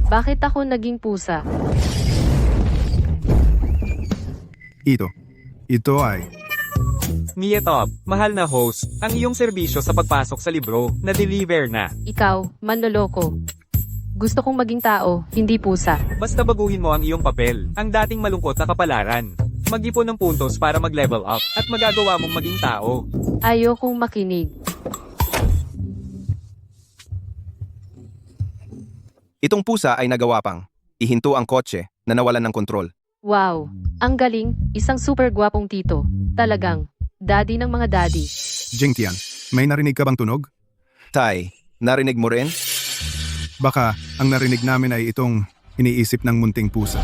Bakit ako naging pusa? Ito ay... Mia Top, mahal na host, ang iyong serbisyo sa pagpasok sa libro, na-deliver na. Ikaw, manloloko. Gusto kong maging tao, hindi pusa. Basta baguhin mo ang iyong papel, ang dating malungkot na kapalaran. Mag-ipon ng puntos para mag-level up, at magagawa mong maging tao. Ayokong makinig. Itong pusa ay nagawa pang ihinto ang kotse na nawalan ng kontrol. Wow, ang galing, isang super gwapong tito. Talagang, daddy ng mga daddy. Jingtian, may narinig ka bang tunog? Tay, narinig mo rin? Baka ang narinig namin ay itong iniisip ng munting pusa.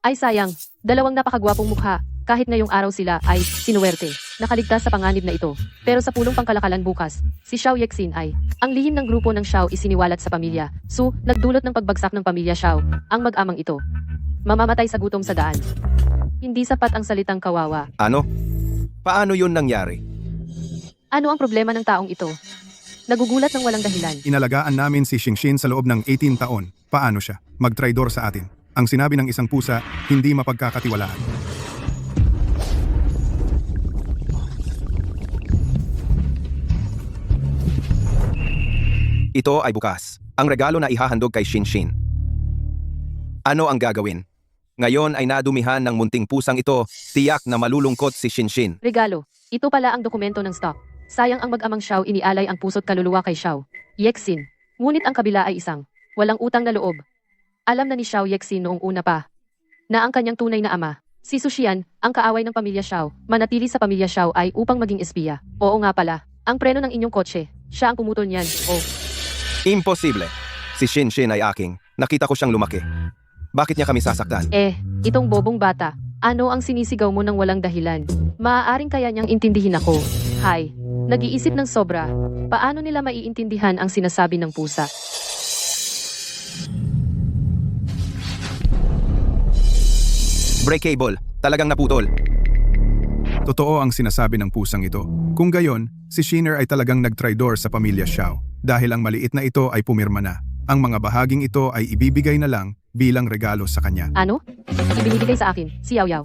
Ay sayang, dalawang napakagwapong mukha. Kahit ngayong araw sila ay sinuwerte, nakaligtas sa panganib na ito. Pero sa pulong pangkalakalan bukas, si Xiao Yexin ay, ang lihim ng grupo ng Xiao isiniwalat sa pamilya. Su, nagdulot ng pagbagsak ng pamilya Xiao, ang mag-amang ito. Mamamatay sa gutom sa daan. Hindi sapat ang salitang kawawa. Ano? Paano yun nangyari? Ano ang problema ng taong ito? Nagugulat ng walang dahilan. Inalagaan namin si Xingxin sa loob ng 18 taon. Paano siya? Mag-traidor sa atin. Ang sinabi ng isang pusa, hindi mapagkakatiwalaan. Ito ay bukas. Ang regalo na ihahandog kay Xinxin. Ano ang gagawin? Ngayon ay nadumihan ng munting pusang ito, tiyak na malulungkot si Xinxin. Regalo, ito pala ang dokumento ng stock. Sayang ang mag-amang Xiao inialay ang puso't kaluluwa kay Xiao Yexin. Ngunit ang kabila ay isang walang utang na loob. Alam na ni Xiao Yexin noong una pa na ang kanyang tunay na ama, si Sushian, ang kaaway ng pamilya Xiao, manatili sa pamilya Xiao ay upang maging espiya. Oo nga pala, ang preno ng inyong kotse, siya ang pumutol niyan. Oh. Imposible. Si Xinxin ay aking. Nakita ko siyang lumaki. Bakit niya kami sasaktan? Itong bobong bata, ano ang sinisigaw mo ng walang dahilan? Maaaring kaya niyang intindihin ako. Hay, nag-iisip ng sobra. Paano nila maiintindihan ang sinasabi ng pusa? Break cable. Talagang naputol. Totoo ang sinasabi ng pusang ito. Kung gayon, si Shiner ay talagang nagtraidor sa pamilya Xiao dahil ang maliit na ito ay pumirma na. Ang mga bahaging ito ay ibibigay na lang bilang regalo sa kanya. Ano? Ibinibigay sa akin, si Yao Yao.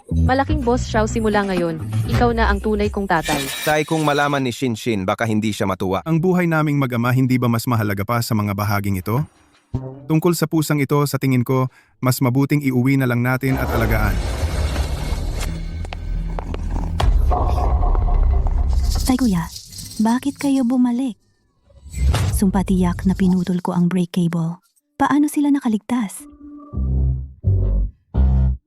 Malaking boss Xiao simula ngayon, ikaw na ang tunay kong tatay. Tay, kung malaman ni Xinxin, baka hindi siya matuwa. Ang buhay naming mag-ama hindi ba mas mahalaga pa sa mga bahaging ito? Tungkol sa pusang ito, sa tingin ko, mas mabuting iuwi na lang natin at alagaan. Tay kuya, bakit kayo bumalik? Sumpatiyak na pinutol ko ang brake cable. Paano sila nakaligtas?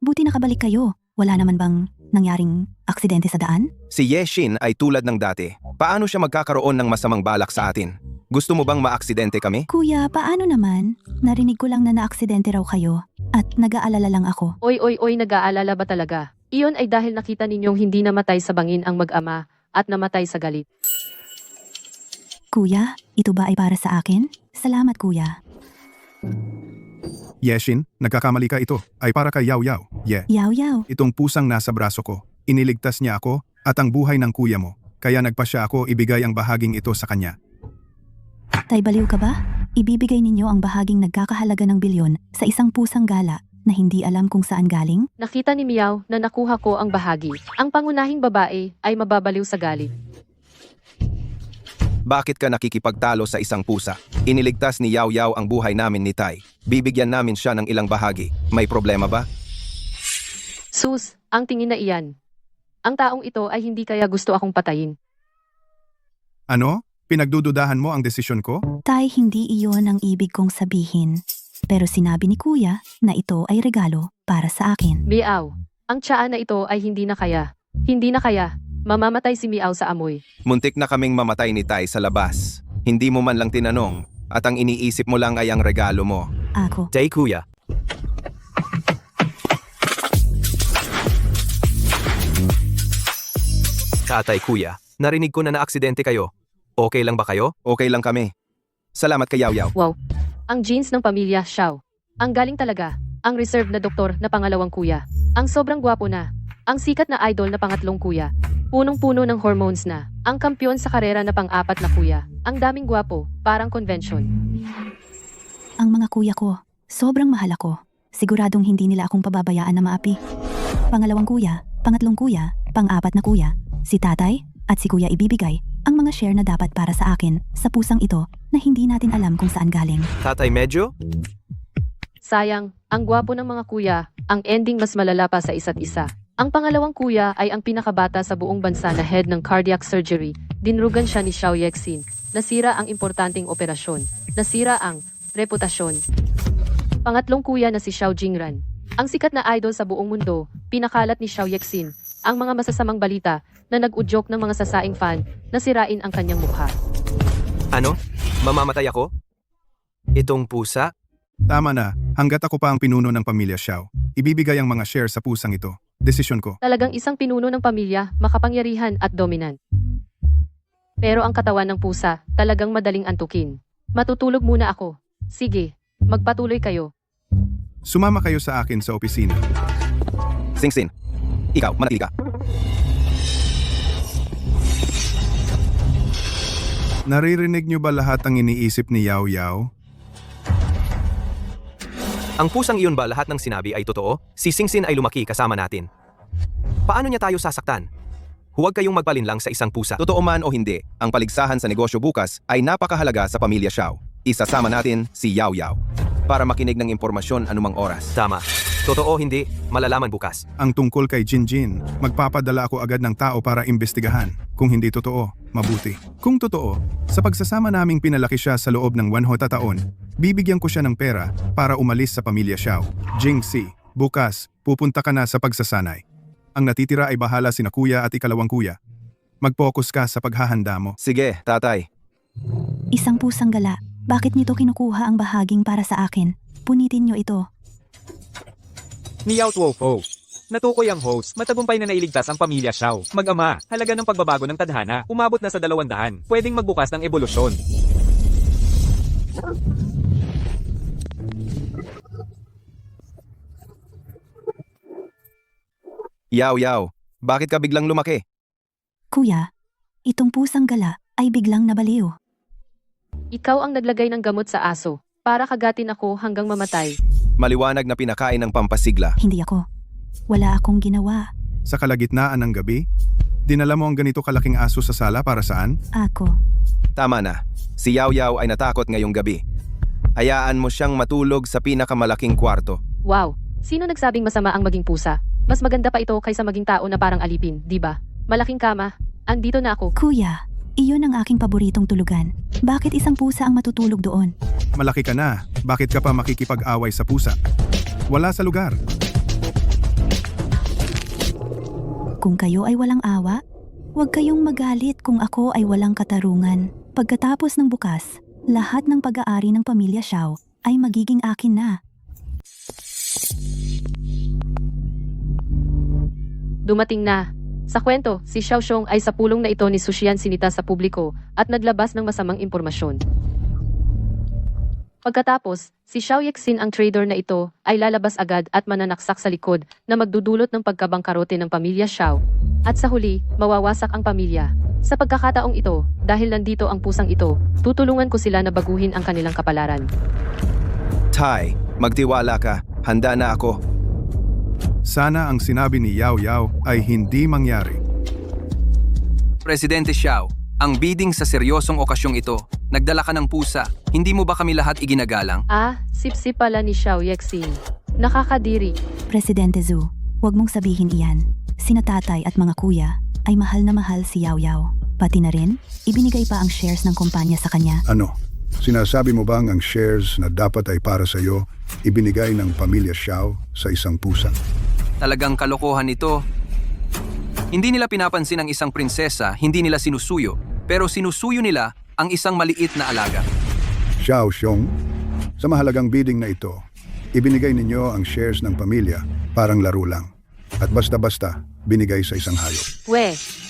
Buti nakabalik kayo. Wala naman bang nangyaring aksidente sa daan? Si Yexin ay tulad ng dati. Paano siya magkakaroon ng masamang balak sa atin? Gusto mo bang maaksidente kami? Kuya, paano naman? Narinig ko lang na naaksidente raw kayo at nag-aalala lang ako. Oy, nag-aalala ba talaga? Iyon ay dahil nakita ninyong hindi namatay sa bangin ang mag-ama at namatay sa galit. Kuya, ito ba ay para sa akin? Salamat kuya. Yexin, nagkakamali ka, ito ay para kay Yao Yao. Yao Yao, Itong pusang nasa braso ko, iniligtas niya ako at ang buhay ng kuya mo. Kaya nagpasya ako ibigay ang bahaging ito sa kanya. tay baliw ka ba? Ibibigay ninyo ang bahaging nagkakahalaga ng bilyon sa isang pusang gala na hindi alam kung saan galing? Nakita ni Miao na nakuha ko ang bahagi. Ang pangunahing babae ay mababaliw sa galit. Bakit ka nakikipagtalo sa isang pusa? Iniligtas ni Yao Yao ang buhay namin ni Tai. Bibigyan namin siya ng ilang bahagi. May problema ba? Sus, ang tingin na iyan. Ang taong ito ay hindi kaya gusto akong patayin. Ano? Pinagdududahan mo ang desisyon ko? Tay, hindi iyon ang ibig kong sabihin. Pero sinabi ni kuya na ito ay regalo para sa akin. Miao, ang tiyaan na ito ay hindi na kaya. Hindi na kaya. Mamamatay si Miao sa amoy. Muntik na kaming mamatay ni Tai sa labas. Hindi mo man lang tinanong. At ang iniisip mo lang ay ang regalo mo. Ako. Tai kuya. Tatay kuya, narinig ko na naaksidente kayo. Okay lang ba kayo? Okay lang kami. Salamat kay Yao Yao. Wow. Ang genes ng pamilya Xiao. Ang galing talaga. Ang reserve na doktor na pangalawang kuya. Ang sobrang gwapo na. Ang sikat na idol na pangatlong kuya. Punong-puno ng hormones na. Ang kampyon sa karera na pang-apat na kuya. Ang daming gwapo, parang convention. Ang mga kuya ko, sobrang mahal ako. Siguradong hindi nila akong pababayaan na maapi. Pangalawang kuya, pangatlong kuya, pang-apat na kuya, si tatay, at si kuya ibibigay ang mga share na dapat para sa akin sa pusang ito na hindi natin alam kung saan galing. Tatay medyo? Sayang, ang gwapo ng mga kuya, ang ending mas malala pa sa isa't isa. Ang pangalawang kuya ay ang pinakabata sa buong bansa na head ng cardiac surgery. Dinrugan siya ni Xiao Yexin. Nasira ang importanteng operasyon. Nasira ang reputasyon. Pangatlong kuya na si Xiao Jingran. Ang sikat na idol sa buong mundo, pinakalat ni Xiao Yexin ang mga masasamang balita na nag-udyok ng mga sasaing fan na sirain ang kanyang mukha. Ano? Mamamatay ako? Itong pusa? Tama na, hanggat ako pa ang pinuno ng pamilya Xiao, ibibigay ang mga share sa pusang ito. Desisyon ko. Talagang isang pinuno ng pamilya, makapangyarihan at dominant. Pero ang katawan ng pusa, talagang madaling antukin. Matutulog muna ako. Sige, magpatuloy kayo. Sumama kayo sa akin sa opisina. Singsin, ikaw, manatili ka. Naririnig niyo ba lahat ang iniisip ni Yao Yao? Ang pusang iyon ba lahat ng sinabi ay totoo? Si Singsin ay lumaki kasama natin. Paano niya tayo sasaktan? Huwag kayong magpalinlang sa isang pusa. Totoo man o hindi, ang paligsahan sa negosyo bukas ay napakahalaga sa pamilya Xiao. Isasama natin si Yao Yao para makinig ng impormasyon anumang oras. Tama. Totoo hindi, malalaman bukas. Ang tungkol kay Jinjin, magpapadala ako agad ng tao para imbestigahan. Kung hindi totoo, mabuti. Kung totoo, sa pagsasama naming pinalaki siya sa loob ng 100 taon, bibigyan ko siya ng pera para umalis sa pamilya Xiao. Jingxi, bukas, pupunta ka na sa pagsasanay. Ang natitira ay bahala sina kuya at ikalawang kuya. Mag-focus ka sa paghahanda mo. Sige, tatay. Isang pusang gala, bakit nito kinukuha ang bahaging para sa akin? Punitin niyo ito. Miao Tuofo. Natukoy ang host, matagumpay na nailigtas ang pamilya Xiao. Mag-ama, halaga ng pagbabago ng tadhana, umabot na sa 200. Pwedeng magbukas ng ebolusyon. Yao Yao, bakit ka biglang lumaki? Kuya, itong pusang gala ay biglang nabaliw. Ikaw ang naglagay ng gamot sa aso para kagatin ako hanggang mamatay. Maliwanag na pinakain ng pampasigla. Hindi ako. Wala akong ginawa. Sa kalagitnaan ng gabi, dinala mo ang ganito kalaking aso sa sala para saan? Ako. Tama na. Si Yao Yao ay natakot ngayong gabi. Hayaan mo siyang matulog sa pinakamalaking kwarto. Wow, sino nagsabing masama ang maging pusa? Mas maganda pa ito kaysa maging tao na parang alipin, di ba? Malaking kama. Andito na ako. Kuya, iyon ang aking paboritong tulugan. Bakit isang pusa ang matutulog doon? Malaki ka na, bakit ka pa makikipag-away sa pusa? Wala sa lugar. Kung kayo ay walang awa, huwag kayong magalit kung ako ay walang katarungan. Pagkatapos ng bukas, lahat ng pag-aari ng pamilya Xiao ay magiging akin na. Dumating na. Sa kwento, si Xiao Xiong ay sa pulong na ito ni Sushian sinita sa publiko at naglabas ng masamang impormasyon. Pagkatapos, si Xiao Yexin ang trader na ito ay lalabas agad at mananaksak sa likod na magdudulot ng pagkabangkarote ng pamilya Xiao. At sa huli, mawawasak ang pamilya. Sa pagkakataong ito, dahil nandito ang pusang ito, tutulungan ko sila na baguhin ang kanilang kapalaran. Tai, magtiwala ka. Handa na ako. Sana ang sinabi ni Yao Yao ay hindi mangyari. Presidente Xiao, ang bidding sa seryosong okasyong ito, nagdala ka ng pusa, hindi mo ba kami lahat iginagalang? Ah, sip-sip pala ni Xiao Yexin. Nakakadiri. Presidente Zhu, huwag mong sabihin iyan. Sina tatay at mga kuya ay mahal na mahal si Yao Yao. Pati na rin, ibinigay pa ang shares ng kumpanya sa kanya. Ano? Sinasabi mo bang ang shares na dapat ay para sa iyo, ibinigay ng pamilya Xiao sa isang pusa? Talagang kalokohan ito. Hindi nila pinapansin ang isang prinsesa, hindi nila sinusuyo, pero sinusuyo nila ang isang maliit na alaga. Xiao Xiong, sa mahalagang bidding na ito, ibinigay ninyo ang shares ng pamilya parang laro lang. At basta-basta, binigay sa isang hayop.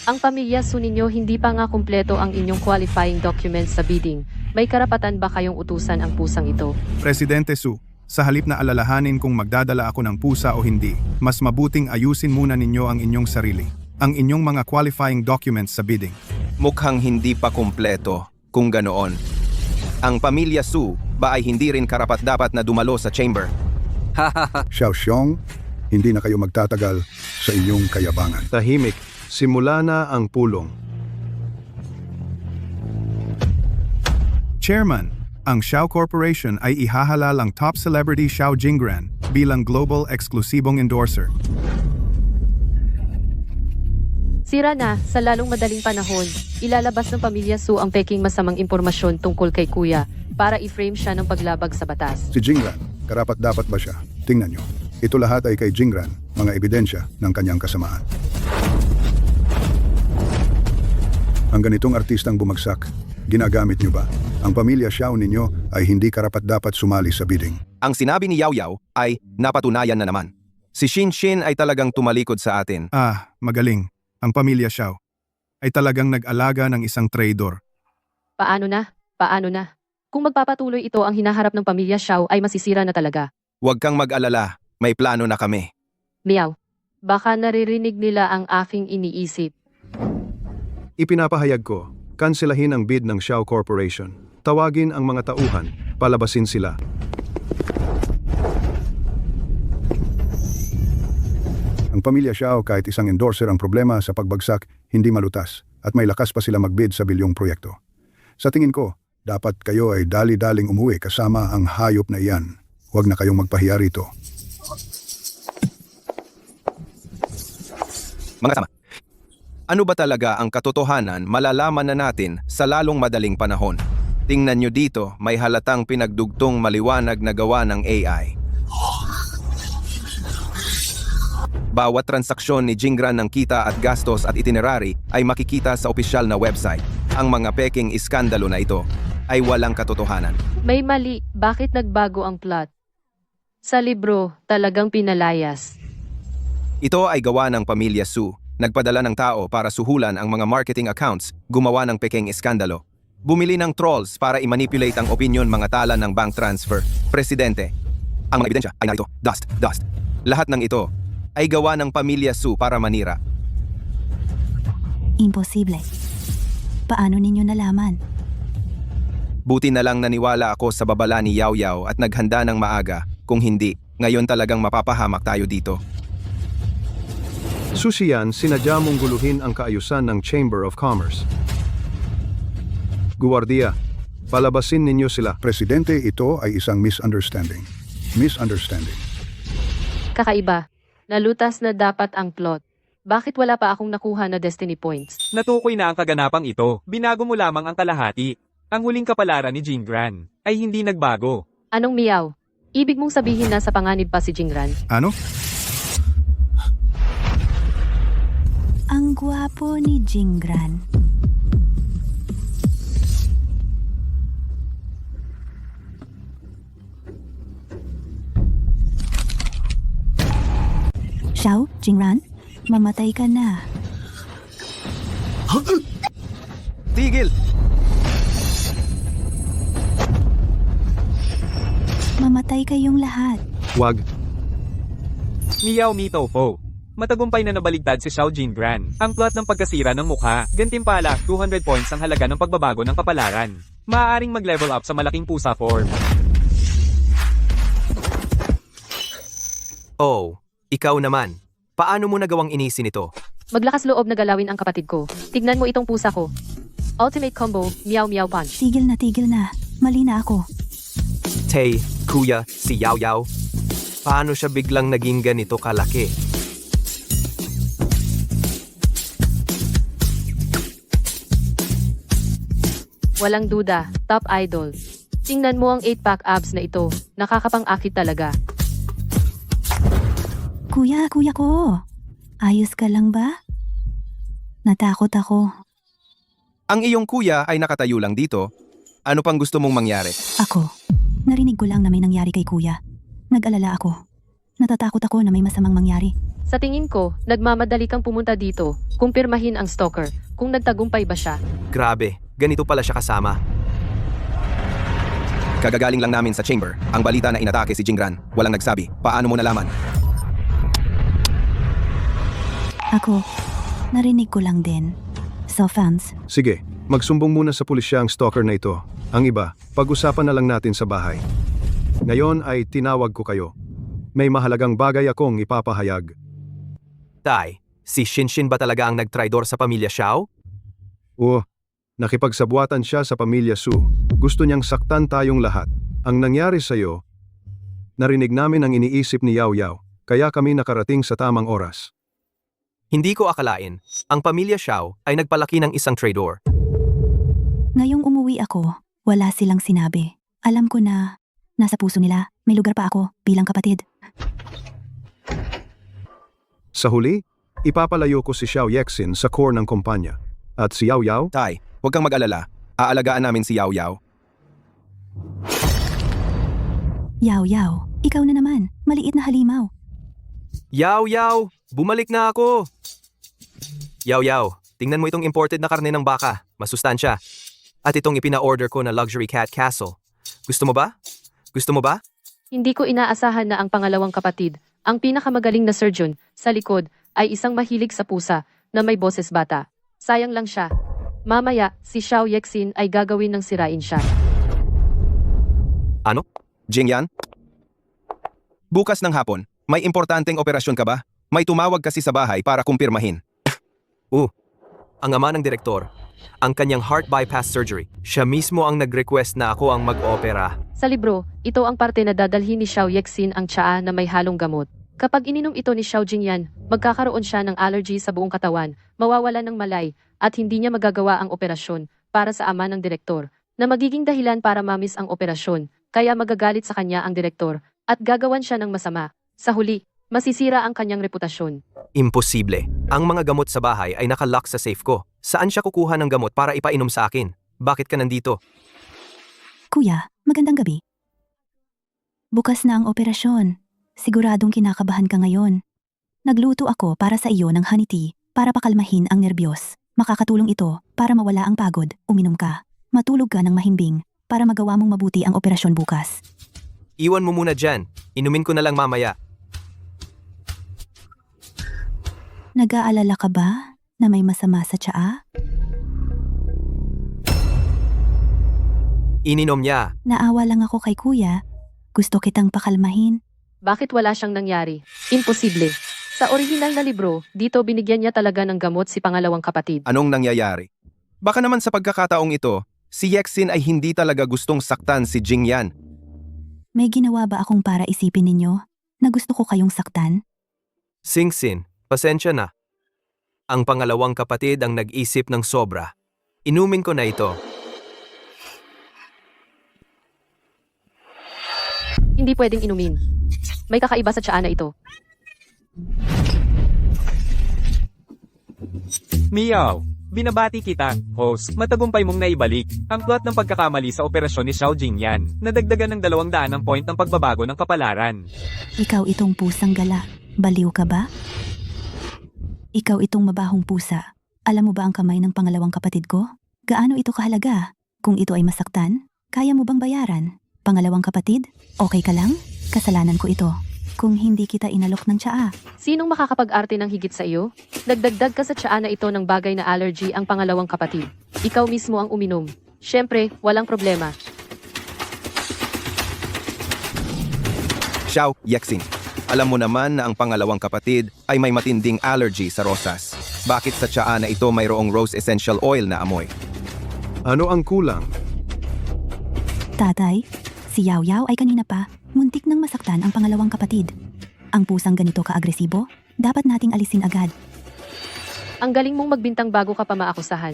Ang pamilya Su ninyo hindi pa nga kumpleto ang inyong qualifying documents sa bidding. May karapatan ba kayong utusan ang pusang ito? Presidente Su, sa halip na alalahanin kung magdadala ako ng pusa o hindi, mas mabuting ayusin muna ninyo ang inyong sarili. Ang inyong mga qualifying documents sa bidding. Mukhang hindi pa kumpleto, kung ganoon. Ang pamilya Su, ba ay hindi rin karapat-dapat na dumalo sa chamber. Xiao Xiong, hindi na kayo magtatagal sa inyong kayabangan. Tahimik, simula na ang pulong. Chairman, ang Xiao Corporation ay ihahalal ang top celebrity Xiao Jingran bilang global eksklusibong endorser. Sira na, sa lalong madaling panahon, ilalabas ng pamilya Su ang peking masamang impormasyon tungkol kay Kuya para i-frame siya ng paglabag sa batas. Si Jingran, karapat-dapat ba siya? Tingnan nyo. Ito lahat ay kay Jingran, mga ebidensya ng kanyang kasamaan. Ang ganitong artistang bumagsak, ginagamit nyo ba? Ang pamilya Xiao ninyo ay hindi karapat-dapat sumali sa bidding. Ang sinabi ni Yao Yao ay napatunayan na naman. Si Xin Xin ay talagang tumalikod sa atin. Magaling. Ang pamilya Xiao ay talagang nag-alaga ng isang traidor. Paano na? Paano na? Kung magpapatuloy ito ang hinaharap ng pamilya Xiao ay masisira na talaga. Huwag kang mag-alala, may plano na kami. Miao, baka naririnig nila ang aking iniisip. Ipinapahayag ko, kanselahin ang bid ng Xiao Corporation. Tawagin ang mga tauhan, palabasin sila. Ang pamilya Xiao kahit isang endorser ang problema sa pagbagsak, hindi malutas at may lakas pa sila magbid sa bilyong proyekto. Sa tingin ko, dapat kayo ay dali-daling umuwi kasama ang hayop na iyan. Huwag na kayong magpahiya rito. Mga kasama, ano ba talaga ang katotohanan malalaman na natin sa lalong madaling panahon? Tingnan nyo dito, may halatang pinagdugtong maliwanag na gawa ng AI. Bawat transaksyon ni Jingran ng kita at gastos at itinerary ay makikita sa opisyal na website. Ang mga peking iskandalo na ito ay walang katotohanan. May mali, bakit nagbago ang plot? Sa libro, talagang pinalayas. Ito ay gawa ng pamilya Su. Nagpadala ng tao para suhulan ang mga marketing accounts, gumawa ng peking iskandalo. Bumili ng trolls para i-manipulate ang opinion mga tala ng bank transfer. Presidente, ang mga ebidensya ay narito. Dust. Lahat ng ito ay gawa ng pamilya Su para manira. Imposible. Paano ninyo nalaman? Buti na lang naniwala ako sa babala ni Yao Yao at naghanda ng maaga. Kung hindi, ngayon talagang mapapahamak tayo dito. Susiyan, sinadya mong guluhin ang kaayusan ng Chamber of Commerce. Guwardiya, palabasin ninyo sila. Presidente, ito ay isang misunderstanding. Kakaiba. Nalutas na dapat ang plot. Bakit wala pa akong nakuha na destiny points? Natukoy na ang kaganapang ito. Binago mo lamang ang kalahati. Ang huling kapalaran ni Jingran ay hindi nagbago. Anong Miao? Ibig mong sabihin na sa panganib pa si Jingran? Ano? Ang gwapo ni Jingran. Xiao, Jingran, mamatay ka na. Tigil! Mamatay kayong lahat. Wag. Miao Mito Po. Matagumpay na nabaligtad si Xiao Jingran. Ang plot ng pagkasira ng mukha, gantimpala, 200 points ang halaga ng pagbabago ng kapalaran. Maaaring mag-level up sa malaking pusa form. Oh, ikaw naman. Paano mo nagawang inisin ito? Maglakas loob na galawin ang kapatid ko. Tignan mo itong pusa ko. Ultimate combo, Miao Miao Punch. Tigil na. Mali na ako. Tay, kuya, si Yao Yao. Paano siya biglang naging ganito kalaki? Walang duda, top idol. Tingnan mo ang 8-pack abs na ito. Nakakapang-akit talaga. Kuya ko. Ayos ka lang ba? Natakot ako. Ang iyong kuya ay nakatayo lang dito. Ano pang gusto mong mangyari? Ako. Narinig ko lang na may nangyari kay kuya. Nag-alala ako. Natatakot ako na may masamang mangyari. Sa tingin ko, nagmamadali kang pumunta dito. Kumpirmahin ang stalker. Kung nagtagumpay ba siya. Grabe, ganito pala siya kasama. Kagagaling lang namin sa chamber. Ang balita na inatake si Jingran. Walang nagsabi. Paano mo nalaman? Ako. Narinig ko lang din. So fans, Sige, magsumbong muna sa pulisya ang stalker na ito. Ang iba, pag-usapan na lang natin sa bahay. Ngayon ay tinawag ko kayo. May mahalagang bagay akong ipapahayag. Tay, si Shinshin ba talaga ang nagtraidor sa pamilya Xiao? Nakipagsabuatan siya sa pamilya Su. Gusto niyang saktan tayong lahat. Ang nangyari sa'yo, narinig namin ang iniisip ni Yao Yao, kaya kami nakarating sa tamang oras. Hindi ko akalain, ang pamilya Xiao ay nagpalaki ng isang traidor. Ngayong umuwi ako, wala silang sinabi. Alam ko na nasa puso nila, may lugar pa ako bilang kapatid. Sa huli, ipapalayo ko si Xiao Yexin sa core ng kumpanya. At si Yao Yao, Tay, huwag kang mag-alala. Aalagaan namin si Yao Yao. Yao Yao, ikaw na naman, maliit na halimaw. Yao Yao, bumalik na ako! Yao Yao, tingnan mo itong imported na karne ng baka, masustansya. At itong ipina-order ko na luxury cat castle. Gusto mo ba? Gusto mo ba? Hindi ko inaasahan na ang pangalawang kapatid, ang pinakamagaling na surgeon, sa likod, ay isang mahilig sa pusa, na may boses bata. Sayang lang siya. Mamaya, si Xiao Yexin ay gagawin ng sirain siya. Ano? Jingyan? Bukas ng hapon, may importanteng operasyon ka ba? May tumawag kasi sa bahay para kumpirmahin. Ang ama ng direktor, ang kanyang heart bypass surgery, siya mismo ang nag-request na ako ang mag-opera. Sa libro, ito ang parte na dadalhin ni Xiao Yexin ang tsaa na may halong gamot. Kapag ininom ito ni Xiao Jingyan, magkakaroon siya ng allergy sa buong katawan, mawawala ng malay, at hindi niya magagawa ang operasyon para sa ama ng direktor, na magiging dahilan para mamis ang operasyon, kaya magagalit sa kanya ang direktor, at gagawan siya ng masama. Sa huli, masisira ang kanyang reputasyon. Imposible. Ang mga gamot sa bahay ay nakalock sa safe ko. Saan siya kukuha ng gamot para ipainom sa akin? Bakit ka nandito? Kuya, magandang gabi. Bukas na ang operasyon. Siguradong kinakabahan ka ngayon. Nagluto ako para sa iyo ng honey tea para pakalmahin ang nerbiyos. Makakatulong ito para mawala ang pagod, uminom ka. Matulog ka ng mahimbing para magawa mong mabuti ang operasyon bukas. Iwan mo muna dyan. Inumin ko na lang mamaya. Nag-aalala ka ba na may masama sa tsaa? Ininom niya. Naawa lang ako kay kuya. Gusto kitang pakalmahin. Bakit wala siyang nangyari? Imposible. Sa orihinal na libro, dito binigyan niya talaga ng gamot si pangalawang kapatid. Anong nangyayari? Baka naman sa pagkakataong ito, si Yexin ay hindi talaga gustong saktan si Jingyan. May ginawa ba akong para isipin ninyo na gusto ko kayong saktan? Singsin, pasensya na. Ang pangalawang kapatid ang nag-isip ng sobra. Inumin ko na ito. Hindi pwedeng inumin. May kakaiba sa tsaa na ito. Miyaw, binabati kita, host. Matagumpay mong naibalik ang plot ng pagkakamali sa operasyon ni Xiao Jingyan. Nadagdagan ng 200 ang point ng pagbabago ng kapalaran. Ikaw itong pusang gala. Baliw ka ba? Ikaw itong mabahong pusa. Alam mo ba ang kamay ng pangalawang kapatid ko? Gaano ito kahalaga? Kung ito ay masaktan, kaya mo bang bayaran? Pangalawang kapatid, okay ka lang? Kasalanan ko ito. Kung hindi kita inalok ng tsaa. Sinong makakapag-arte ng higit sa iyo? Nagdagdag ka sa tsaa na ito ng bagay na allergy ang pangalawang kapatid. Ikaw mismo ang uminom. Siyempre, walang problema. Xiao Yexin, alam mo naman na ang pangalawang kapatid ay may matinding allergy sa rosas. Bakit sa tsaa na ito mayroong rose essential oil na amoy? ano ang kulang? Tatay, si Yao Yao ay kanina pa, muntik nang masaktan ang pangalawang kapatid. Ang pusang ganito ka-agresibo, dapat nating alisin agad. Ang galing mong magbintang bago ka pa maakusahan.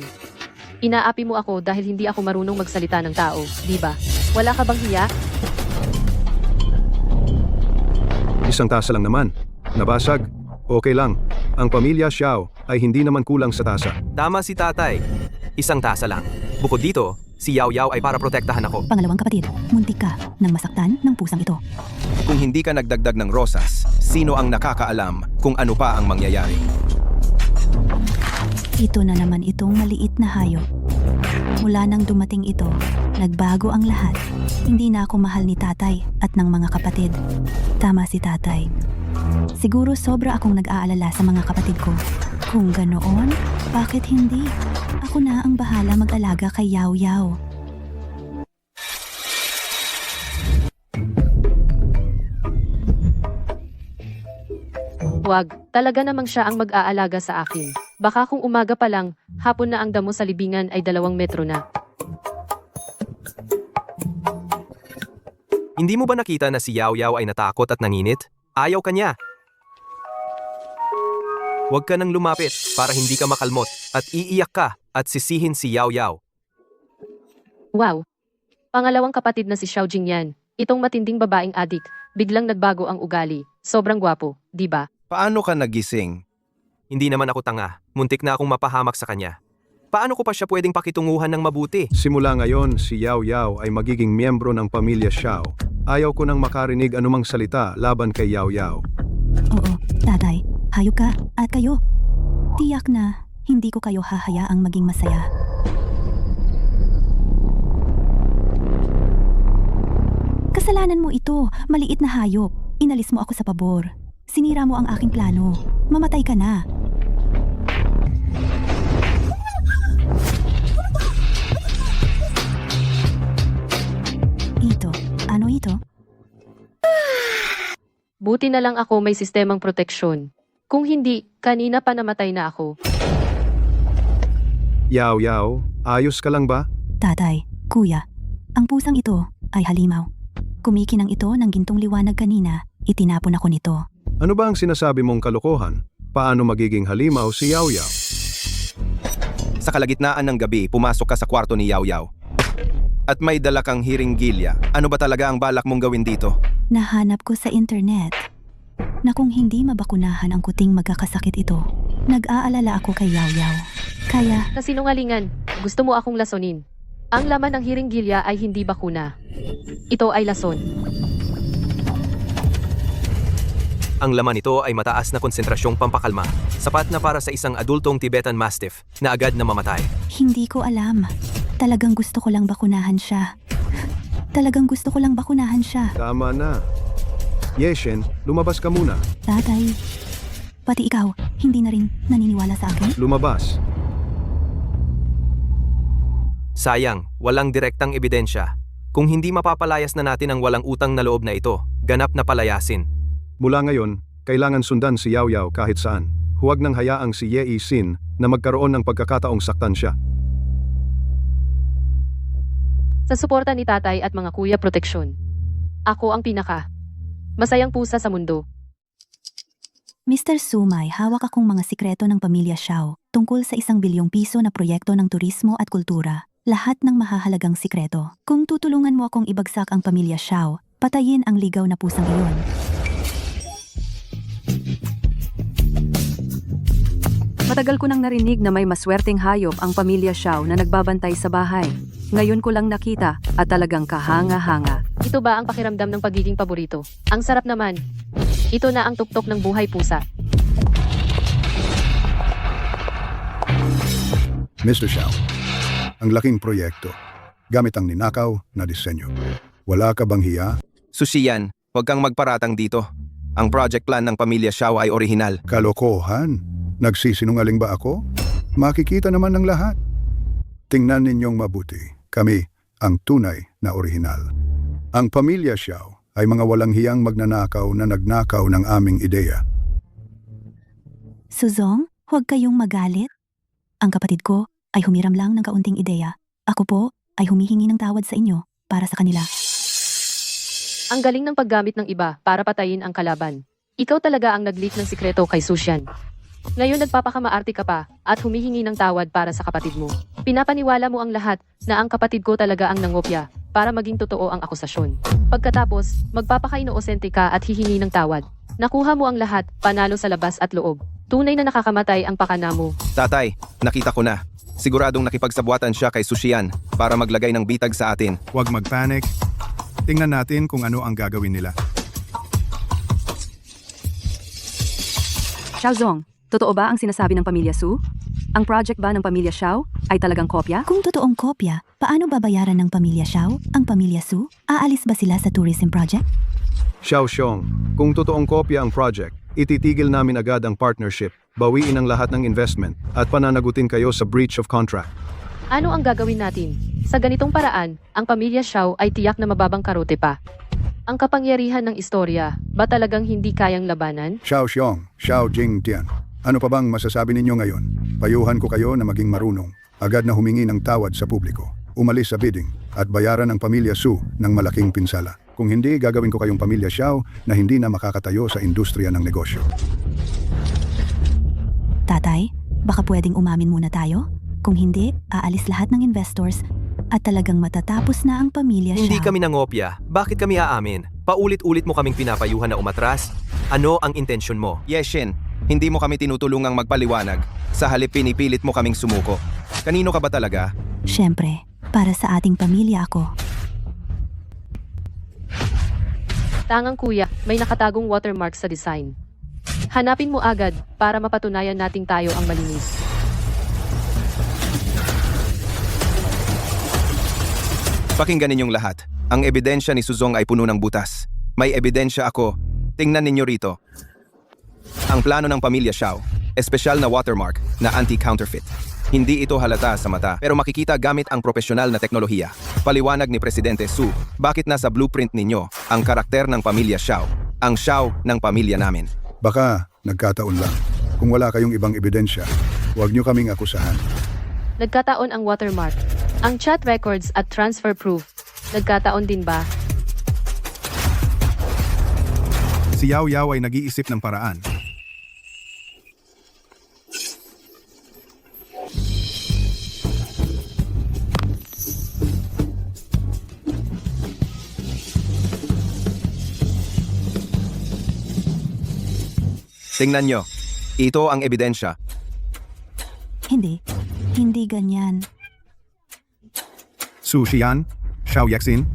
Inaapi mo ako dahil hindi ako marunong magsalita ng tao, di ba? Wala ka bang hiya? Isang tasa lang naman. Nabasag? Okay lang. Ang pamilya Xiao ay hindi naman kulang sa tasa. Tama si tatay. Isang tasa lang. Bukod dito, si Yao Yao ay para protektahan ako. Pangalawang kapatid, muntik ka nang masaktan ng pusang ito. Kung hindi ka nagdagdag ng rosas, sino ang nakakaalam kung ano pa ang mangyayari? Ito na naman itong maliit na hayop. Mula nang dumating ito, nagbago ang lahat. Hindi na ako mahal ni tatay at ng mga kapatid. Tama si tatay. Siguro sobra akong nag-aalala sa mga kapatid ko. Kung ganoon, bakit hindi? Ako na ang bahala mag-alaga kay Yao Yao. Huwag, talaga namang siya ang mag-aalaga sa akin. Baka kung umaga pa lang, hapon na ang damo sa libingan ay 2 metro na. Hindi mo ba nakita na si Yao Yao ay natakot at nanginit? Ayaw ka niya. Huwag ka nang lumapit para hindi ka makalmot at iiyak ka at sisihin si Yao Yao. Wow! Pangalawang kapatid na si Xiao Jingyan. Itong matinding babaeng adik, biglang nagbago ang ugali. Sobrang gwapo, di ba? Paano ka nagising? Hindi naman ako tanga. Muntik na akong mapahamak sa kanya. Paano ko pa siya pwedeng pakitunguhan ng mabuti? Simula ngayon, si Yao Yao ay magiging miyembro ng pamilya Xiao. Ayaw ko nang makarinig anumang salita laban kay Yao Yao. Oo, tatay, hayop ka at kayo. Tiyak na hindi ko kayo hahayaang maging masaya. Kasalanan mo ito, maliit na hayop. Inalis mo ako sa pabor. Sinira mo ang aking plano. Mamatay ka na. Ito, ano ito? Buti na lang ako may sistemang proteksyon. Kung hindi, kanina pa namatay na ako. Yao Yao, ayos ka lang ba? Tatay, kuya, ang pusang ito ay halimaw. Kumikinang ito ng gintong liwanag kanina, itinapon ako nito. Ano ba ang sinasabi mong kalokohan? Paano magiging halimaw si Yao Yao? Sa kalagitnaan ng gabi, pumasok ka sa kwarto ni Yao Yao. At may dala kang hiringgilya. Ano ba talaga ang balak mong gawin dito? Nahanap ko sa internet na kung hindi mabakunahan ang kuting magkakasakit ito, nag-aalala ako kay Yao Yao. Kaya, Kasinungalingan, gusto mo akong lasonin. Ang laman ng hiringgilya ay hindi bakuna. Ito ay lason. Ang laman nito ay mataas na konsentrasyong pampakalma. Sapat na para sa isang adultong Tibetan Mastiff na agad na mamatay. hindi ko alam. Talagang gusto ko lang bakunahan siya. Talagang gusto ko lang bakunahan siya. Tama na. Yeshen, lumabas ka muna. Tatay, pati ikaw, hindi na rin naniniwala sa akin? Lumabas. Sayang, walang direktang ebidensya. Kung hindi mapapalayas na natin ang walang utang na loob na ito, ganap na palayasin. Mula ngayon, kailangan sundan si Yao Yao kahit saan. Huwag nang hayaang si Ye Xin na magkaroon ng pagkakataong saktan siya. Sa suporta ni tatay at mga kuya proteksyon. Ako ang pinaka. Masayang pusa sa mundo. Mr. Sumay, hawak akong mga sikreto ng pamilya Xiao tungkol sa 1 bilyong piso na proyekto ng turismo at kultura. Lahat ng mahahalagang sikreto. Kung tutulungan mo akong ibagsak ang pamilya Xiao, patayin ang ligaw na pusang iyon. Matagal ko nang narinig na may maswerteng hayop ang pamilya Xiao na nagbabantay sa bahay. Ngayon ko lang nakita at talagang kahanga-hanga. Ito ba ang pakiramdam ng pagiging paborito? Ang sarap naman. Ito na ang tuktok ng buhay pusa. Mr. Xiao, ang laking proyekto, gamit ang ninakaw na disenyo. Wala ka bang hiya? Susiyan, huwag kang magparatang dito. Ang project plan ng pamilya Xiao ay orihinal. Kalokohan? Nagsisinungaling ba ako? Makikita naman ng lahat. Tingnan ninyong mabuti. Kami ang tunay na orihinal. Ang pamilya Xiao ay mga walang hiyang magnanakaw na nagnakaw ng aming ideya. Suzong, huwag kayong magalit. Ang kapatid ko ay humiram lang ng kaunting ideya. Ako po ay humihingi ng tawad sa inyo para sa kanila. Ang galing ng paggamit ng iba para patayin ang kalaban. Ikaw talaga ang nag-leak ng sikreto kay Susyan. Ngayon nagpapakamaarte ka pa at humihingi ng tawad para sa kapatid mo. Pinapaniwala mo ang lahat na ang kapatid ko talaga ang nangopya para maging totoo ang akusasyon. Pagkatapos, magpapaka-inosente ka at hihingi ng tawad. Nakuha mo ang lahat, panalo sa labas at loob. Tunay na nakakamatay ang pakana mo. Tatay, nakita ko na. Siguradong nakipagsabuatan siya kay Sushian para maglagay ng bitag sa atin. Huwag mag-panic. Tingnan natin kung ano ang gagawin nila. Xiaozong, totoo ba ang sinasabi ng pamilya Su? Ang project ba ng pamilya Xiao ay talagang kopya? Kung totoong kopya, paano babayaran ng pamilya Xiao ang pamilya Su? Aalis ba sila sa tourism project? Xiao Xiong, kung totoong kopya ang project, ititigil namin agad ang partnership, bawiin ang lahat ng investment, at pananagutin kayo sa breach of contract. Ano ang gagawin natin? Sa ganitong paraan, ang pamilya Xiao ay tiyak na mababang karote pa. Ang kapangyarihan ng istorya, ba talagang hindi kayang labanan? Xiao Xiong, Xiao Jingtian. Ano pa bang masasabi ninyo ngayon? Payuhan ko kayo na maging marunong. Agad na humingi ng tawad sa publiko. Umalis sa bidding at bayaran ang pamilya Su ng malaking pinsala. Kung hindi, gagawin ko kayong pamilya Xiao na hindi na makakatayo sa industriya ng negosyo. Tatay, baka pwedeng umamin muna tayo? Kung hindi, aalis lahat ng investors at talagang matatapos na ang pamilya Hindi Xiao. kami nangopya. Bakit kami aamin? Paulit-ulit mo kaming pinapayuhan na umatras. Ano ang intensyon mo? Yeshin, hindi mo kami tinutulungang magpaliwanag. Sa halip pinipilit mo kaming sumuko. Kanino ka ba talaga? Siyempre, para sa ating pamilya ako. Tangang kuya, may nakatagong watermark sa design. Hanapin mo agad para mapatunayan nating tayo ang malinis. Pakinggan ninyong lahat. Ang ebidensya ni Suzong ay puno ng butas. May ebidensya ako. Tingnan ninyo rito. Ang plano ng pamilya Xiao, espesyal na watermark na anti-counterfeit. Hindi ito halata sa mata pero makikita gamit ang profesional na teknolohiya. Paliwanag ni Presidente Su, bakit nasa blueprint ninyo ang karakter ng pamilya Xiao, ang Xiao ng pamilya namin. Baka nagkataon lang. Kung wala kayong ibang ebidensya, huwag nyo kaming akusahan. Nagkataon ang watermark. Ang chat records at transfer proof. Nagkataon din ba? Si Yao Yao ay nag-iisip ng paraan. Tingnan nyo. Ito ang ebidensya. Hindi ganyan. Su Xian, Xiao Yaxin,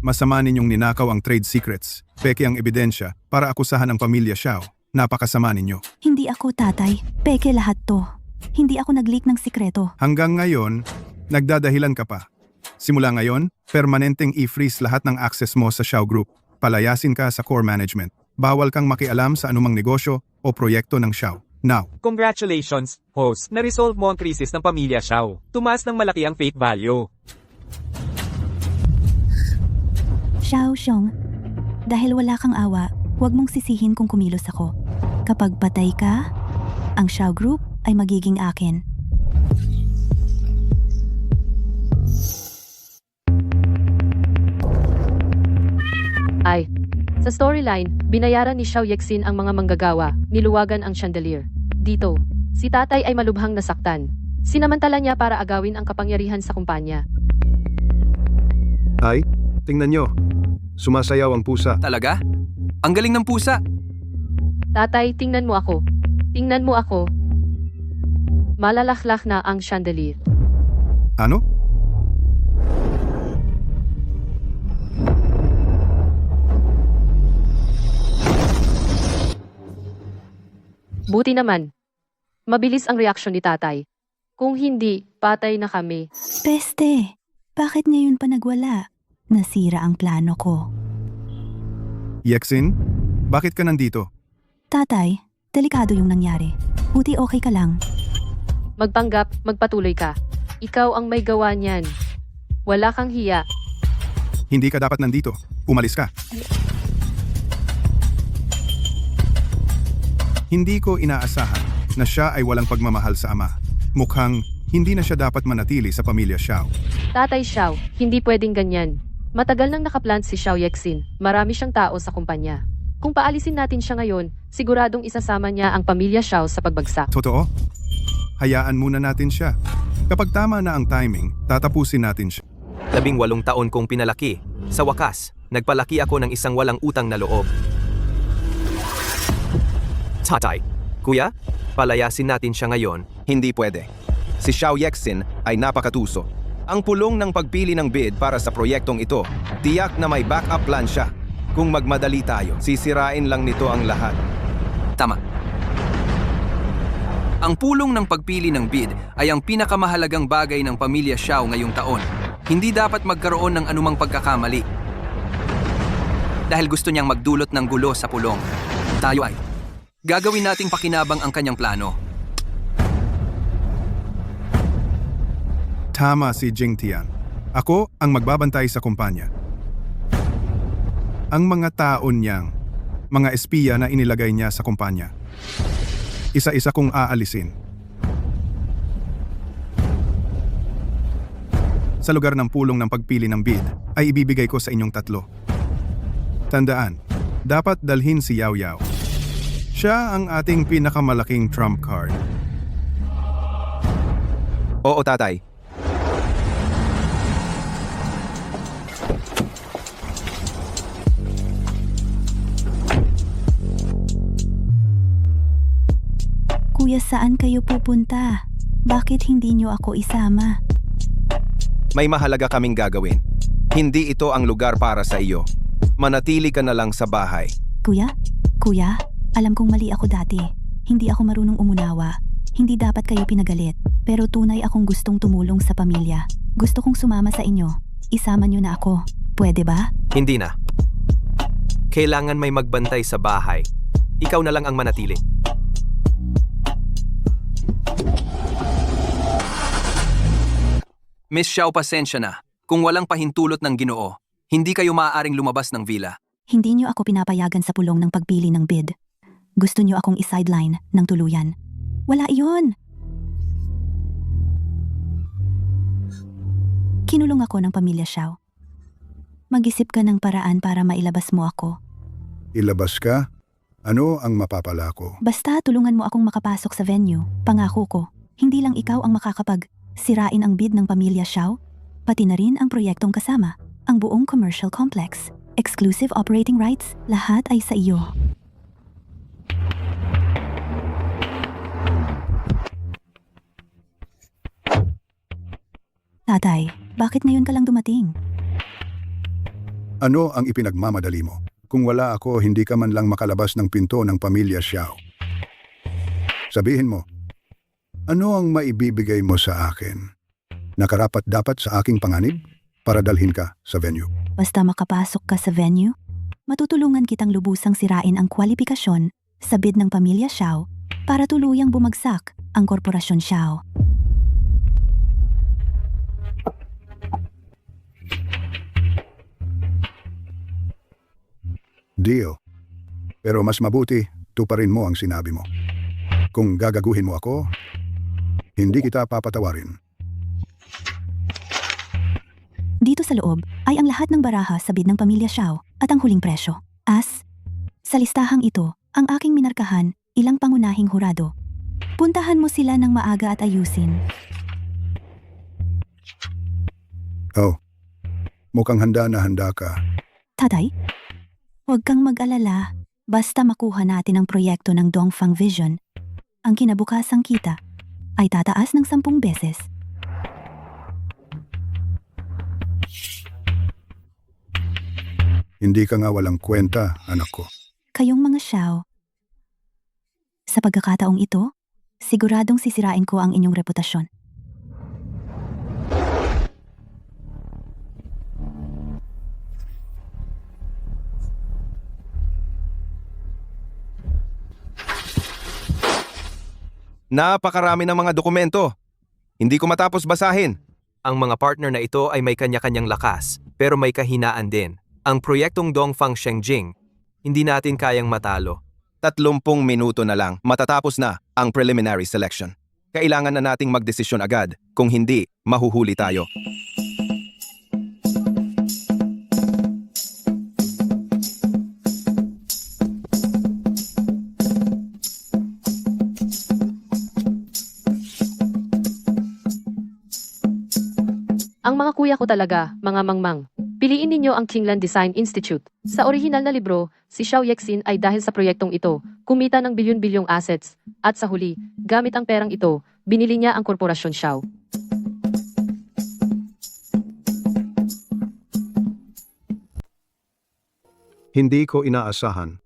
masama ninyong ninakaw ang trade secrets. Peke ang ebidensya para akusahan ang pamilya Xiao. Napakasama ninyo. Hindi ako, tatay. Peke lahat to. Hindi ako nag-leak ng sikreto. Hanggang ngayon, nagdadahilan ka pa. Simula ngayon, permanenteng i-freeze lahat ng access mo sa Xiao Group. Palayasin ka sa core management. Bawal kang makialam sa anumang negosyo o proyekto ng Xiao. Now, Congratulations, host. Na-resolve mo ang krisis ng pamilya Xiao. Tumaas ng malaki ang faith value. Xiao Xiong, dahil wala kang awa, huwag mong sisihin kung kumilos ako. Kapag patay ka, ang Xiao Group ay magiging akin. Sa storyline, binayaran ni Xiao Yaxin ang mga manggagawa, niluwagan ang chandelier. Dito, si tatay ay malubhang nasaktan. Sinamantala niya para agawin ang kapangyarihan sa kumpanya. Ay, tingnan nyo. Sumasayaw ang pusa. Talaga? Ang galing ng pusa. Tatay, tingnan mo ako. Tingnan mo ako. Malalaklak na ang chandelier. ano? Buti naman. Mabilis ang reaksyon ni tatay. Kung hindi, patay na kami. Peste, bakit ngayon pa nagwala? Nasira ang plano ko. Yaxin, bakit ka nandito? Tatay, delikado yung nangyari. Buti okay ka lang. Magpanggap, magpatuloy ka. Ikaw ang may gawa niyan. Wala kang hiya. Hindi ka dapat nandito. Umalis ka. Hindi ko inaasahan na siya ay walang pagmamahal sa ama. Mukhang hindi na siya dapat manatili sa pamilya Xiao. Tatay Xiao, hindi pwedeng ganyan. Matagal nang nakaplant si Xiao Yaxin. Marami siyang tao sa kumpanya. Kung paalisin natin siya ngayon, siguradong isasama niya ang pamilya Xiao sa pagbagsak. Totoo? Hayaan muna natin siya. Kapag tama na ang timing, tatapusin natin siya. 18 taon kong pinalaki. Sa wakas, nagpalaki ako ng isang walang utang na loob. Tatay, kuya, palayasin natin siya ngayon. Hindi pwede. Si Xiao Yaxin ay napakatuso. Ang pulong ng pagpili ng bid para sa proyektong ito, tiyak na may backup plan siya. Kung magmadali tayo, sisirain lang nito ang lahat. Tama. Ang pulong ng pagpili ng bid ay ang pinakamahalagang bagay ng pamilya Xiao ngayong taon. Hindi dapat magkaroon ng anumang pagkakamali. Dahil gusto niyang magdulot ng gulo sa pulong. Tayo ay gagawin nating pakinabang ang kanyang plano. Tama si Jing Tian. Ako ang magbabantay sa kumpanya. ang mga taon niyang, mga espiya na inilagay niya sa kumpanya. Isa-isa kong aalisin. Sa lugar ng pulong ng pagpili ng bid, ay ibibigay ko sa inyong tatlo. Tandaan, dapat dalhin si Yao Yao. Siya ang ating pinakamalaking trump card. Oo, tatay. Kuya, saan kayo pupunta? Bakit hindi niyo ako isama? May mahalaga kaming gagawin. Hindi ito ang lugar para sa iyo. Manatili ka na lang sa bahay. Kuya? Kuya? Alam kong mali ako dati. Hindi ako marunong umunawa. Hindi dapat kayo pinagalit. Pero tunay akong gustong tumulong sa pamilya. Gusto kong sumama sa inyo. Isama niyo na ako. Pwede ba? Hindi na. Kailangan may magbantay sa bahay. Ikaw na lang ang manatili. Miss Xiao, pasensya na. Kung walang pahintulot ng Ginoo, hindi kayo maaaring lumabas ng villa. Hindi niyo ako pinapayagan sa pulong ng pagpili ng bid. Gusto niyo akong isideline ng tuluyan. Wala iyon! Kinulong ako ng pamilya Xiao. Mag-isip ka ng paraan para mailabas mo ako. Ilabas ka? Ano ang mapapala ko? Basta tulungan mo akong makapasok sa venue. Pangako ko, hindi lang ikaw ang sirain ang bid ng pamilya Xiao, pati na rin ang proyektong kasama, ang buong commercial complex, exclusive operating rights, lahat ay sa iyo. Tatay, bakit ngayon ka lang dumating? Ano ang ipinagmamadali mo? Kung wala ako, hindi ka man lang makalabas ng pinto ng pamilya Xiao. Sabihin mo, ano ang maibibigay mo sa akin? Nakarapat dapat sa aking panganib para dalhin ka sa venue. Basta makapasok ka sa venue, matutulungan kitang lubusang sirain ang kwalifikasyon sa bid ng pamilya Xiao para tuluyang bumagsak ang korporasyon Xiao. Deal. Pero mas mabuti, tuparin mo ang sinabi mo. Kung gagaguhin mo ako, hindi kita papatawarin. Dito sa loob ay ang lahat ng baraha sa bid ng pamilya Xiao at ang huling presyo. Sa listahang ito, ang aking minarkahan, ilang pangunahing hurado. Puntahan mo sila ng maaga at ayusin. Oh, mukhang handa na handa ka. Tatay, huwag kang mag-alala. Basta makuha natin ang proyekto ng Dongfang Vision, ang kinabukasang kita ay tataas ng 10 beses. Hindi ka nga walang kwenta, anak ko. Kayong mga Xiao, sa pagkakataong ito, siguradong sisirain ko ang inyong reputasyon. Napakarami ng mga dokumento. Hindi ko matapos basahin. Ang mga partner na ito ay may kanya-kanyang lakas, pero may kahinaan din. Ang proyektong Dongfang Shengjing, hindi natin kayang matalo. 30 minuto na lang, matatapos na ang preliminary selection. Kailangan na nating magdesisyon agad. Kung hindi, mahuhuli tayo. Ang mga kuya ko talaga, mga mangmang. Piliin ninyo ang Qinglan Design Institute. Sa orihinal na libro, si Xiao Yexin ay dahil sa proyektong ito, kumita ng bilyon-bilyong assets, at sa huli, gamit ang perang ito, binili niya ang korporasyon Xiao. Hindi ko inaasahan.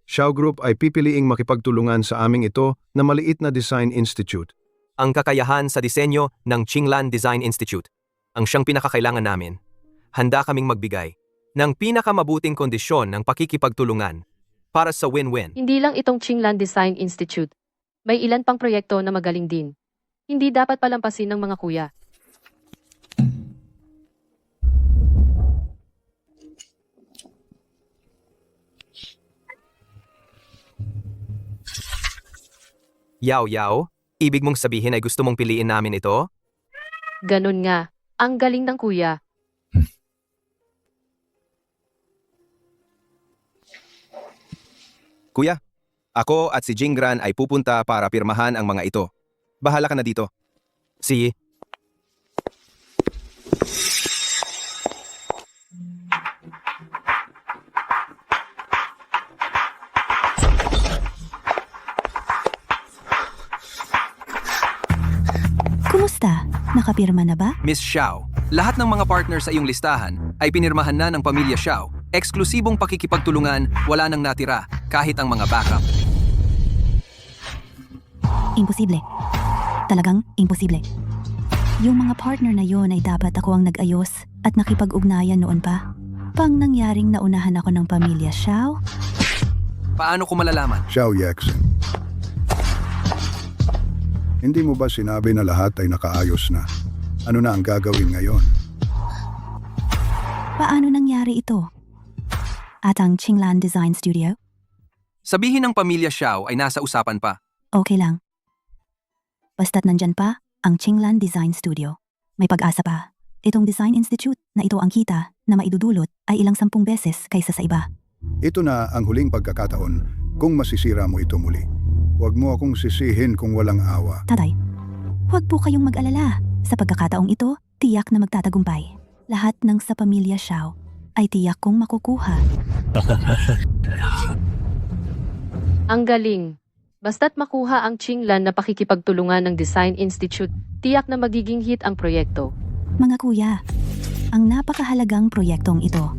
Xiao Group ay pipiliing makipagtulungan sa aming ito na maliit na design institute. Ang kakayahan sa disenyo ng Qinglan Design Institute, ang siyang pinakakailangan namin. Handa kaming magbigay ng pinakamabuting kondisyon ng pakikipagtulungan para sa win-win. Hindi lang itong Qinglan Design Institute. May ilan pang proyekto na magaling din. Hindi dapat palampasin ng mga kuya. Yaw, ibig mong sabihin ay gusto mong piliin namin ito? Ganon nga. Ang galing ng kuya. Kuya, ako at si Jingran ay pupunta para pirmahan ang mga ito. Bahala ka na dito. Si... Kumusta? Nakapirma na ba? Miss Xiao, lahat ng mga partner sa iyong listahan ay pinirmahan na ng pamilya Xiao. Eksklusibong pakikipagtulungan, wala nang natira, kahit ang mga backup. Imposible. Talagang imposible. Yung mga partner na yon ay dapat ako ang nag-ayos at nakipag-ugnayan noon pa. Pang nangyaring naunahan ako ng pamilya Xiao, Paano ko malalaman? Xiao Yexin. Hindi mo ba sinabi na lahat ay nakaayos na? Ano na ang gagawin ngayon? paano nangyari ito? At ang Qinglan Design Studio? Sabihin ng pamilya Xiao ay nasa usapan pa. Okay lang. Basta't nandyan pa ang Qinglan Design Studio. May pag-asa pa. Itong Design Institute na ito ang kita na maidudulot ay ilang 10 beses kaysa sa iba. Ito na ang huling pagkakataon kung masisira mo ito muli. Huwag mo akong sisihin kung walang awa. Tatay, huwag po kayong mag-alala. Sa pagkakataong ito, tiyak na magtatagumpay. Lahat ng sa pamilya Xiao ay tiyak kong makukuha. Ang galing. Basta't makuha ang Qinglan na pakikipagtulungan ng Design Institute, tiyak na magiging hit ang proyekto. Mga kuya, ang napakahalagang proyektong ito.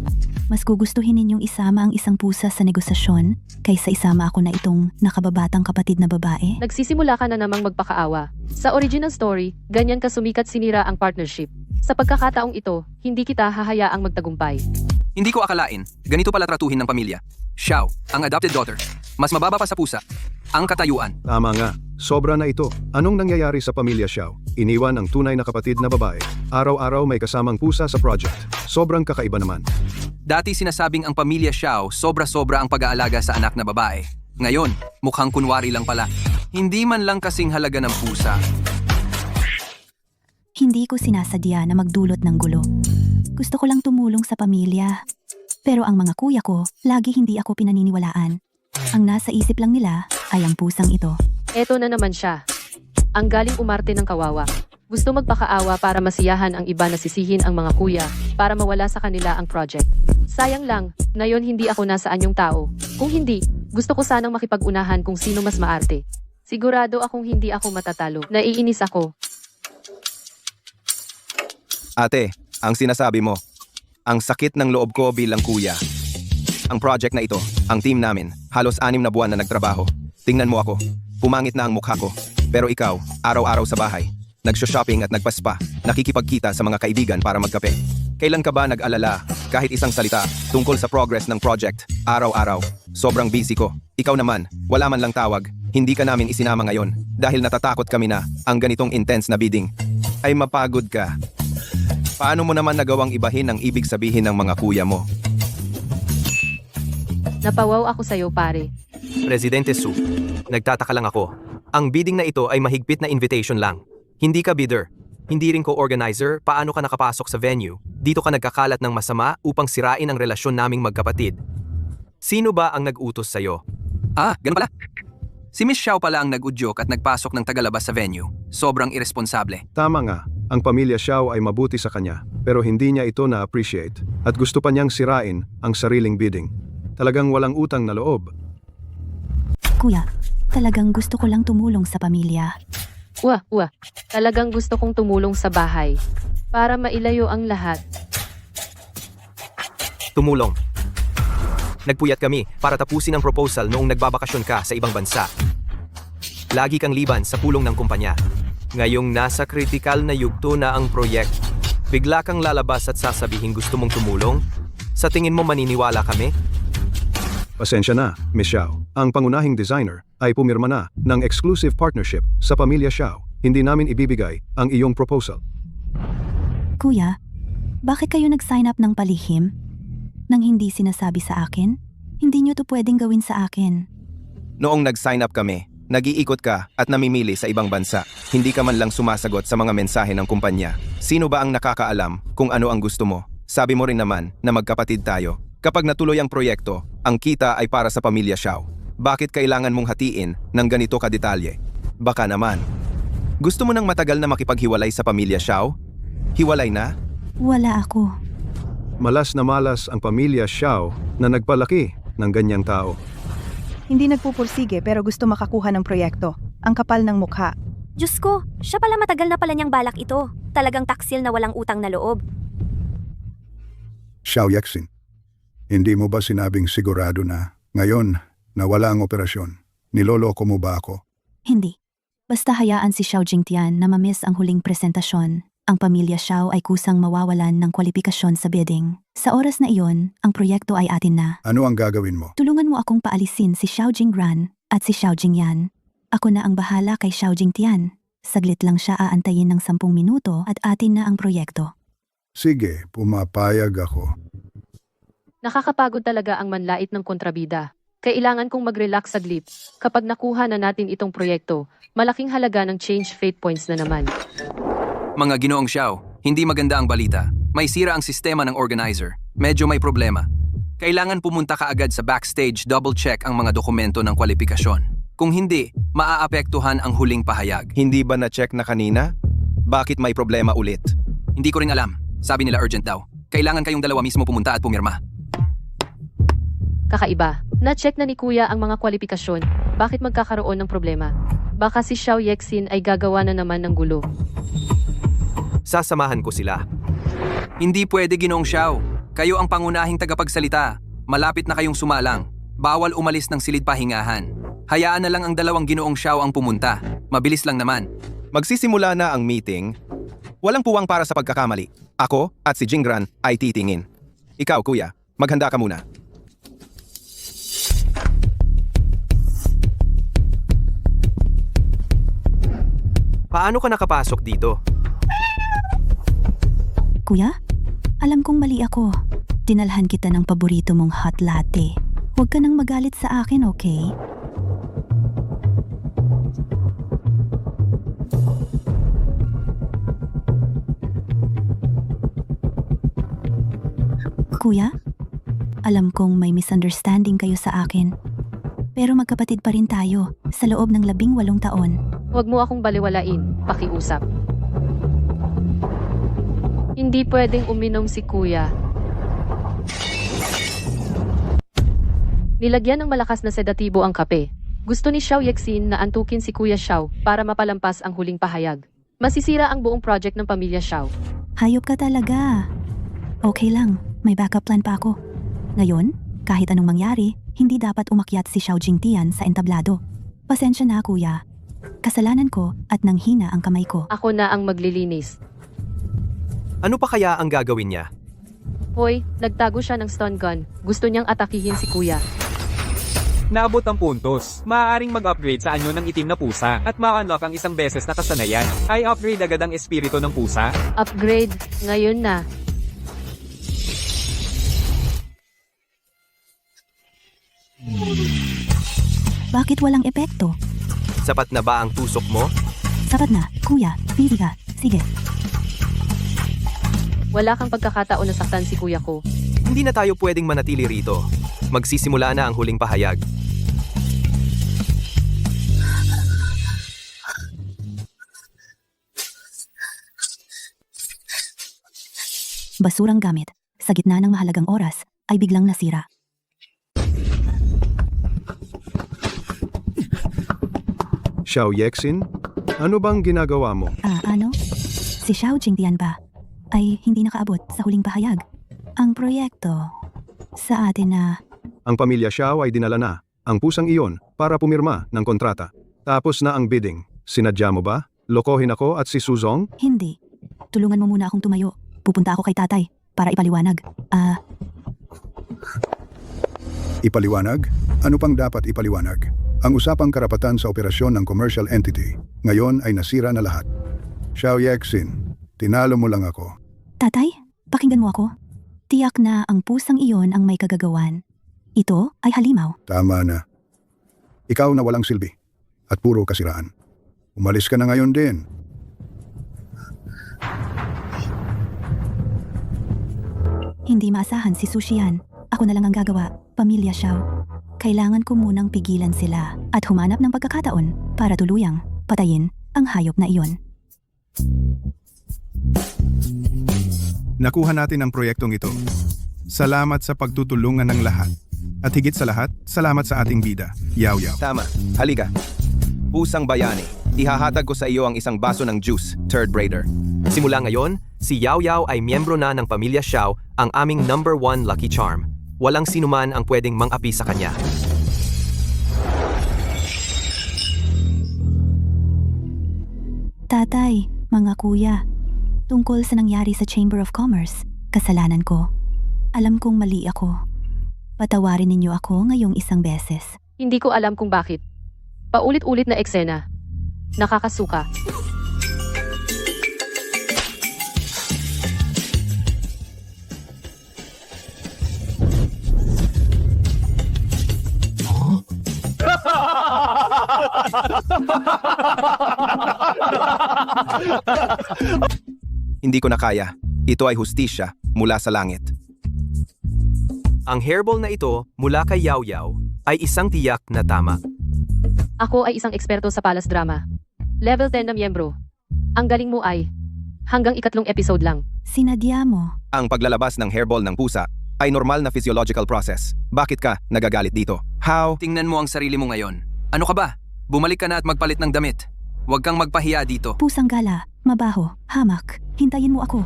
Mas gugustuhin ninyong isama ang isang pusa sa negosasyon kaysa isama ako na itong nakababatang kapatid na babae? Nagsisimula ka na namang magpakaawa. Sa original story, ganyan ka sumikat sinira ang partnership. Sa pagkakataong ito, hindi kita hahayaang magtagumpay. Hindi ko akalain, ganito pala tratuhin ng pamilya. Xiao, ang adopted daughter. Mas mababa pa sa pusa. Ang katayuan. Tama nga. Sobra na ito. Anong nangyayari sa pamilya Xiao? Iniwan ang tunay na kapatid na babae. Araw-araw may kasamang pusa sa project. Sobrang kakaiba naman. Dati sinasabing ang pamilya Xiao sobra-sobra ang pag-aalaga sa anak na babae. Ngayon, mukhang kunwari lang pala. Hindi man lang kasing halaga ng pusa. Hindi ko sinasadya na magdulot ng gulo. Gusto ko lang tumulong sa pamilya. Pero ang mga kuya ko, lagi hindi ako pinaniniwalaan. Ang nasa isip lang nila ay ang pusang ito. Eto na naman siya. Ang galing umarte ng kawawa. Gusto magpakaawa para masiyahan ang iba na sisihin ang mga kuya para mawala sa kanila ang project. Sayang lang, ngayon hindi ako nasa anyong tao. Kung hindi, gusto ko sanang makipag-unahan kung sino mas maarte. Sigurado akong hindi ako matatalo. Naiinis ako. Ate, ang sinasabi mo, ang sakit ng loob ko bilang kuya. Ang project na ito, ang team namin, halos 6 na buwan na nagtrabaho. Tingnan mo ako, pumangit na ang mukha ko. Pero ikaw, araw-araw sa bahay, nagsho-shopping at nagpaspa, nakikipagkita sa mga kaibigan para magkape. Kailan ka ba nag-alala, kahit isang salita, tungkol sa progress ng project? Araw-araw, sobrang busy ko. Ikaw naman, wala man lang tawag, hindi ka namin isinama ngayon dahil natatakot kami na ang ganitong intense na bidding ay mapagod ka. Paano mo naman nagawang ibahin ang ibig sabihin ng mga kuya mo? Napawaw ako sa'yo, pare. Presidente Su, nagtataka lang ako. Ang bidding na ito ay mahigpit na invitation lang. Hindi ka bidder. Hindi rin co-organizer, paano ka nakapasok sa venue? Dito ka nagkakalat ng masama upang sirain ang relasyon naming magkapatid. Sino ba ang nag-utos sa'yo? Ganun pala. Si Miss Xiao pala ang nag-udyok at nagpasok ng tagalabas sa venue. Sobrang irresponsable. Tama nga, ang pamilya Xiao ay mabuti sa kanya, pero hindi niya ito na-appreciate at gusto pa niyang sirain ang sariling bidding. Talagang walang utang na loob. Kuya, talagang gusto ko lang tumulong sa pamilya. Talagang gusto kong tumulong sa bahay. Para mailayo ang lahat. Tumulong. Nagpuyat kami para tapusin ang proposal noong nagbabakasyon ka sa ibang bansa. Lagi kang liban sa pulong ng kumpanya. Ngayong nasa kritikal na yugto na ang proyekto, bigla kang lalabas at sasabihin gusto mong tumulong? Sa tingin mo maniniwala kami? Pasensya na, Miss Xiao. Ang pangunahing designer ay pumirma na ng exclusive partnership sa pamilya Xiao. Hindi namin ibibigay ang iyong proposal. Kuya, bakit kayo nag-sign up ng palihim? Nang hindi sinasabi sa akin? Hindi nyo to pwedeng gawin sa akin. Noong nag-sign up kami, Nag-iikot ka at namimili sa ibang bansa. Hindi ka man lang sumasagot sa mga mensahe ng kumpanya. Sino ba ang nakakaalam kung ano ang gusto mo? Sabi mo rin naman na magkapatid tayo. Kapag natuloy ang proyekto, ang kita ay para sa pamilya Xiao. Bakit kailangan mong hatiin ng ganito kadetalye? Baka naman. Gusto mo nang matagal na makipaghiwalay sa pamilya Xiao? Hiwalay na? Wala ako. Malas na malas ang pamilya Xiao na nagpalaki ng ganyang tao. Hindi nagpupursige pero gusto makakuha ng proyekto. Ang kapal ng mukha. Diyos ko, siya pala matagal na pala niyang balak ito. Talagang taksil na walang utang na loob. Xiao Yexin, hindi mo ba sinabing sigurado na ngayon na wala ang operasyon? Niloloko mo ba ako? Hindi. Basta hayaan si Xiao Jingtian na mamiss ang huling presentasyon. Ang pamilya Xiao ay kusang mawawalan ng kwalifikasyon sa bidding. Sa oras na iyon, ang proyekto ay atin na. Ano ang gagawin mo? Tulungan mo akong paalisin si Xiao Jinggran at si Xiao Jingyan. Ako na ang bahala kay Xiao Jingtian. Saglit lang siya aantayin ng 10 minuto at atin na ang proyekto. Sige, pumapayag ako. Nakakapagod talaga ang manlait ng kontrabida. Kailangan kong mag-relax saglit. Kapag nakuha na natin itong proyekto, malaking halaga ng change fate points na naman. Mga ginoong Xiao, hindi maganda ang balita. May sira ang sistema ng organizer. Medyo may problema. Kailangan pumunta ka agad sa backstage, double-check ang mga dokumento ng kwalifikasyon. Kung hindi, maaapektuhan ang huling pahayag. Hindi ba na-check na kanina? Bakit may problema ulit? Hindi ko rin alam. Sabi nila urgent daw. Kailangan kayong dalawa mismo pumunta at pumirma. Kakaiba. Na-check na ni Kuya ang mga kwalifikasyon. Bakit magkakaroon ng problema? Baka si Xiao Yexin ay gagawa na naman ng gulo. Sasamahan ko sila. Hindi pwede ginoong Xiao. Kayo ang pangunahing tagapagsalita. Malapit na kayong sumalang. Bawal umalis ng silid pahingahan. Hayaan na lang ang dalawang ginoong Xiao ang pumunta. Mabilis lang naman. Magsisimula na ang meeting. Walang puwang para sa pagkakamali. Ako at si Jinggran ay titingin. Ikaw, kuya, maghanda ka muna. Paano ka nakapasok dito? Kuya, alam kong mali ako. Dinalhan kita ng paborito mong hot latte. Huwag ka nang magalit sa akin, okay? Kuya, alam kong may misunderstanding kayo sa akin. Pero magkapatid pa rin tayo sa loob ng 18 taon. Huwag mo akong baliwalain, pakiusap. Hindi pwedeng uminom si Kuya. Nilagyan ng malakas na sedatibo ang kape. Gusto ni Xiao Yexin na antukin si Kuya Xiao para mapalampas ang huling pahayag. Masisira ang buong project ng pamilya Xiao. Hayop ka talaga. Okay lang, may backup plan pa ako. Ngayon, kahit anong mangyari, hindi dapat umakyat si Xiao Jingtian sa entablado. Pasensya na, kuya. Kasalanan ko at nanghina ang kamay ko. Ako na ang maglilinis. Ano pa kaya ang gagawin niya? Hoy, nagtago siya ng stun gun. Gusto niyang atakihin si Kuya. Naabot ang puntos. Maaaring mag-upgrade sa anyo ng itim na pusa at ma-unlock ang isang beses na kasanayan. Ay upgrade agad ang espiritu ng pusa. Upgrade, ngayon na. Bakit walang epekto? Sapat na ba ang tusok mo? Sapat na, kuya. Busy ka. Sige. Wala kang pagkakataon na saktan si Kuya ko. Hindi na tayo pwedeng manatili rito. Magsisimula na ang huling pahayag. Basurang gamit. Sa gitna ng mahalagang oras, ay biglang nasira. Xiao Yexin, ano bang ginagawa mo? Ano? Si Xiao Jingtian ba? Ay hindi nakaabot sa huling pahayag. Ang proyekto sa atin na... Ang pamilya Xiao ay dinala na ang pusang iyon para pumirma ng kontrata. Tapos na ang bidding. Sinadya mo ba? Lokohin ako at si Suzong? Hindi. Tulungan mo muna akong tumayo. Pupunta ako kay tatay para ipaliwanag. Ipaliwanag? Ano pang dapat ipaliwanag? Ang usapang karapatan sa operasyon ng commercial entity ngayon ay nasira na lahat. Xiao Yexin, tinalo mo lang ako. Tatay, pakinggan mo ako. Tiyak na ang pusang iyon ang may kagagawan. Ito ay halimaw. Tama na. Ikaw na walang silbi. at puro kasiraan. Umalis ka na ngayon din. Hindi maasahan si Sushian. Ako na lang ang gagawa, Pamilya Xiao. Kailangan ko munang pigilan sila at humanap ng pagkakataon para tuluyang patayin ang hayop na iyon. Nakuha natin ang proyektong ito. Salamat sa pagtutulungan ng lahat. At higit sa lahat, salamat sa ating bida, Yao Yao. Tama. Halika. Pusang bayani. Ihahatag ko sa iyo ang isang baso ng juice, third braider. Simula ngayon, si Yao Yao ay miyembro na ng Pamilya Xiao, ang aming number 1 lucky charm. Walang sinuman ang pwedeng mang-api sa kanya. Tatay, mga kuya, tungkol sa nangyari sa Chamber of Commerce, kasalanan ko. Alam kong mali ako. Patawarin ninyo ako ngayong isang beses. Hindi ko alam kung bakit. Paulit-ulit na eksena. Nakakasuka. Hindi ko na kaya. Ito ay hustisya mula sa langit. Ang hairball na ito mula kay Yao Yao ay isang tiyak na tama. Ako ay isang eksperto sa Palace Drama. Level 10 na miyembro. Ang galing mo ay hanggang 3 episode lang. Sinadya mo. Ang paglalabas ng hairball ng pusa ay normal na physiological process. Bakit ka nagagalit dito? How? Tingnan mo ang sarili mo ngayon. Ano ka ba? Bumalik ka na at magpalit ng damit. Huwag kang magpahiya dito. Pusang gala, mabaho, hamak, hintayin mo ako.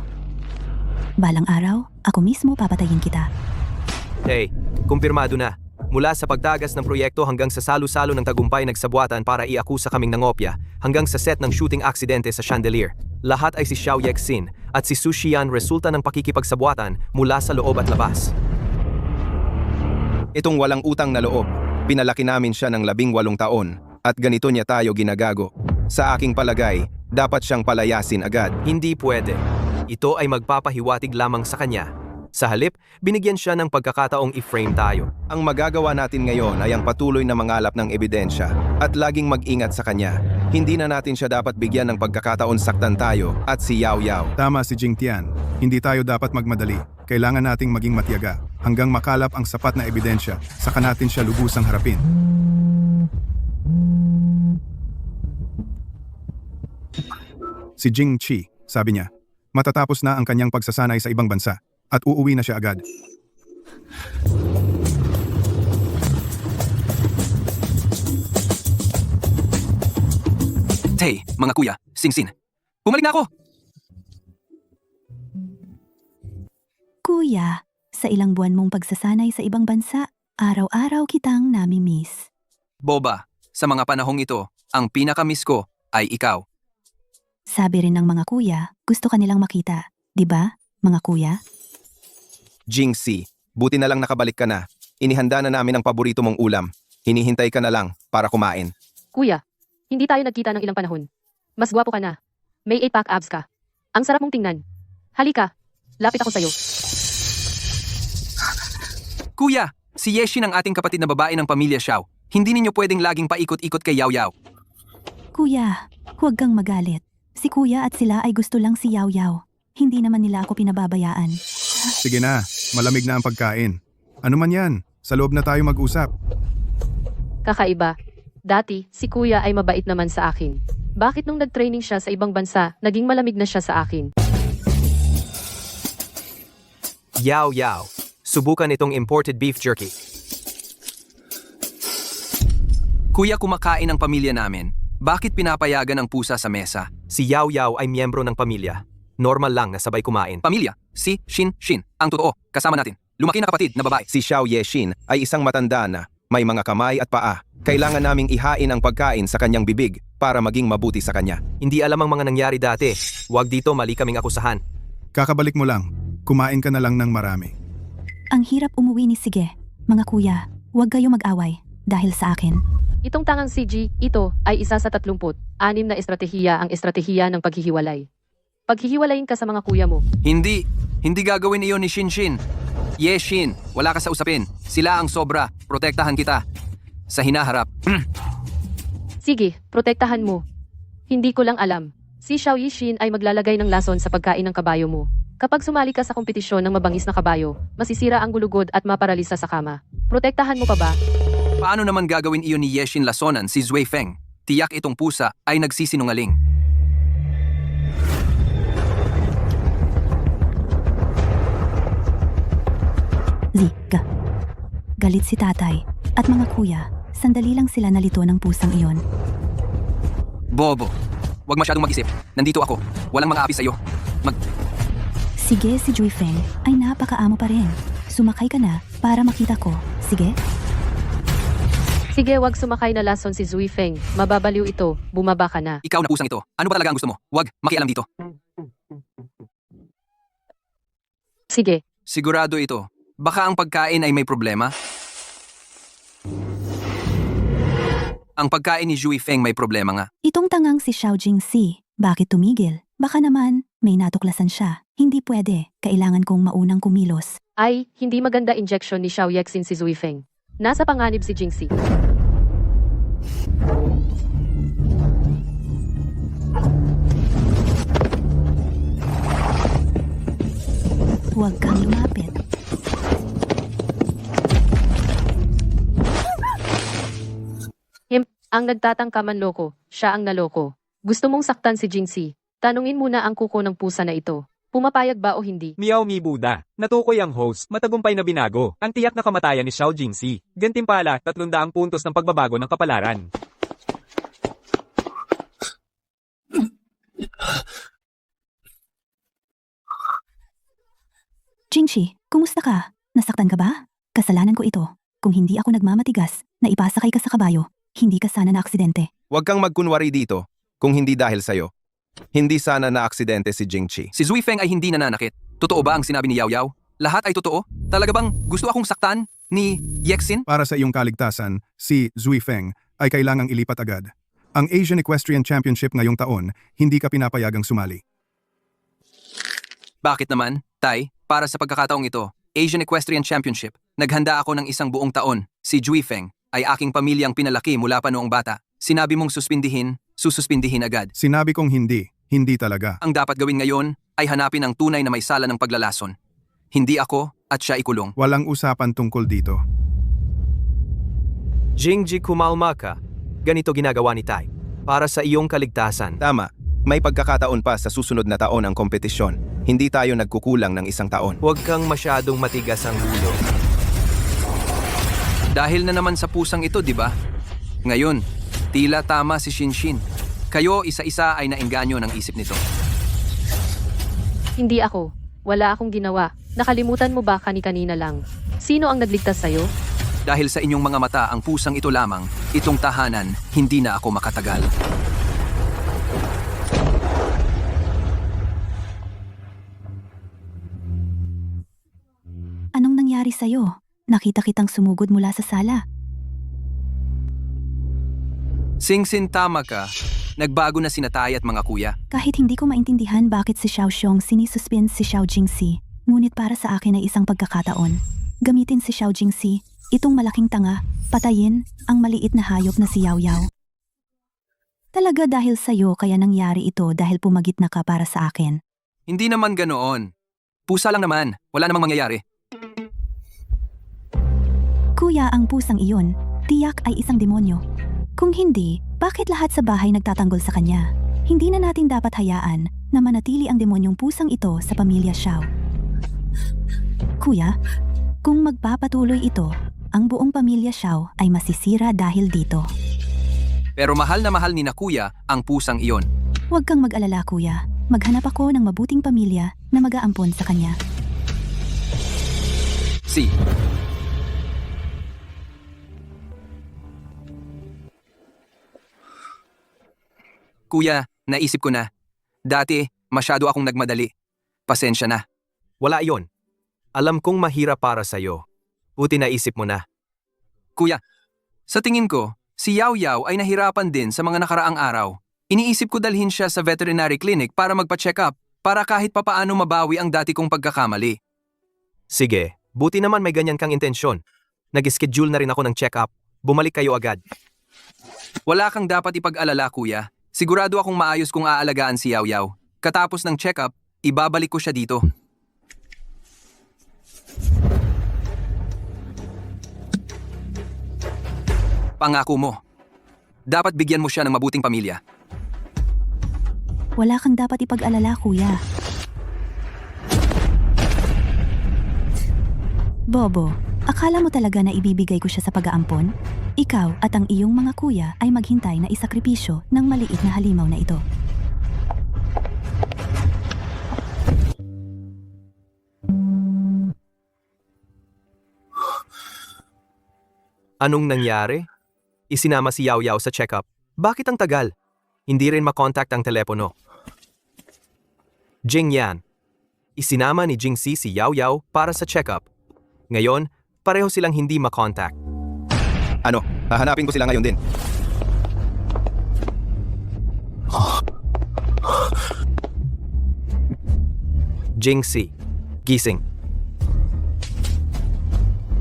Balang araw, ako mismo papatayin kita. Hey, kumpirmado na. Mula sa pagtagas ng proyekto hanggang sa salo-salo ng tagumpay nagsabuatan para iakusa kaming nangopya, hanggang sa set ng shooting aksidente sa chandelier. Lahat ay si Xiao Yexin at si Su Xian resulta ng pakikipagsabuatan mula sa loob at labas. Itong walang utang na loob, pinalaki namin siya ng 18 taon at ganito niya tayo ginagago. Sa aking palagay, dapat siyang palayasin agad. Hindi pwede. Ito ay magpapahiwatig lamang sa kanya. Sa halip, binigyan siya ng pagkakataong i-frame tayo. Ang magagawa natin ngayon ay ang patuloy na mangalap ng ebidensya at laging mag-ingat sa kanya. Hindi na natin siya dapat bigyan ng pagkakataon saktan tayo at si Yao Yao. Tama si Jing Tian. Hindi tayo dapat magmadali. Kailangan nating maging matiyaga hanggang makalap ang sapat na ebidensya, saka natin siya lubusang harapin. Si Jing Chi, sabi niya, matatapos na ang kanyang pagsasanay sa ibang bansa at uuwi na siya agad. Hey, mga kuya, Singsin. Bumalik na ako! Kuya, sa ilang buwan mong pagsasanay sa ibang bansa, araw-araw kitang nami-miss. Boba, sa mga panahong ito, ang pinaka-miss ko ay ikaw. Sabi rin ng mga kuya, gusto ka nilang makita. Di ba, mga kuya? Jing Si, buti na lang nakabalik ka na. Inihanda na namin ang paborito mong ulam. Hinihintay ka na lang para kumain. Kuya, hindi tayo nagkita ng ilang panahon. Mas gwapo ka na. May 8-pack abs ka. Ang sarap mong tingnan. Halika, lapit ako sa'yo. Kuya, si Yeshin ang ating kapatid na babae ng Pamilya Xiao. Hindi ninyo pwedeng laging paikot-ikot kay Yao Yao. Kuya, huwag kang magalit. Si kuya at sila ay gusto lang si Yao Yao. Hindi naman nila ako pinababayaan. Sige na, malamig na ang pagkain. Ano man yan, sa loob na tayo mag-usap. Kakaiba. Dati, si kuya ay mabait naman sa akin. Bakit nung nag-training siya sa ibang bansa, naging malamig na siya sa akin? Yao Yao, subukan itong imported beef jerky. Kuya, kumakain ang pamilya namin. Bakit pinapayagan ang pusa sa mesa? Si Yao Yao ay miyembro ng pamilya. Normal lang na sabay kumain. Pamilya, si Shin. Ang totoo, kasama natin. Lumaki na kapatid na babae. Si Xiao Yexin ay isang matanda na may mga kamay at paa. Kailangan naming ihain ang pagkain sa kanyang bibig para maging mabuti sa kanya. Hindi alam ang mga nangyari dati. Huwag dito mali kaming akusahan. Kakabalik mo lang, kumain ka na lang ng marami. Ang hirap umuwi ni Sige. Mga kuya, huwag kayo mag-away dahil sa akin. Itong tangang CG, ito ay isa sa 36 na estratehiya ang estratehiya ng paghihiwalay. Paghihiwalayin ka sa mga kuya mo. Hindi gagawin iyon ni Shin. Yeshin, wala ka sa usapin. Sila ang sobra, protektahan kita. Sa hinaharap. Sige, protektahan mo. Hindi ko lang alam. Si Xiao Yixin ay maglalagay ng lason sa pagkain ng kabayo mo. Kapag sumali ka sa kompetisyon ng mabangis na kabayo, masisira ang gulugod at maparalisa sa kama. Protektahan mo pa ba? Paano naman gagawin iyon ni Yexin Lasonan si Zui Feng? Tiyak itong pusa ay nagsisinungaling. Zika. Galit si tatay at mga kuya, sandali lang sila nalito ng pusang iyon. Bobo, huwag masyadong mag-isip. Nandito ako. Walang mga api sa'yo. Sige, si Zui Feng ay napakaamo pa rin. Sumakay ka na para makita ko. Sige? Sige, wag sumakay na lason si Zui Feng. Mababaliw ito. Bumaba ka na. Ikaw na pusang ito. Ano ba talaga ang gusto mo? Huwag makialam dito. Sige. Sigurado ito. Baka ang pagkain ay may problema? Ang pagkain ni Zui Feng may problema nga. Itong tangang si Xiao Jingxi, bakit tumigil? Baka naman, may natuklasan siya. Hindi pwede, kailangan kong maunang kumilos. Ay, hindi maganda injection ni Xiao Yexin si Zui Feng. Nasa panganib si Jingxi. Huwag kang lumapit. Ang nagtatangka man loko, siya ang naloko. Gusto mong saktan si Jingxi. Tanungin muna ang kuko ng pusa na ito. Pumapayag ba o hindi? Meow Mi Buda. Natukoy ang host, matagumpay na binago. Ang tiyak na kamatayan ni Xiao Jingxi. Gantimpala, 300 puntos ng pagbabago ng kapalaran. Jingxi, kumusta ka? Nasaktan ka ba? Kasalanan ko ito. Kung hindi ako nagmamatigas, na ipasakay ka sa kabayo, hindi ka sana na aksidente. Huwag kang magkunwari dito, kung hindi dahil sa'yo. Hindi sana na aksidente si Jingxi. Si Zui Feng ay hindi nananakit. Totoo ba ang sinabi ni Yao Yao? Lahat ay totoo? Talaga bang gusto akong saktan ni Yexin? Para sa iyong kaligtasan, si Zui Feng ay kailangang ilipat agad. Ang Asian Equestrian Championship ngayong taon, hindi ka pinapayagang sumali. Bakit naman, Tay? Para sa pagkakataong ito, Asian Equestrian Championship, naghanda ako ng isang buong taon. Si Zui Feng ay aking pamilyang pinalaki mula pa noong bata. Sinabi mong suspindihin, sususpindihin agad. Sinabi kong hindi, hindi talaga. Ang dapat gawin ngayon ay hanapin ang tunay na may sala ng paglalason. Hindi ako at siya ikulong. Walang usapan tungkol dito. Jingji, kumalma ka. Ganito ginagawa ni Tai. Para sa iyong kaligtasan. Tama. May pagkakataon pa sa susunod na taon ang kompetisyon. Hindi tayo nagkukulang ng isang taon. Huwag kang masyadong matigas ang ulo. Dahil na naman sa pusang ito, di ba? Ngayon, tila tama si Shinshin. Kayo isa-isa ay naengganyo ng isip nito. Hindi ako. Wala akong ginawa. Nakalimutan mo ba kani-kanina lang? Sino ang nagligtas sa'yo? Dahil sa inyong mga mata ang pusang ito lamang, itong tahanan, hindi na ako makatagal. Anong nangyari sa'yo? Nakita kitang sumugod mula sa sala. Singsin, tama ka. Nagbago na sina Tay at mga kuya. Kahit hindi ko maintindihan bakit si Xiao Xiong sinisuspend si Xiao Jingxi, ngunit para sa akin ay isang pagkakataon. Gamitin si Xiao Jingxi, itong malaking tanga, patayin ang maliit na hayop na si Yao Yao. Talaga dahil sa'yo kaya nangyari ito dahil pumagit na ka para sa akin. Hindi naman ganoon. Pusa lang naman. Wala namang mangyayari. Kuya, ang pusang iyon, tiyak ay isang demonyo. Kung hindi, bakit lahat sa bahay nagtatanggol sa kanya? Hindi na natin dapat hayaan na manatili ang demonyong pusang ito sa pamilya Xiao. Kuya, kung magpapatuloy ito, ang buong pamilya Xiao ay masisira dahil dito. Pero mahal na mahal ni na kuya ang pusang iyon. Huwag kang mag-alala, kuya. Maghanap ako ng mabuting pamilya na mag-aampon sa kanya. Kuya, naisip ko na. Dati, masyado akong nagmadali. Pasensya na. Wala iyon. Alam kong mahirap para sa'yo. Buti naisip mo na. Kuya, sa tingin ko, si Yao Yao ay nahirapan din sa mga nakaraang araw. Iniisip ko dalhin siya sa veterinary clinic para magpa-check up, para kahit papaano mabawi ang dati kong pagkakamali. Sige, buti naman may ganyan kang intensyon. Nag-schedule na rin ako ng check-up. Bumalik kayo agad. Wala kang dapat ipag-alala, kuya. Sigurado akong maayos kung aalagaan si Yaw Yaw. Katapos ng check-up, ibabalik ko siya dito. Pangako mo. Dapat bigyan mo siya ng mabuting pamilya. Wala kang dapat ipag-alala, kuya. Bobo, akala mo talaga na ibibigay ko siya sa pag-aampon? Ikaw at ang iyong mga kuya ay maghintay na isakripisyo ng maliit na halimaw na ito. Anong nangyari? Isinama si Yaw Yaw sa check-up. Bakit ang tagal? Hindi rin makontakt ang telepono. Jing Yan. Isinama ni Jing Si Yaw Yaw para sa check-up. Ngayon, pareho silang hindi makontakt. Ano? Hahanapin ko sila ngayon din. Jing Si. Gising.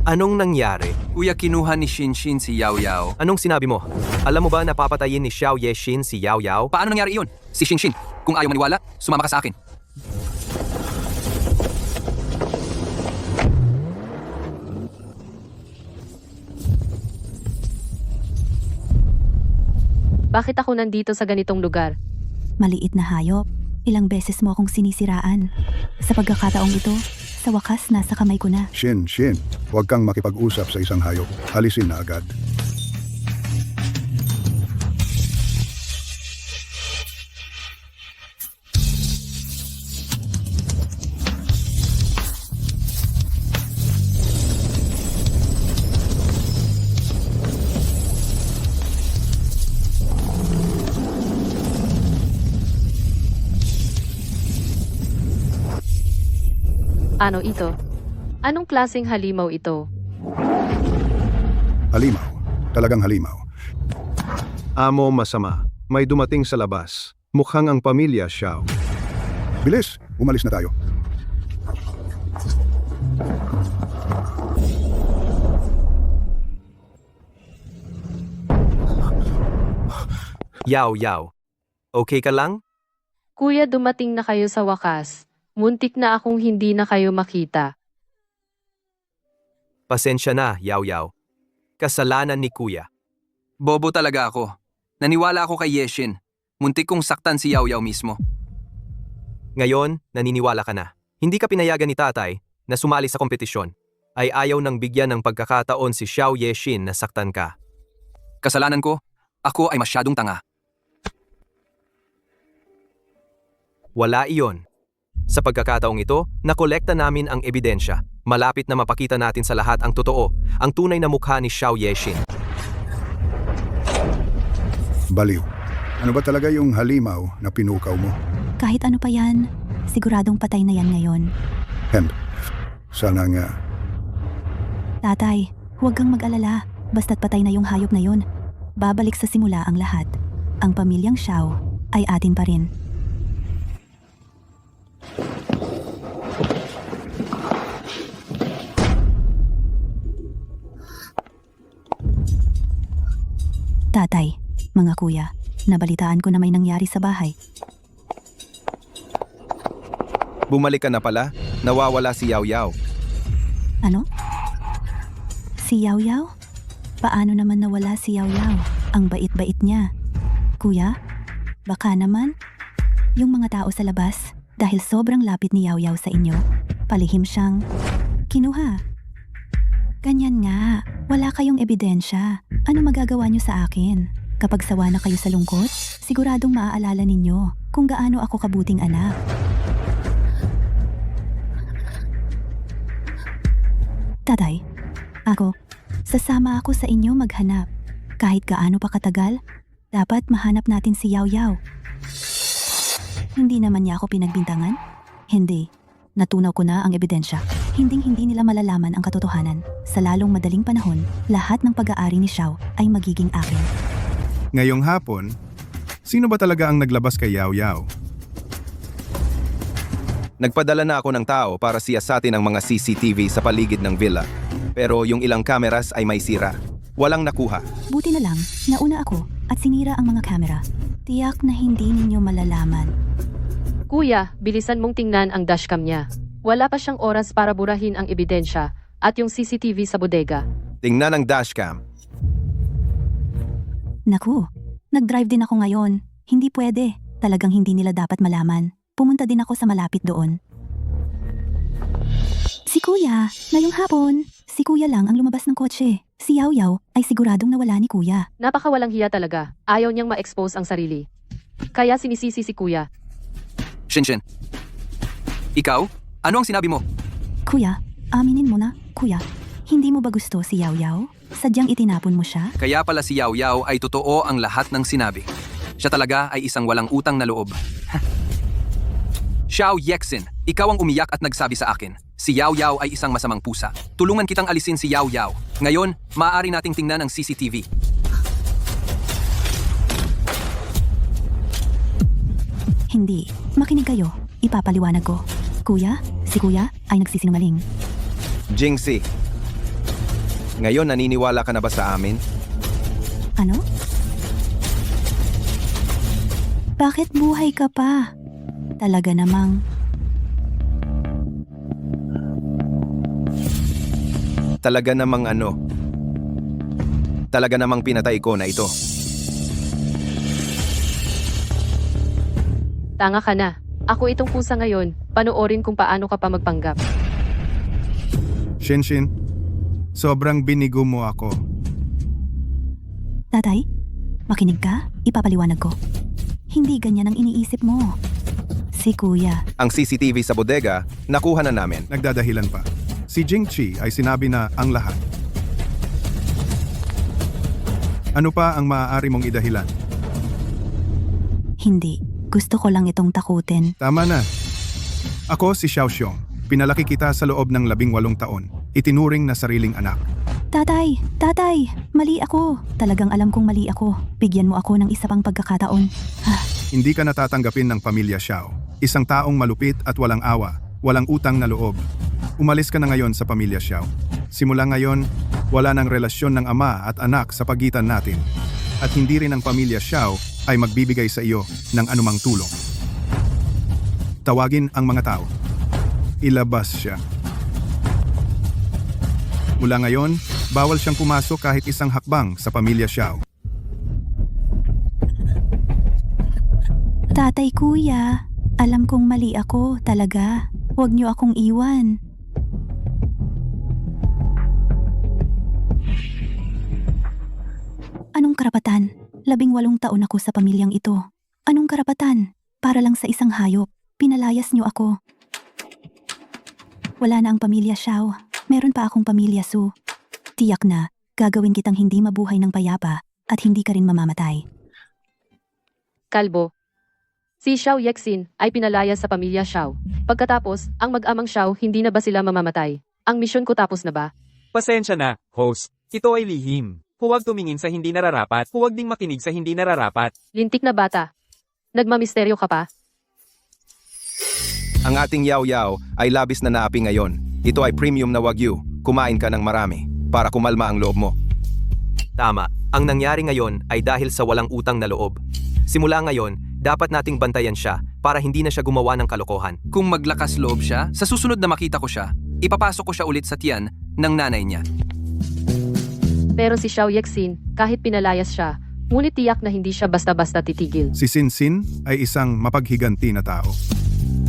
Anong nangyari? Kuya, kinuha ni Shinshin si Yaw Yaw. Anong sinabi mo? Alam mo ba na papatayin ni Xiao Yeshin si Yaw Yaw? Paano nangyari iyon? Si Shinshin, kung ayaw maniwala, sumama ka sa akin. Bakit ako nandito sa ganitong lugar? Maliit na hayop. Ilang beses mo akong sinisiraan. Sa pagkakataong ito, sa wakas nasa kamay ko na. Shin, huwag kang makipag-usap sa isang hayop. Alisin na agad. Ano ito? Anong klaseng halimaw ito? Halimaw. Talagang halimaw. Amo masama. May dumating sa labas. Mukhang ang pamilya Xiao. Bilis! Umalis na tayo. Yaw Yaw. Okay ka lang? Kuya, dumating na kayo sa wakas. Muntik na akong hindi na kayo makita. Pasensya na, Yaw Yaw. Kasalanan ni Kuya. Bobo talaga ako. Naniwala ako kay Yeshin. Muntik kong saktan si Yaw Yaw mismo. Ngayon, naniniwala ka na. Hindi ka pinayagan ni tatay na sumali sa kompetisyon. Ay ayaw nang bigyan ng pagkakataon si Xiao Yeshin na saktan ka. Kasalanan ko, ako ay masyadong tanga. Wala iyon. Sa pagkakataong ito, nakolekta namin ang ebidensya. Malapit na mapakita natin sa lahat ang totoo, ang tunay na mukha ni Xiao Yeshin. Baliw. Ano ba talaga yung halimaw na pinukaw mo? Kahit ano pa yan, siguradong patay na yan ngayon. Sana nga. Tatay, huwag kang mag-alala. Basta't patay na yung hayop na yun. Babalik sa simula ang lahat. Ang pamilyang Xiao ay atin pa rin. Tatay, mga kuya, nabalitaan ko na may nangyari sa bahay. Bumalik ka na pala? Nawawala si Yaw Yaw. Ano? Si Yaw Yaw? Paano naman nawala si Yaw Yaw? Ang bait-bait niya. Kuya, baka naman yung mga tao sa labas, dahil sobrang lapit ni Yaw Yaw sa inyo, palihim siyang kinuha. Ganyan nga, wala kayong ebidensya. Ano magagawa niyo sa akin? Kapag sawa na kayo sa lungkot, siguradong maaalala ninyo kung gaano ako kabuting anak. Tatay, sasama ako sa inyo maghanap. Kahit gaano pa katagal, dapat mahanap natin si Yaw Yaw. Hindi naman niya ako pinagbintangan? Hindi. Natunaw ko na ang ebidensya. Hinding-hindi nila malalaman ang katotohanan. Sa lalong madaling panahon, lahat ng pag-aari ni Xiao ay magiging akin. Ngayong hapon, sino ba talaga ang naglabas kay Yaw Yaw? Nagpadala na ako ng tao para siyasatin ang mga CCTV sa paligid ng villa. Pero yung ilang cameras ay may sira. Walang nakuha. Buti na lang, nauna ako at sinira ang mga kamera. Tiyak na hindi ninyo malalaman. Kuya, bilisan mong tingnan ang dashcam niya. Wala pa siyang oras para burahin ang ebidensya at yung CCTV sa bodega. Tingnan ang dashcam. Naku, nag-drive din ako ngayon. Hindi pwede. Talagang hindi nila dapat malaman. Pumunta din ako sa malapit doon. Si Kuya, ngayong hapon. Si Kuya lang ang lumabas ng kotse. Si Yaw Yaw ay siguradong nawala ni Kuya. Napakawalang hiya talaga. Ayaw niyang ma-expose ang sarili. Kaya sinisisi si Kuya. Shinshin. Ikaw? Ano ang sinabi mo? Kuya, aminin mo na, Kuya. Hindi mo ba gusto si Yaw Yaw? Sadyang itinapon mo siya? Kaya pala si Yao Yao ay totoo ang lahat ng sinabi. Siya talaga ay isang walang utang na loob. Xiao Yexin, ikaw ang umiyak at nagsabi sa akin. Si Yao Yao ay isang masamang pusa. Tulungan kitang alisin si Yao Yao. Ngayon, maaari nating tingnan ang CCTV. Hindi. Makinig kayo. Ipapaliwanag ko. Kuya, si Kuya ay nagsisinungaling. Jingxi. Ngayon naniniwala ka na ba sa amin? Ano? Bakit buhay ka pa? Talaga namang... Talaga namang ano? Talaga namang pinatay ko na ito. Tanga ka na. Ako itong pusa ngayon. Panoorin kung paano ka pa magpanggap. Shinshin, sobrang binigo mo ako. Tatay, makinig ka? Ipapaliwanag ko. Hindi ganyan ang iniisip mo. Si Kuya. Ang CCTV sa bodega, nakuha na namin. Nagdadahilan pa. Si Jingchi ay sinabi na ang lahat. Ano pa ang maaari mong idahilan? Hindi. Gusto ko lang itong takutin. Tama na. Ako si Xiao Xiong. Pinalaki kita sa loob ng 18 taon. Itinuring na sariling anak. Tatay! Tatay! Mali ako. Talagang alam kong mali ako. Bigyan mo ako ng isa pang pagkakataon. Hindi ka natatanggapin ng pamilya Xiao. Isang taong malupit at walang awa. Walang utang na loob. Umalis ka na ngayon sa pamilya Xiao. Simula ngayon, wala ng relasyon ng ama at anak sa pagitan natin. At hindi rin ang pamilya Xiao ay magbibigay sa iyo ng anumang tulong. Tawagin ang mga tao. Ilabas siya. Mula ngayon, bawal siyang pumasok kahit isang hakbang sa pamilya Xiao. Tatay, Kuya. Alam kong mali ako, talaga. Huwag niyo akong iwan. Anong karapatan? 18 taon ako sa pamilyang ito. Anong karapatan? Para lang sa isang hayop. Pinalayas niyo ako. Wala na ang pamilya Xiao. Meron pa akong pamilya Su. Tiyak na, gagawin kitang hindi mabuhay ng payapa at hindi ka rin mamamatay. Kalbo. Si Xiao Yexin ay pinalaya sa pamilya Xiao. Pagkatapos, ang mag-amang Xiao hindi na ba sila mamamatay? Ang misyon ko tapos na ba? Pasensya na, host. Ito ay lihim. Huwag tumingin sa hindi nararapat. Huwag ding makinig sa hindi nararapat. Lintik na bata. Nagmamisteryo ka pa? Ang ating Yao Yao ay labis na naapi ngayon. Ito ay premium na wagyu. Kumain ka ng marami para kumalma ang loob mo. Tama. Ang nangyari ngayon ay dahil sa walang utang na loob. Simula ngayon, dapat nating bantayan siya para hindi na siya gumawa ng kalokohan. Kung maglakas loob siya, sa susunod na makita ko siya, ipapasok ko siya ulit sa tiyan ng nanay niya. Pero si Xiao Yexin, kahit pinalayas siya, ngunit tiyak na hindi siya basta-basta titigil. Si Sinsin ay isang mapaghiganti na tao.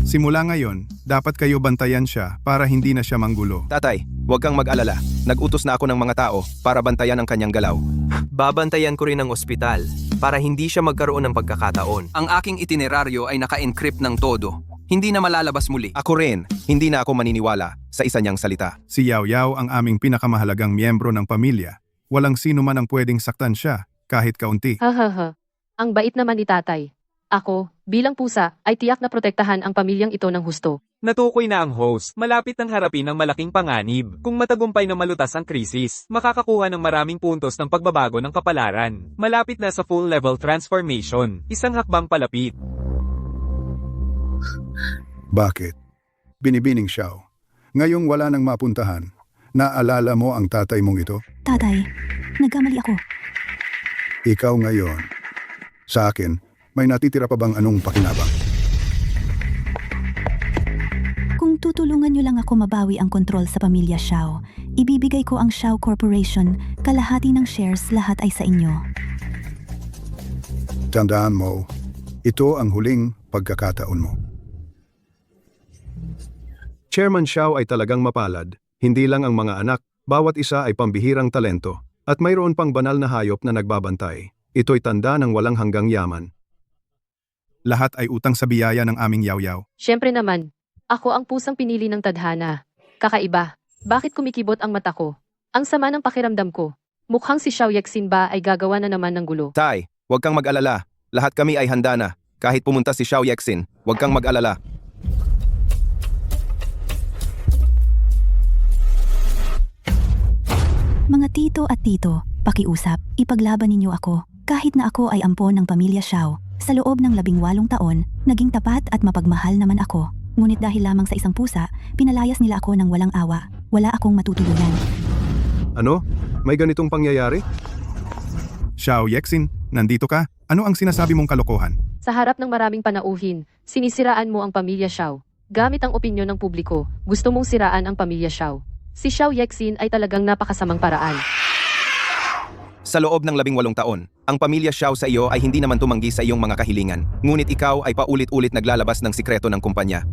Simula ngayon, dapat kayo bantayan siya para hindi na siya manggulo. Tatay, huwag kang mag-alala. Nag-utos na ako ng mga tao para bantayan ang kanyang galaw. Babantayan ko rin ang ospital para hindi siya magkaroon ng pagkakataon. Ang aking itineraryo ay naka-encrypt ng todo. Hindi na malalabas muli. Ako rin, hindi na ako maniniwala sa isa niyang salita. Si Yao Yao ang aming pinakamahalagang miyembro ng pamilya. Walang sino man ang pwedeng saktan siya, kahit kaunti. Hahaha. Ang bait naman ni tatay. Ako, bilang pusa, ay tiyak na protektahan ang pamilyang ito ng husto. Natukoy na ang host. Malapit ng harapin ng malaking panganib. Kung matagumpay na malutas ang krisis, makakakuha ng maraming puntos ng pagbabago ng kapalaran. Malapit na sa full-level transformation. Isang hakbang palapit. Bakit? Binibining Xiao. Ngayong wala nang mapuntahan, naalala mo ang tatay mong ito? Tatay, nagkamali ako. Ikaw ngayon. Sa akin, may natitira pa bang anong pakinabang? Kung tutulungan niyo lang ako mabawi ang kontrol sa pamilya Xiao, ibibigay ko ang Xiao Corporation, kalahati ng shares, lahat ay sa inyo. Tandaan mo, ito ang huling pagkakataon mo. Chairman Xiao ay talagang mapalad, hindi lang ang mga anak, bawat isa ay pambihirang talento, at mayroon pang banal na hayop na nagbabantay. Ito'y tanda ng walang hanggang yaman. Lahat ay utang sa biyaya ng aming yaw-yaw. Siyempre naman, ako ang pusang pinili ng tadhana. Kakaiba. Bakit kumikibot ang mata ko? Ang sama ng pakiramdam ko. Mukhang si Xiao Yexin ba ay gagawa na naman ng gulo. Tai, huwag kang mag-alala. Lahat kami ay handa na. Kahit pumunta si Xiao Yexin, huwag kang mag-alala. Mga tito at tito, pakiusap, ipaglaban ninyo ako. Kahit na ako ay ampon ng pamilya Xiao, sa loob ng 18 taon, naging tapat at mapagmahal naman ako. Ngunit dahil lamang sa isang pusa, pinalayas nila ako ng walang awa. Wala akong matutuluyan. Ano? May ganitong pangyayari? Xiao Yexin, nandito ka? Ano ang sinasabi mong kalokohan? Sa harap ng maraming panauhin, sinisiraan mo ang pamilya Xiao. Gamit ang opinyon ng publiko, gusto mong siraan ang pamilya Xiao. Si Xiao Yexin ay talagang napakasamang paraan. Sa loob ng 18 taon, ang pamilya Xiao sa iyo ay hindi naman tumanggi sa iyong mga kahilingan. Ngunit ikaw ay paulit-ulit naglalabas ng sikreto ng kumpanya.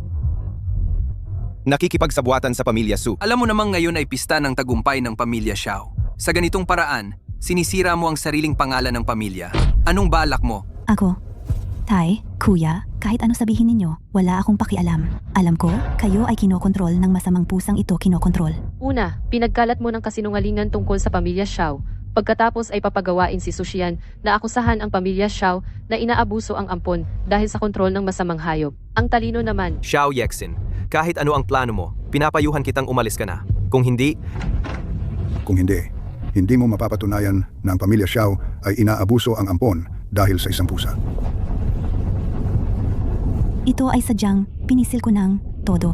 Nakikipagsabuatan sa pamilya Su. Alam mo namang ngayon ay pista ng tagumpay ng pamilya Xiao. Sa ganitong paraan, sinisira mo ang sariling pangalan ng pamilya. Anong balak mo? Ako, Tay, Kuya, kahit ano sabihin ninyo, wala akong pakialam. Alam ko, kayo ay kinokontrol ng masamang pusang ito kinokontrol. Una, pinagkalat mo ng kasinungalingan tungkol sa pamilya Xiao. Pagkatapos ay papagawain si Sushian na akusahan ang pamilya Xiao na inaabuso ang ampon dahil sa kontrol ng masamang hayop. Ang talino naman. Xiao Yexin, kahit ano ang plano mo, pinapayuhan kitang umalis ka na. Kung hindi, hindi mo mapapatunayan na ang pamilya Xiao ay inaabuso ang ampon dahil sa isang pusa. Ito ay sadyang pinisil ko ng todo.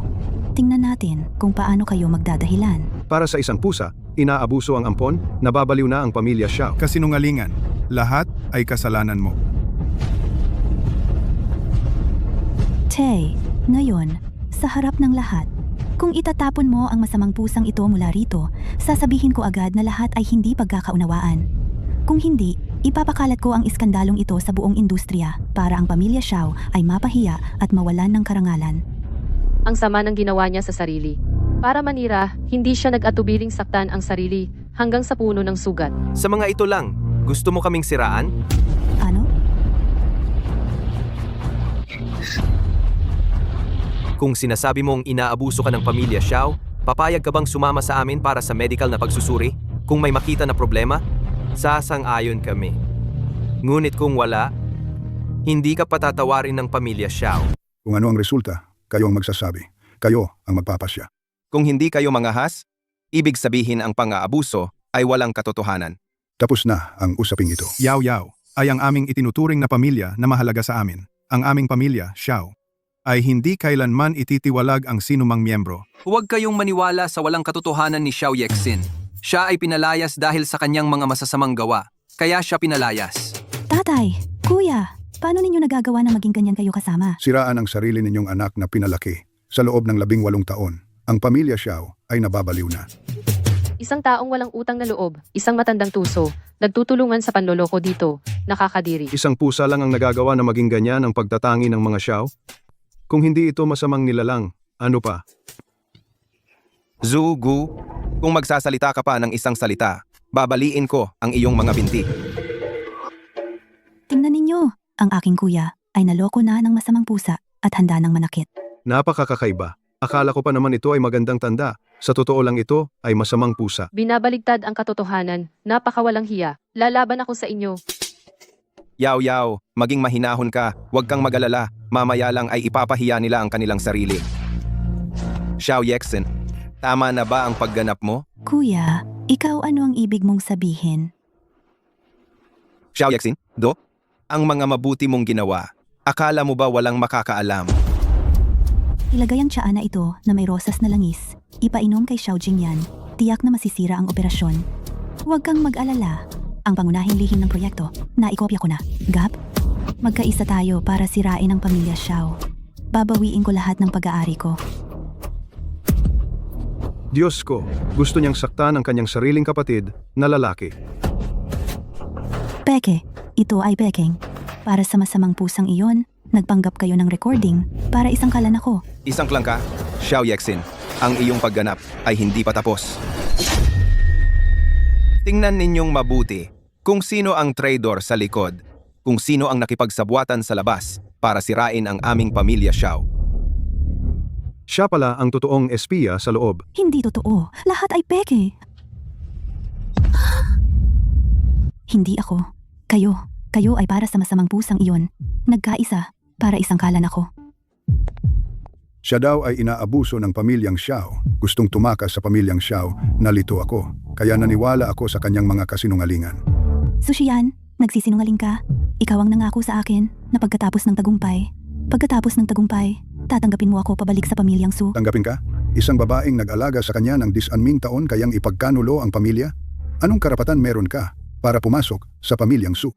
Tingnan natin kung paano kayo magdadahilan. Para sa isang pusa, inaabuso ang ampon, nababaliw na ang pamilya Xiao. Kasinungalingan, lahat ay kasalanan mo. Tay, ngayon, sa harap ng lahat, kung itatapon mo ang masamang pusang ito mula rito, sasabihin ko agad na lahat ay hindi pagkakaunawaan. Kung hindi, ipapakalat ko ang iskandalong ito sa buong industriya para ang pamilya Xiao ay mapahiya at mawalan ng karangalan. Ang sama ng ginawa niya sa sarili. Para manira, hindi siya nag-atubiling saktan ang sarili hanggang sa puno ng sugat. sa mga ito lang, gusto mo kaming siraan? Ano? Kung sinasabi mong inaabuso ka ng pamilya Xiao, papayag ka bang sumama sa amin para sa medical na pagsusuri? Kung may makita na problema, sasang-ayon kami. Ngunit kung wala, hindi ka patatawarin ng pamilya Xiao. Kung ano ang resulta, kayo ang magsasabi. Kayo ang magpapasya. Kung hindi kayo mangahas, ibig sabihin ang pang-aabuso ay walang katotohanan. Tapos na ang usaping ito. Yaw-yaw ay ang aming itinuturing na pamilya na mahalaga sa amin. Ang aming pamilya, Xiao, ay hindi kailanman ititiwalag ang sinumang miyembro. Huwag kayong maniwala sa walang katotohanan ni Xiao Yexin. Siya ay pinalayas dahil sa kanyang mga masasamang gawa. Kaya siya pinalayas. Tatay, Kuya, paano ninyo nagagawa na maging ganyan kayo kasama? Siraan ang sarili ninyong anak na pinalaki. Sa loob ng 18 taon, ang pamilya Xiao ay nababaliw na. Isang taong walang utang na loob, isang matandang tuso, nagtutulungan sa panloloko dito, nakakadiri. Isang pusa lang ang nagagawa na maging ganyan ang pagtatangi ng mga Xiao? Kung hindi ito masamang nilalang, ano pa? Zugu, kung magsasalita ka pa ng isang salita, babaliin ko ang iyong mga binti. Tingnan ninyo, ang aking kuya ay naloko na ng masamang pusa at handa ng manakit. Napakakakaiba. Akala ko pa naman ito ay magandang tanda. Sa totoo lang ito ay masamang pusa. Binabaligtad ang katotohanan, napakawalang hiya. Lalaban ako sa inyo. Yaw-yaw, maging mahinahon ka, huwag kang mag-alala, mamaya lang ay ipapahiya nila ang kanilang sarili. Xiao Yexin, tama na ba ang pagganap mo? Kuya, ikaw ano ang ibig mong sabihin? Xiao Yexin, ang mga mabuti mong ginawa, akala mo ba walang makakaalam? Ilagay ang tsaa na ito na may rosas na langis. Ipainom kay Xiao Jingyan. Tiyak na masisira ang operasyon. Huwag kang mag-alala. Ang pangunahing lihim ng proyekto, naikopya ko na. Gab, magkaisa tayo para sirain ang pamilya Xiao. Babawiin ko lahat ng pag-aari ko. Diyos ko, gusto niyang saktan ang kanyang sariling kapatid na lalaki. Peke, ito ay peking. Para sa masamang pusang iyon, nagpanggap kayo ng recording para isangkalan ako. Isang klangka, Xiao Yexin, ang iyong pagganap ay hindi pa tapos. Tingnan ninyong mabuti kung sino ang traitor sa likod, kung sino ang nakipagsabwatan sa labas para sirain ang aming pamilya Xiao. Siya pala ang totoong espiya sa loob. Hindi totoo. Lahat ay peke. Hindi ako. Kayo. Kayo ay para sa masamang pusang iyon. Nagkaisa para isangkalan ako. Siya daw ay inaabuso ng pamilyang Xiao. Gustong tumakas sa pamilyang Xiao, nalito ako. Kaya naniwala ako sa kanyang mga kasinungalingan. Sushiyan, nagsisinungaling ka. Ikaw ang nangako sa akin na pagkatapos ng tagumpay, tatanggapin mo ako pabalik sa pamilyang Su. Tanggapin ka? Isang babaeng nag-alaga sa kanya ng 10,000 taon kayang ipagkanulo ang pamilya? Anong karapatan meron ka para pumasok sa pamilyang Su?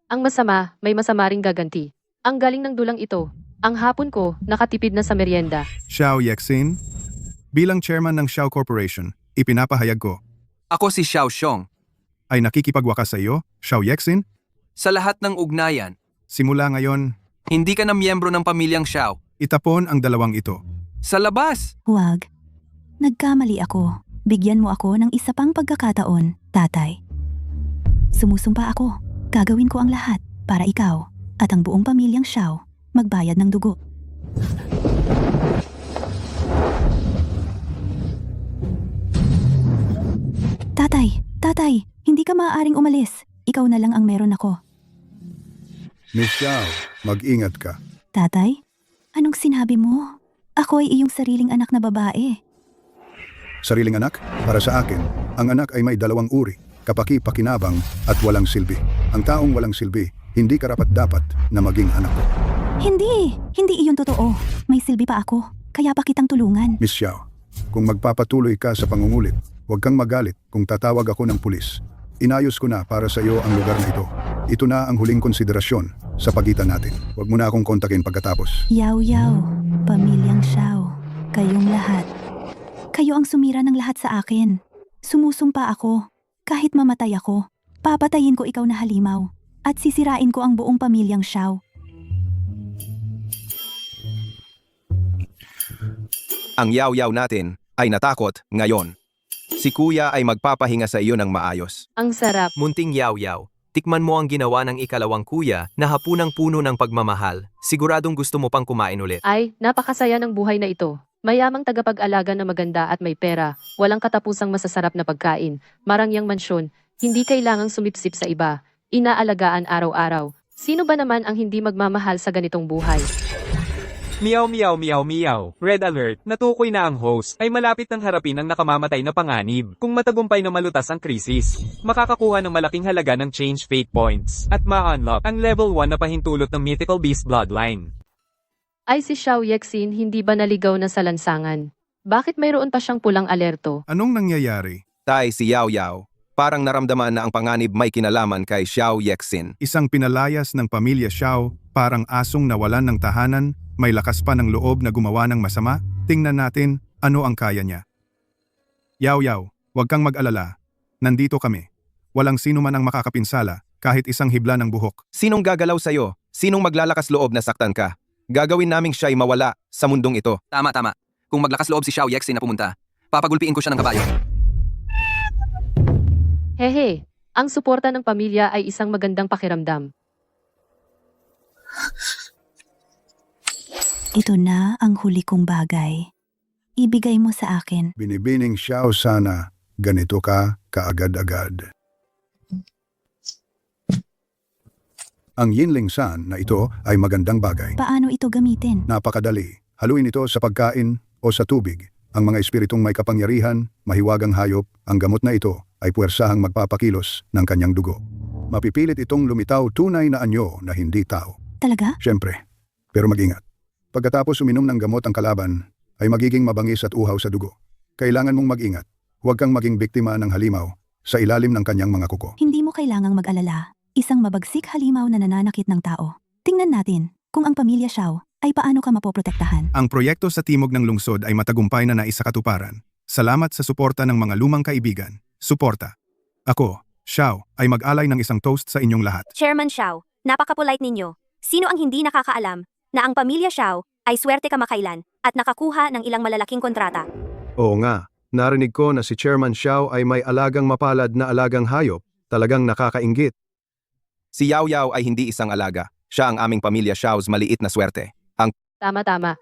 Ang masama, may masama ring gaganti. Ang galing ng dulang ito. Ang hapon ko, nakatipid na sa merienda. Xiao Yexin, bilang chairman ng Xiao Corporation, ipinapahayag ko Ako si Xiao Xiong. ay nakikipagwakas sa iyo, Xiao Yexin. Sa lahat ng ugnayan, Simula ngayon, hindi ka na miyembro ng pamilyang Xiao. itapon ang dalawang ito. Sa labas! Huwag. Nagkamali ako. Bigyan mo ako ng isa pang pagkakataon, tatay. Sumusumpa ako. Gagawin ko ang lahat para ikaw at ang buong pamilyang Xiao magbayad ng dugo. Tatay, hindi ka maaaring umalis. Ikaw na lang ang meron ako. Miss Xiao, mag-ingat ka. Tatay, anong sinabi mo? Ako ay iyong sariling anak na babae. Sariling anak? Para sa akin, ang anak ay may dalawang uri, kapaki-pakinabang at walang silbi. Ang taong walang silbi, hindi karapat-dapat na maging anak ko. Hindi iyon totoo. May silbi pa ako, kaya pa kitang tulungan. Miss Xiao, kung magpapatuloy ka sa pangungulit, huwag kang magalit kung tatawag ako ng pulis. Inayos ko na para sa iyo ang lugar na ito. Ito na ang huling konsiderasyon sa pagitan natin. Huwag mo na akong kontakin pagkatapos. Yaw, pamilyang Xiao, kayong lahat. Kayo ang sumira ng lahat sa akin. Sumusumpa ako. Kahit mamatay ako, papatayin ko ikaw na halimaw. At sisirain ko ang buong pamilyang Xiao. Ang yaw-yaw natin ay natakot ngayon. Si kuya ay magpapahinga sa iyo ng maayos. Ang sarap. Munting yaw-yaw, tikman mo ang ginawa ng ikalawang kuya na hapunang puno ng pagmamahal. Siguradong gusto mo pang kumain ulit. Ay, napakasaya ng buhay na ito. Mayamang tagapag-alaga na maganda at may pera, walang katapusang masasarap na pagkain, marangyang mansyon, hindi kailangang sumipsip sa iba, inaalagaan araw-araw. Sino ba naman ang hindi magmamahal sa ganitong buhay? Meow meow meow meow. Red alert, natukoy na ang host ay malapit ng harapin ang nakamamatay na panganib. Kung matagumpay na malutas ang krisis, makakakuha ng malaking halaga ng change fate points at ma-unlock ang level 1 na pahintulot ng Mythical Beast Bloodline. Ay si Xiao Yexin hindi ba naligaw na sa lansangan? Bakit mayroon pa siyang pulang alerto? Anong nangyayari? Tay si Yao Yao, parang naramdaman na ang panganib may kinalaman kay Xiao Yexin. Isang pinalayas ng pamilya Xiao, parang asong nawalan ng tahanan, may lakas pa ng loob na gumawa ng masama. Tingnan natin ano ang kaya niya. Yaw, huwag kang mag-alala. Nandito kami. Walang sino man ang makakapinsala, kahit isang hibla ng buhok. Sinong gagalaw sa'yo? Sinong maglalakas loob na saktan ka? Gagawin naming siya'y mawala sa mundong ito. Tama. Kung maglakas loob si Xiao Yexin na pumunta, papagulpiin ko siya ng kabayo. Hehe, ang suporta ng pamilya ay isang magandang pakiramdam. Ito na ang huli kong bagay. Ibigay mo sa akin. Binibining Xiao sana, ganito ka kaagad-agad. Ang Yinling San na ito ay magandang bagay. Paano ito gamitin? Napakadali. Haluin ito sa pagkain o sa tubig. Ang mga espiritong may kapangyarihan, mahiwagang hayop, ang gamot na ito ay puwersahang magpapakilos ng kanyang dugo. Mapipilit itong lumitaw tunay na anyo na hindi tao. Talaga? Siyempre. Pero mag-ingat. Pagkatapos uminom ng gamot ang kalaban, ay magiging mabangis at uhaw sa dugo. Kailangan mong mag-ingat. Huwag kang maging biktima ng halimaw sa ilalim ng kanyang mga kuko. Hindi mo kailangang mag-alala. Isang mabagsik halimaw na nananakit ng tao. Tingnan natin kung ang pamilya Xiao ay paano ka mapoprotektahan. Ang proyekto sa timog ng lungsod ay matagumpay na naisakatuparan. Salamat sa suporta ng mga lumang kaibigan. Suporta. Ako, Xiao, ay mag-alay ng isang toast sa inyong lahat. Chairman Xiao, napaka-polite ninyo. Sino ang hindi nakakaalam na ang pamilya Xiao ay swerte kamakailan at nakakuha ng ilang malalaking kontrata? Oo nga, narinig ko na si Chairman Xiao ay may alagang mapalad na alagang hayop, talagang nakakainggit. Si Yao Yao ay hindi isang alaga. Siya ang aming pamilya Xiao's maliit na swerte. Tama.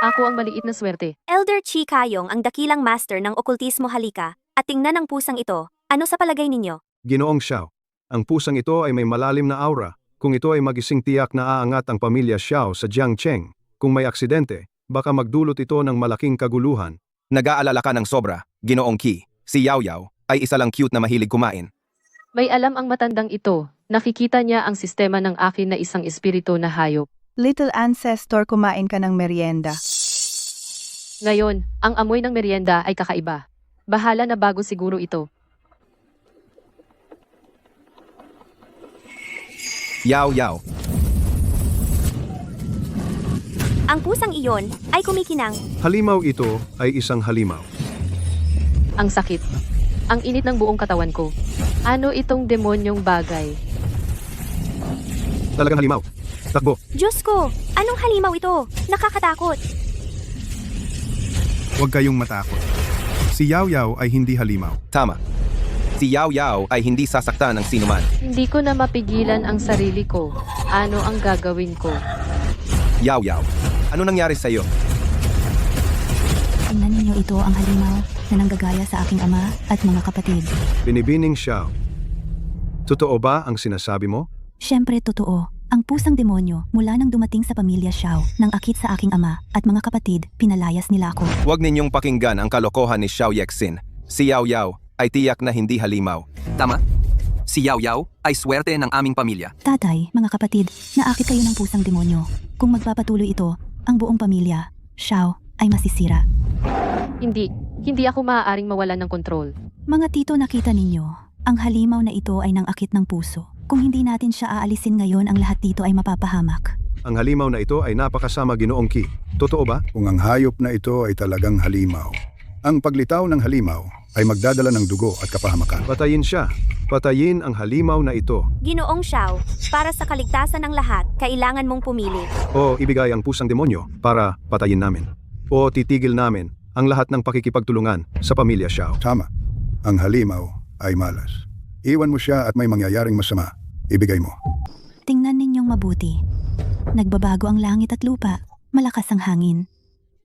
Ako ang maliit na swerte. Elder Chi Kayong ang dakilang master ng okultismo halika at tingnan ang pusang ito. Ano sa palagay ninyo? Ginoong Xiao, ang pusang ito ay may malalim na aura. Kung ito ay magising tiyak na aangat ang pamilya Xiao sa Jiangcheng, kung may aksidente, baka magdulot ito ng malaking kaguluhan. Nag-aalala ka ng sobra, Ginoong Qi. Si Yao Yao ay isa lang cute na mahilig kumain. May alam ang matandang ito. Nakikita niya ang sistema ng akin na isang espiritu na hayop. Little ancestor, kumain ka ng merienda. Ngayon, ang amoy ng merienda ay kakaiba. Bahala na bago siguro ito. Yao Yao, Ang pusang iyon ay kumikinang. Halimaw ito ay isang halimaw. Ang sakit. Ang init ng buong katawan ko. Ano itong demonyong bagay? Talagang halimaw. Takbo. Diyos ko, anong halimaw ito? Nakakatakot. Huwag kayong matakot. Si Yao Yao ay hindi halimaw. tama. Si Yao Yao ay hindi sasaktan ng sinuman. Hindi ko na mapigilan ang sarili ko. Ano ang gagawin ko? Yao Yao, ano nangyari sa iyo? Tingnan ninyo, ito ang halimaw na nanggagaya sa aking ama at mga kapatid. Binibining Xiao. Totoo ba ang sinasabi mo? Siyempre totoo. Ang pusang demonyo mula nang dumating sa pamilya Xiao nang akit sa aking ama at mga kapatid, pinalayas nila ako. Huwag ninyong pakinggan ang kalokohan ni Xiao Yexin. Si Yao Yao ay tiyak na hindi halimaw. Tama? Si Yao Yao ay swerte ng aming pamilya. Tatay, mga kapatid, naakit kayo ng pusang demonyo. Kung magpapatuloy ito, ang buong pamilya, Xiao, ay masisira. Hindi ako maaaring mawalan ng kontrol. Mga tito, nakita ninyo, ang halimaw na ito ay nang akit ng puso. Kung hindi natin siya aalisin ngayon, ang lahat dito ay mapapahamak. Ang halimaw na ito ay napakasama, Ginoong Qi. Totoo ba? Kung ang hayop na ito ay talagang halimaw, ang paglitaw ng halimaw ay magdadala ng dugo at kapahamakan. Patayin siya. Patayin ang halimaw na ito. Ginoong Xiao, para sa kaligtasan ng lahat, kailangan mong pumili. O ibigay ang pusang demonyo para patayin namin. O titigil namin ang lahat ng pakikipagtulungan sa pamilya Xiao. Tama, ang halimaw ay malas. Iwan mo siya at may mangyayaring masama. Ibigay mo. Tingnan ninyong mabuti. Nagbabago ang langit at lupa. Malakas ang hangin.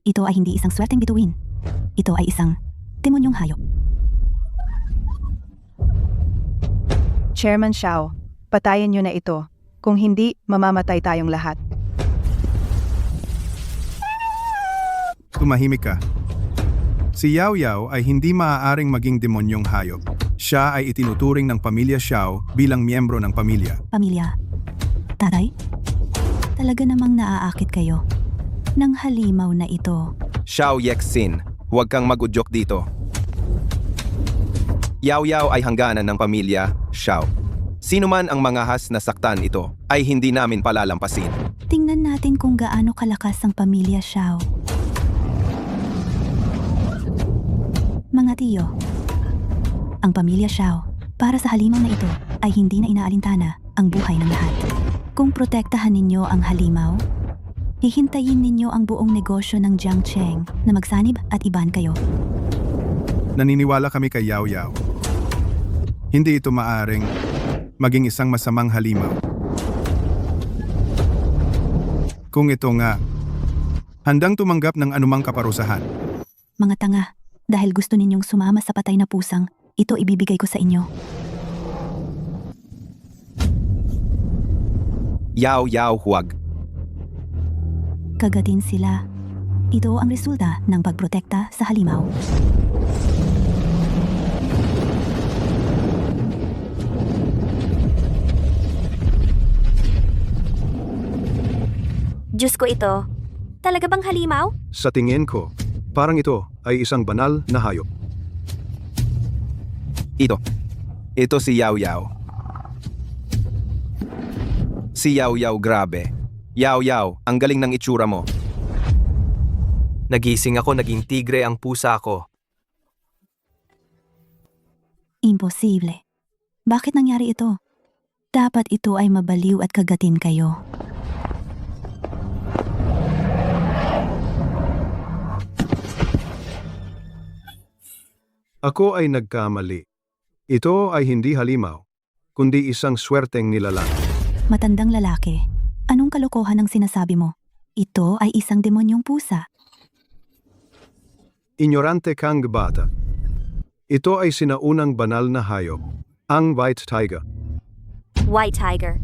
Ito ay hindi isang swerteng bituin. Ito ay isang demonyong hayop. Chairman Xiao, patayin niyo na ito. Kung hindi, mamamatay tayong lahat. Tumahimik ka. Si Yao Yao ay hindi maaaring maging demonyong hayop. Siya ay itinuturing ng pamilya Xiao bilang miyembro ng pamilya. Pamilya. Tatay? Talaga namang naaakit kayo ng halimaw na ito. Xiao Yexin, huwag kang mag-udyok dito. Yao Yao ay hangganan ng pamilya Xiao. Sino man ang mangahas na saktan ito ay hindi namin palalampasin. Tingnan natin kung gaano kalakas ang pamilya Xiao. Mga tiyo, ang pamilya Xiao, para sa halimaw na ito, ay hindi na inaalintana ang buhay ng lahat. Kung protektahan ninyo ang halimaw, hihintayin ninyo ang buong negosyo ng Jiangcheng na magsanib at iban kayo. Naniniwala kami kay Yao Yao. Hindi ito maaring maging isang masamang halimaw. Kung ito nga, handang tumanggap ng anumang kaparusahan. Mga tanga, dahil gusto ninyong sumama sa patay na pusang, ito ibibigay ko sa inyo. Yao Yao, huwag. Kagatin sila. Ito ang resulta ng pagprotekta sa halimaw. Diyos ko ito. Talaga bang halimaw? Sa tingin ko, parang ito ay isang banal na hayop. Ito. Ito si Yao Yao. Si Yao Yao, grabe. Yao Yao, ang galing ng itsura mo. Nagising ako, naging tigre ang pusa ko. Imposible. Bakit nangyari ito? Dapat ito ay mabaliw at kagatin kayo. Ako ay nagkamali. Ito ay hindi halimaw, kundi isang swerteng nilalang. Matandang lalaki, anong kalokohan ang sinasabi mo? Ito ay isang demonyong pusa. Ignorante kang bata. Ito ay sinaunang banal na hayop, ang white tiger. White Tiger.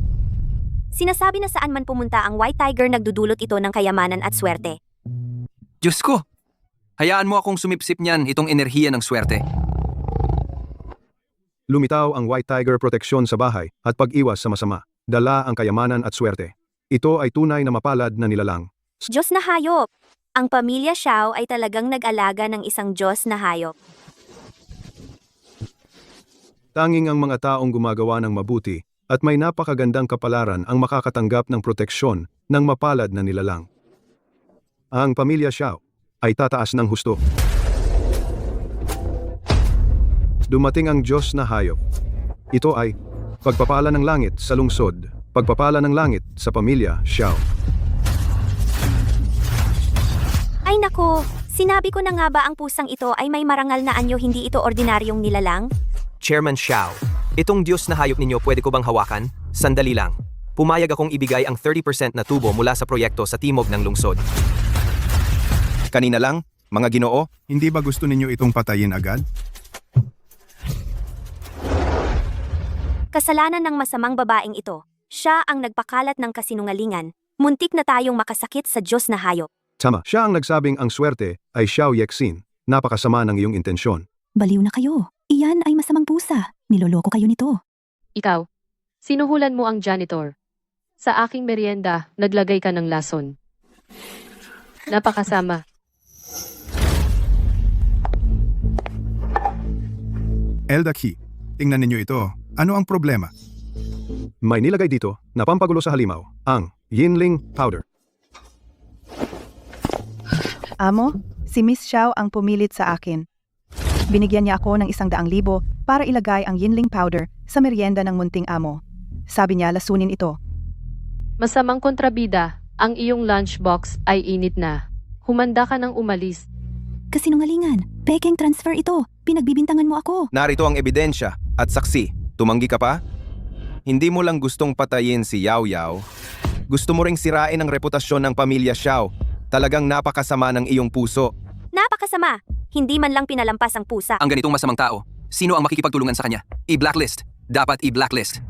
Sinasabi na saan man pumunta ang White Tiger nagdudulot ito ng kayamanan at swerte. Diyos ko! Hayaan mo akong sumipsip niyan itong enerhiya ng swerte. Lumitaw ang white tiger proteksyon sa bahay at pag-iwas sa masama. Dala ang kayamanan at swerte. Ito ay tunay na mapalad na nilalang. Diyos na hayop! Ang pamilya Xiao ay talagang nag-alaga ng isang Diyos na hayop. Tanging ang mga taong gumagawa ng mabuti at may napakagandang kapalaran ang makakatanggap ng proteksyon ng mapalad na nilalang. Ang pamilya Xiao ay tataas ng husto. Dumating ang Diyos na hayop. Ito ay pagpapala ng langit sa lungsod, pagpapala ng langit sa pamilya Xiao. Ay nako, sinabi ko na nga ba ang pusang ito ay may marangal na anyo, hindi ito ordinaryong nilalang? Chairman Xiao, itong Diyos na hayop ninyo pwede ko bang hawakan? Sandali lang. Pumayag akong ibigay ang 30% na tubo mula sa proyekto sa timog ng lungsod. Kanina lang, mga Ginoo, Hindi ba gusto ninyo itong patayin agad? Kasalanan ng masamang babaeng ito. Siya ang nagpakalat ng kasinungalingan. Muntik na tayong makasakit sa Diyos na hayop. Tama, siya ang nagsabing ang swerte ay Xiao Yexin. Napakasama ng iyong intensyon. Baliw na kayo. Iyan ay masamang pusa. Niloloko kayo nito. Ikaw, sinuhulan mo ang janitor. Sa aking merienda, naglagay ka ng lason. Napakasama. Eldaki, tingnan ninyo ito. Ano ang problema? May nilagay dito na pampagulo sa halimaw, ang Yinling powder. Amo, si Miss Xiao ang pumilit sa akin. Binigyan niya ako ng 100,000 para ilagay ang Yinling powder sa merienda ng munting amo. Sabi niya lasunin ito. Masamang kontrabida, ang iyong lunchbox ay init na. Humanda ka ng umalis. Kasinungalingan. Peking transfer ito. Pinagbibintangan mo ako. Narito ang ebidensya at saksi. Tumanggi ka pa? Hindi mo lang gustong patayin si Yao Yao. Gusto mo ring sirain ang reputasyon ng pamilya Xiao. Talagang napakasama ng iyong puso. Napakasama! Hindi man lang pinalampas ang pusa. Ang ganitong masamang tao, sino ang makikipagtulungan sa kanya? I-blacklist. Dapat i-blacklist.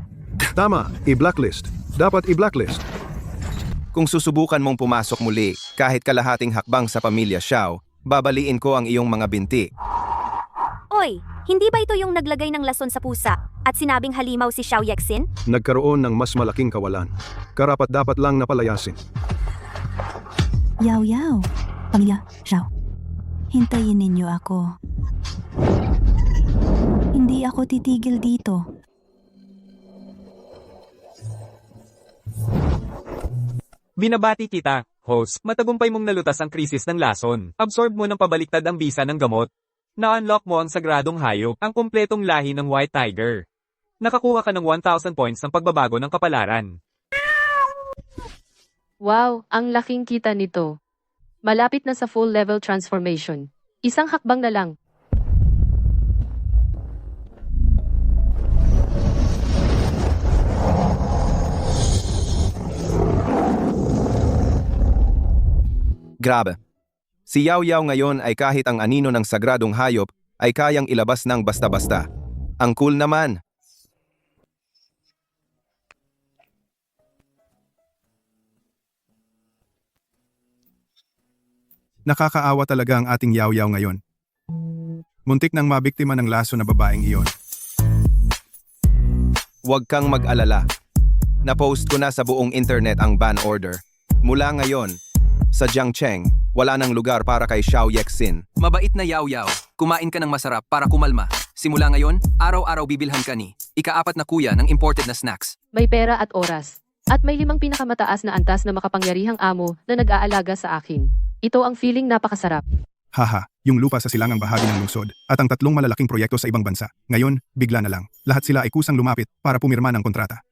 Tama, i-blacklist. Dapat i-blacklist. Kung susubukan mong pumasok muli kahit kalahating hakbang sa pamilya Xiao, babaliin ko ang iyong mga binti. Oy, hindi ba ito yung naglagay ng lason sa pusa at sinabing halimaw si Xiao Yexin? Nagkaroon ng mas malaking kawalan. Karapat-dapat lang napalayasin. Yao Yao. Pamilya Xiao. Hintayin ninyo ako. Hindi ako titigil dito. Binabati kita, host. Matagumpay mong nalutas ang krisis ng lason. Absorb mo ng pabaliktad ang bisa ng gamot. Na-unlock mo ang sagradong hayop, ang kumpletong lahi ng White Tiger. Nakakuha ka ng 1,000 points ng pagbabago ng kapalaran. Wow, ang laking kita nito. Malapit na sa full level transformation. Isang hakbang na lang. Grabe. Si Yao Yao ngayon ay kahit ang anino ng sagradong hayop ay kayang ilabas ng basta-basta. Ang cool naman. Nakakaawa talaga ang ating Yao Yao ngayon. Muntik nang mabiktima ng laso na babaeng iyon. Huwag kang mag-alala. Na-post ko na sa buong internet ang ban order. Mula ngayon, sa Jiangcheng, wala nang lugar para kay Xiao Yexin. Mabait na Yao Yao. Kumain ka ng masarap para kumalma. Simula ngayon, araw-araw bibilhan ka ni ika-4 na kuya ng imported na snacks. May pera at oras. At may 5 pinakamataas na antas na makapangyarihang amo na nag-aalaga sa akin. Ito ang feeling napakasarap. Haha, yung lupa sa silangang bahagi ng lungsod at ang 3 malalaking proyekto sa ibang bansa. Ngayon, bigla na lang. Lahat sila ay kusang lumapit para pumirma ng kontrata.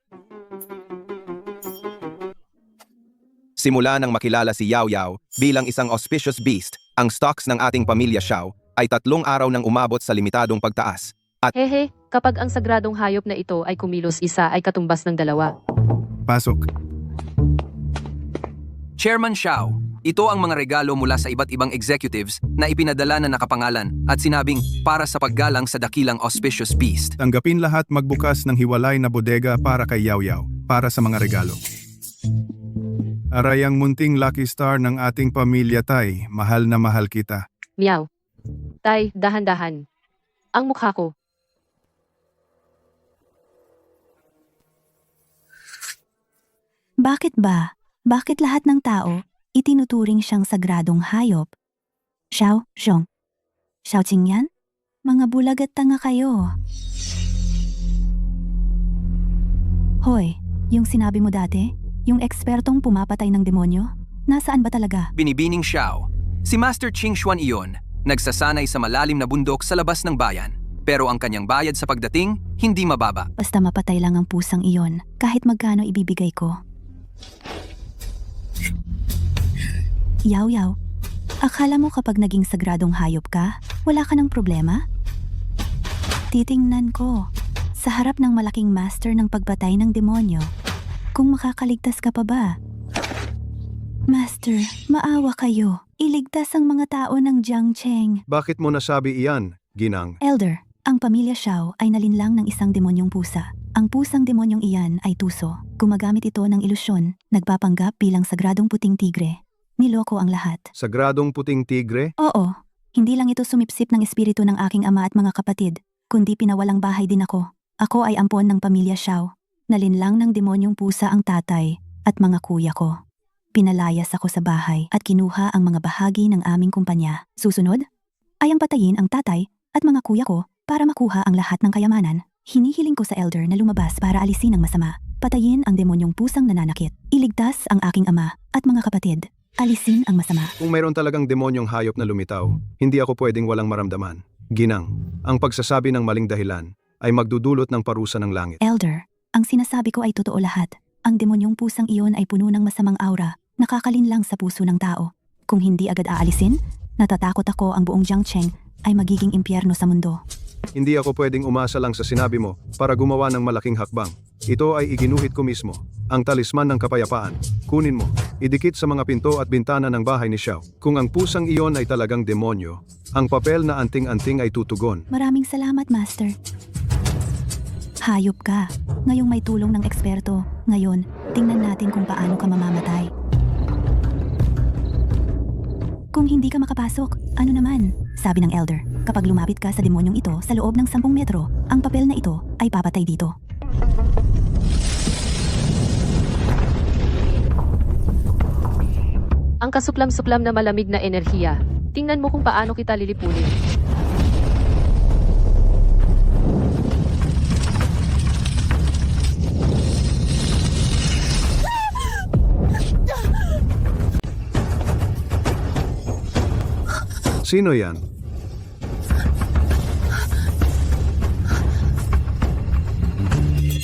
Simula nang makilala si Yao Yao bilang isang auspicious beast, ang stocks ng ating pamilya Xiao ay 3 araw nang umabot sa limitadong pagtaas. Hehe, kapag ang sagradong hayop na ito ay kumilos, isa ay katumbas ng 2. Pasok. Chairman Xiao, ito ang mga regalo mula sa iba't ibang executives na ipinadala na nakapangalan at sinabing para sa paggalang sa dakilang auspicious beast. Tanggapin lahat, magbukas ng hiwalay na bodega para kay Yao Yao, para sa mga regalo. Aray ang munting lucky star ng ating pamilya, Tay. Mahal na mahal kita. Meow. Tay, dahan-dahan. Ang mukha ko. Bakit ba? Bakit lahat ng tao itinuturing siyang sagradong hayop? Xiao, Xiong. Xiao Qingyan? Mga bulag at tanga kayo. Hoy, yung sinabi mo dati, yung ekspertong pumapatay ng demonyo, nasaan ba talaga? Binibining Xiao, si Master Qing Xuan iyon, nagsasanay sa malalim na bundok sa labas ng bayan. Pero ang kanyang bayad sa pagdating, hindi mababa. Basta mapatay lang ang pusang iyon, kahit magkano ibibigay ko. Yao Yao, akala mo kapag naging sagradong hayop ka, wala ka ng problema? Titingnan ko, sa harap ng malaking master ng pagpatay ng demonyo, kung makakaligtas ka pa ba? Master, maawa kayo. Iligtas ang mga tao ng Jiangcheng. Bakit mo nasabi iyan, Ginang? Elder, ang pamilya Xiao ay nalinlang ng isang demonyong pusa. Ang pusang demonyong iyan ay tuso. Gumagamit ito ng ilusyon, nagpapanggap bilang sagradong puting tigre. Niloko ang lahat. Sagradong puting tigre? Oo, hindi lang ito sumipsip ng espiritu ng aking ama at mga kapatid, kundi pinawalang bahay din ako. Ako ay ampon ng pamilya Xiao. Nalinlang ng demonyong pusa ang tatay at mga kuya ko. Pinalayas ako sa bahay at kinuha ang mga bahagi ng aming kumpanya. Susunod ay ang patayin ang tatay at mga kuya ko para makuha ang lahat ng kayamanan. Hinihiling ko sa elder na lumabas para alisin ang masama. Patayin ang demonyong pusang nananakit. Iligtas ang aking ama at mga kapatid. Alisin ang masama. Kung mayroon talagang demonyong hayop na lumitaw, hindi ako pwedeng walang maramdaman. Ginang, ang pagsasabi ng maling dahilan ay magdudulot ng parusa ng langit. Elder, ang sinasabi ko ay totoo lahat. Ang demonyong pusang iyon ay puno ng masamang aura, nakakalinlang sa puso ng tao. Kung hindi agad aalisin, natatakot ako ang buong Jiangcheng ay magiging impyerno sa mundo. Hindi ako pwedeng umasa lang sa sinabi mo para gumawa ng malaking hakbang. Ito ay iginuhit ko mismo, ang talisman ng kapayapaan. Kunin mo, idikit sa mga pinto at bintana ng bahay ni Xiao. Kung ang pusang iyon ay talagang demonyo, ang papel na anting-anting ay tutugon. Maraming salamat, Master. Hayop ka. Ngayong may tulong ng eksperto. Ngayon, tingnan natin kung paano ka mamamatay. Kung hindi ka makapasok, ano naman? Sabi ng elder, kapag lumapit ka sa demonyong ito sa loob ng 10 metro, ang papel na ito ay papatay dito. Ang kasuklam-suklam na malamig na enerhiya. Tingnan mo kung paano kita lilipunin. Sino yan?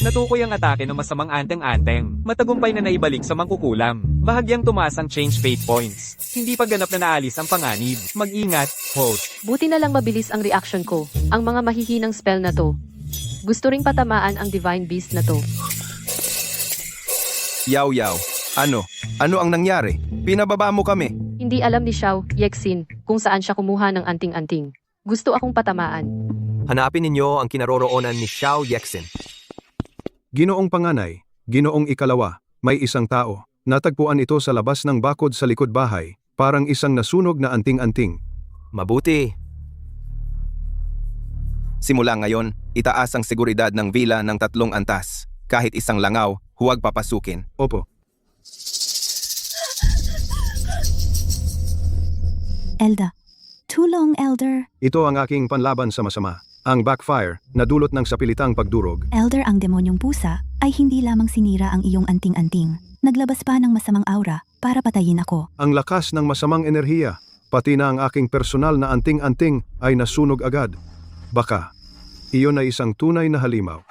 Natukoy ang atake ng masamang anteng-anteng. Matagumpay na naibalik sa mangkukulam. Bahagyang tumaas ang change fate points. Hindi pa ganap na naalis ang panganib. Mag-ingat, host. Buti na lang mabilis ang reaction ko. Ang mga mahihinang spell na to. Gusto ring patamaan ang divine beast na to. Yao Yao, ano? Ano ang nangyari? Pinababa mo kami. Hindi alam ni Xiao Yexin kung saan siya kumuha ng anting-anting. Gusto akong patamaan. Hanapin ninyo ang kinaroroonan ni Xiao Yexin. Ginoong panganay, Ginoong ikalawa, may isang tao. Natagpuan ito sa labas ng bakod sa likod bahay, parang isang nasunog na anting-anting. Mabuti. Simula ngayon, itaas ang seguridad ng villa ng 3 antas. Kahit isang langaw, huwag papasukin. Opo. Elda. Tulong, Elder. Ito ang aking panlaban sa masama. Ang backfire, nadulot ng sapilitang pagdurog. Elder, ang demonyong pusa ay hindi lamang sinira ang iyong anting-anting. Naglabas pa ng masamang aura para patayin ako. Ang lakas ng masamang enerhiya, pati na ang aking personal na anting-anting ay nasunog agad. Baka, iyon ay isang tunay na halimaw.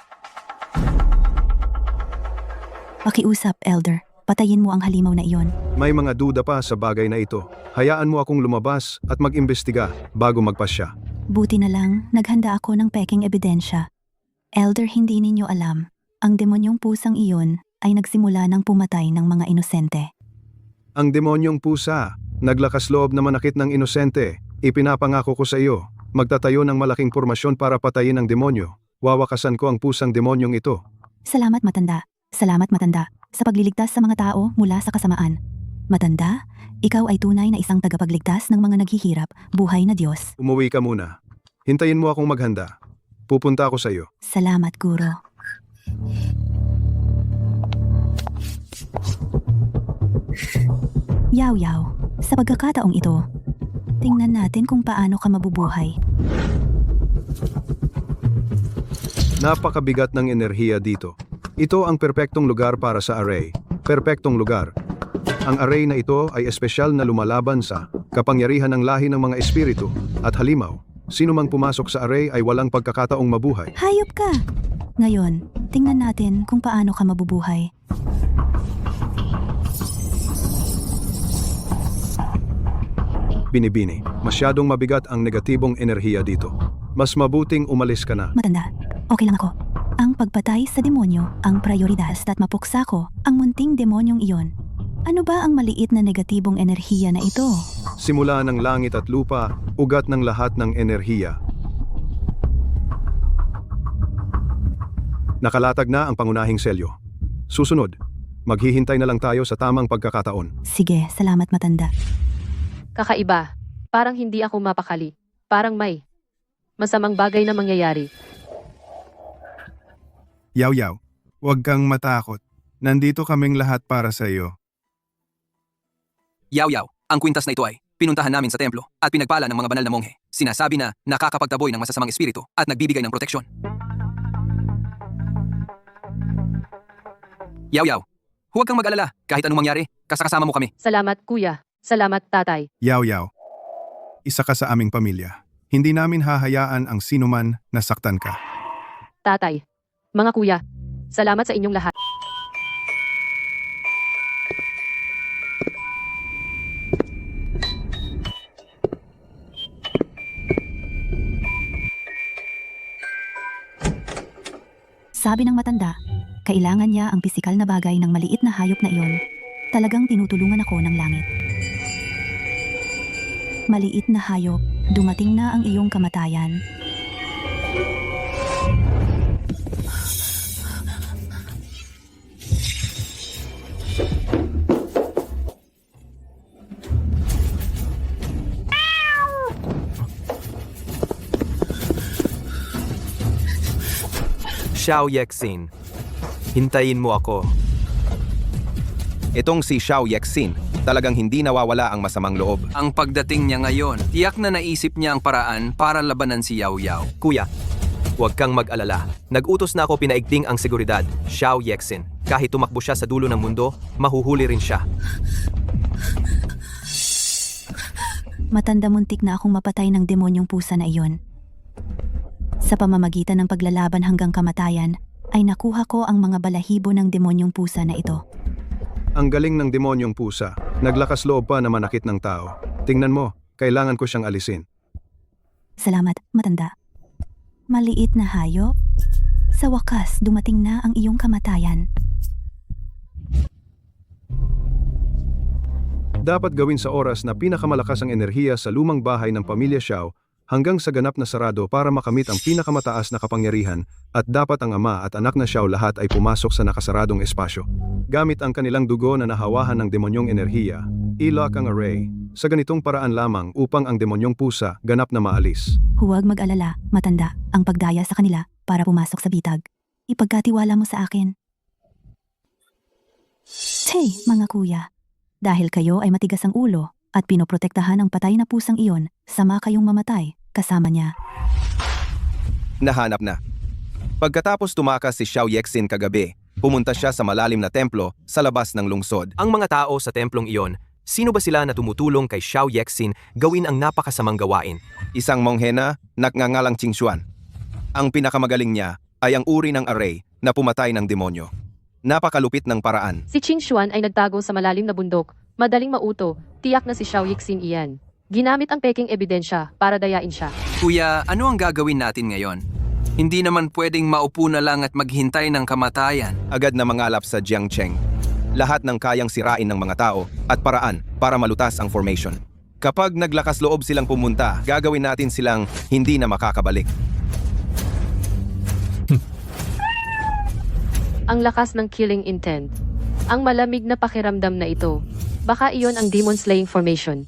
Pakiusap, Elder. Patayin mo ang halimaw na iyon. May mga duda pa sa bagay na ito. Hayaan mo akong lumabas at mag-imbestiga bago magpasya. Buti na lang, naghanda ako ng peking ebidensya. Elder, hindi ninyo alam. Ang demonyong pusang iyon ay nagsimula ng pumatay ng mga inosente. Ang demonyong pusa, naglakas loob na manakit ng inosente. Ipinapangako ko sa iyo, magtatayo ng malaking pormasyon para patayin ang demonyo. Wawakasan ko ang pusang demonyong ito. Salamat, matanda. Salamat, matanda, sa pagliligtas sa mga tao mula sa kasamaan. Matanda, ikaw ay tunay na isang tagapagligtas ng mga naghihirap, buhay na Diyos. Umuwi ka muna. Hintayin mo akong maghanda. Pupunta ako sa iyo. Salamat, Guro. Yaw-yaw, sa pagkakataong ito, tingnan natin kung paano ka mabubuhay. Napakabigat ng enerhiya dito. Ito ang perpektong lugar para sa array. Perpektong lugar. Ang array na ito ay espesyal na lumalaban sa kapangyarihan ng lahi ng mga espiritu at halimaw. Sino mang pumasok sa array ay walang pagkakataong mabuhay. Hayop ka! Ngayon, tingnan natin kung paano ka mabubuhay. Binibini, masyadong mabigat ang negatibong enerhiya dito. Mas mabuting umalis ka na. Matanda, okay lang ako. Ang pagpatay sa demonyo ang prioridad at mapuksa ko ang munting demonyong iyon. Ano ba ang maliit na negatibong enerhiya na ito? Simula ng langit at lupa, ugat ng lahat ng enerhiya. Nakalatag na ang pangunahing selyo. Susunod, maghihintay na lang tayo sa tamang pagkakataon. Sige, salamat, matanda. Kakaiba. Parang hindi ako mapakali. Parang may masamang bagay na mangyayari. Yaw-yaw, huwag kang matakot. Nandito kaming lahat para sa iyo. Yaw-yaw, ang kwintas na ito ay pinuntahan namin sa templo at pinagpala ng mga banal na monghe. Sinasabi na nakakapagtaboy ng masasamang espiritu at nagbibigay ng proteksyon. Yaw-yaw, huwag kang mag-alala. Kahit anong mangyari, kasakasama mo kami. Salamat, kuya. Salamat, tatay. Yaw-yaw, isa ka sa aming pamilya. Hindi namin hahayaan ang sinuman na saktan ka. Tatay. Mga kuya. Salamat sa inyong lahat. Sabi ng matanda, kailangan niya ang pisikal na bagay ng maliit na hayop na iyon. Talagang tinutulungan ako ng langit. Maliit na hayop, dumating na ang iyong kamatayan. Xiao Yexin, hintayin mo ako. Itong si Xiao Yexin, talagang hindi nawawala ang masamang loob. Ang pagdating niya ngayon, tiyak na naisip niya ang paraan para labanan si Yaw-yaw. Kuya, huwag kang mag-alala. Nag-utos na ako pinaigting ang seguridad, Xiao Yexin. Kahit tumakbo siya sa dulo ng mundo, mahuhuli rin siya. Matanda, muntik na akong mapatay ng demonyong pusa na iyon. Sa pamamagitan ng paglalaban hanggang kamatayan, ay nakuha ko ang mga balahibo ng demonyong pusa na ito. Ang galing ng demonyong pusa. Naglakas loob pa na manakit ng tao. Tingnan mo, kailangan ko siyang alisin. Salamat, matanda. Maliit na hayop. Sa wakas, dumating na ang iyong kamatayan. Dapat gawin sa oras na pinakamalakas ang enerhiya sa lumang bahay ng pamilya Xiao hanggang sa ganap na sarado para makamit ang pinakamataas na kapangyarihan at dapat ang ama at anak na Xiao lahat ay pumasok sa nakasaradong espasyo. Gamit ang kanilang dugo na nahawahan ng demonyong enerhiya, i-lock ang array sa ganitong paraan lamang upang ang demonyong pusa ganap na maalis. Huwag mag-alala, matanda, ang pagdaya sa kanila para pumasok sa bitag. Ipagkatiwala mo sa akin. Hey, mga kuya, dahil kayo ay matigas ang ulo at pinoprotektahan ang patay na pusang iyon, sama kayong mamatay kasama niya. nahanap na. Pagkatapos tumakas si Xiao Yexin kagabi, pumunta siya sa malalim na templo sa labas ng lungsod. Ang mga tao sa templong iyon, sino ba sila na tumutulong kay Xiao Yexin gawin ang napakasamang gawain? Isang monghe na nagngangalang Qingxuan. Ang pinakamagaling niya ay ang uri ng array na pumatay ng demonyo. Napakalupit ng paraan. Si Qingxuan ay nagtago sa malalim na bundok, madaling mauto, tiyak na si Xiao Yixin iyan. Ginamit ang peking ebidensya para dayain siya. Kuya, ano ang gagawin natin ngayon? Hindi naman pwedeng maupo na lang at maghintay ng kamatayan. Agad na mangalap sa Jiangcheng. Lahat ng kayang sirain ng mga tao at paraan para malutas ang formation. Kapag naglakas loob silang pumunta, gagawin natin silang hindi na makakabalik. Ang lakas ng killing intent. Ang malamig na pakiramdam na ito. Baka iyon ang Demon Slaying Formation.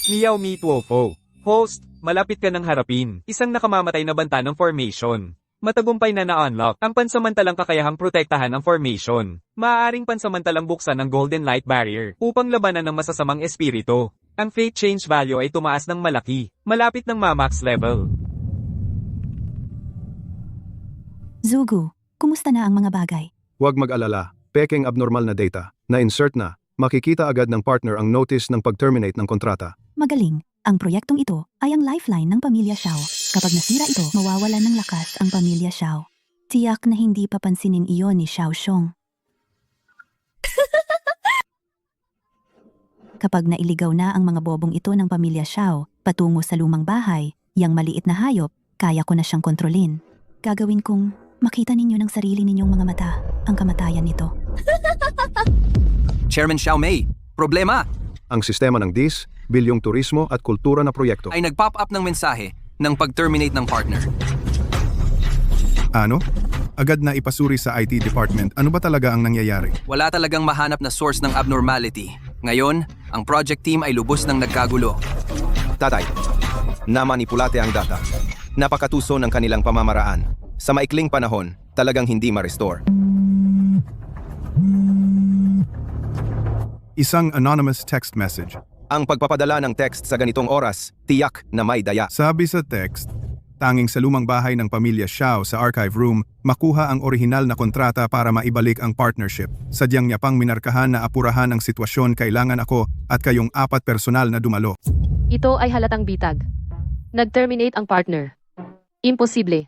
Miao Mi Tuopo. Host, malapit ka ng harapin. Isang nakamamatay na banta ng formation. Matagumpay na na-unlock ang pansamantalang kakayahang protektahan ang formation. Maaaring pansamantalang buksan ang Golden Light Barrier upang labanan ng masasamang espiritu. Ang Fate Change value ay tumaas ng malaki, malapit ng ma-max level. Zugu, kumusta na ang mga bagay? Huwag mag-alala, peking abnormal na data, na-insert na, makikita agad ng partner ang notice ng pag-terminate ng kontrata. Magaling. Ang proyektong ito ay ang lifeline ng pamilya Xiao. Kapag nasira ito, mawawalan ng lakas ang pamilya Xiao. Tiyak na hindi papansinin iyon ni Xiao Xiong. Kapag nailigaw na ang mga bobong ito ng pamilya Xiao patungo sa lumang bahay, yang maliit na hayop, kaya ko na siyang kontrolin. Gagawin kong makita ninyo ng sarili ninyong mga mata ang kamatayan nito. Chairman Xiao Mei, problema! Ang sistema ng DIS, Bilyong Turismo at Kultura na proyekto. Ay nag-pop up ng mensahe ng pag-terminate ng partner. Ano? Agad na ipasuri sa IT department. Ano ba talaga ang nangyayari? Wala talagang mahanap na source ng abnormality. Ngayon, ang project team ay lubos ng nagkagulo. Tatay, namanipulate ang data. Napakatuso ng kanilang pamamaraan. Sa maikling panahon, talagang hindi ma-restore. Isang anonymous text message. Ang pagpapadala ng text sa ganitong oras, tiyak na may daya. Sabi sa text, tanging sa lumang bahay ng pamilya Xiao sa archive room, makuha ang orihinal na kontrata para maibalik ang partnership. Sadyang niya pang minarkahan na apurahan ang sitwasyon, kailangan ako at kayong 4 personal na dumalo. Ito ay halatang bitag. Nag-terminate ang partner. Imposible.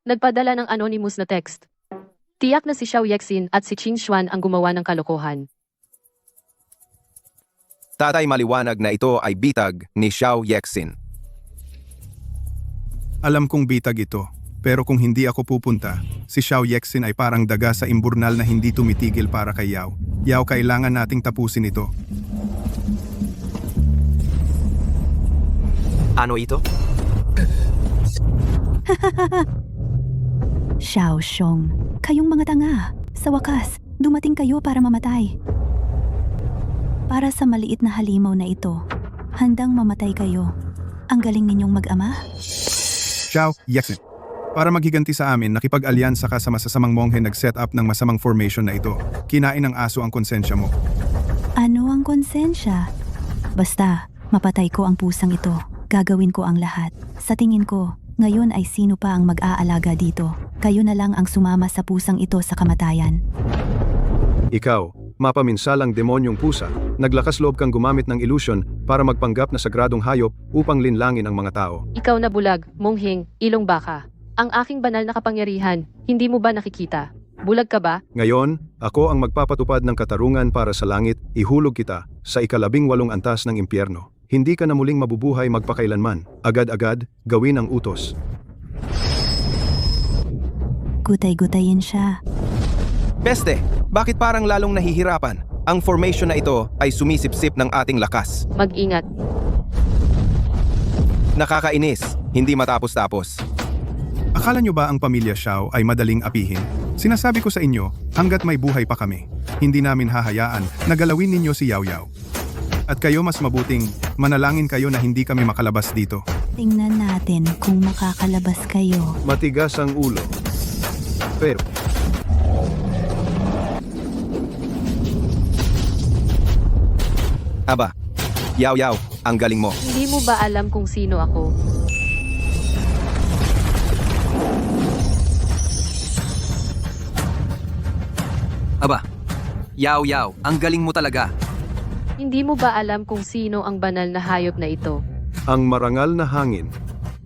Nagpadala ng anonymous na text. Tiyak na si Xiao Yexin at si Qingxuan ang gumawa ng kalokohan. Tatay, maliwanag na ito ay bitag ni Xiao Yexin. Alam kong bitag ito, pero kung hindi ako pupunta, si Xiao Yexin ay parang daga sa imburnal na hindi tumitigil para kay Yao. Yao, kailangan nating tapusin ito. Ano ito? Xiao Xiong, kayong mga tanga. Sa wakas, dumating kayo para mamatay. Para sa maliit na halimaw na ito, handang mamatay kayo. Ang galing ninyong mag-ama. Xiao Yexin, para maghiganti sa amin, nakipag-alyansa ka sa masasamang monghe nag-set up ng masamang formation na ito. Kinain ng aso ang konsensya mo. Ano ang konsensya? Basta, mapatay ko ang pusang ito. Gagawin ko ang lahat. Sa tingin ko, ngayon ay sino pa ang mag-aalaga dito. Kayo na lang ang sumama sa pusang ito sa kamatayan. Ikaw, mapaminsalang demonyong pusa, naglakas loob kang gumamit ng illusion para magpanggap na sagradong hayop upang linlangin ang mga tao. Ikaw na bulag, mongheng, ilong baka. Ang aking banal na kapangyarihan, hindi mo ba nakikita? Bulag ka ba? Ngayon, ako ang magpapatupad ng katarungan para sa langit, ihulog kita sa 18 antas ng impyerno. Hindi ka na muling mabubuhay magpakailanman. Agad-agad, gawin ang utos. Gutay-gutayin siya. Peste, bakit parang lalong nahihirapan? Ang formation na ito ay sumisipsip ng ating lakas. Mag-ingat. Nakakainis, hindi matapos-tapos. Akala nyo ba ang pamilya Xiao ay madaling apihin? Sinasabi ko sa inyo, hanggat may buhay pa kami, hindi namin hahayaan na galawin ninyo si Yao Yao. At kayo mas mabuting, manalangin kayo na hindi kami makalabas dito. Tingnan natin kung makakalabas kayo. Matigas ang ulo. Pero, Aba, Yao Yao, ang galing mo. Hindi mo ba alam kung sino ako? Aba, Yao Yao, ang galing mo talaga. Hindi mo ba alam kung sino ang banal na hayop na ito? Ang marangal na hangin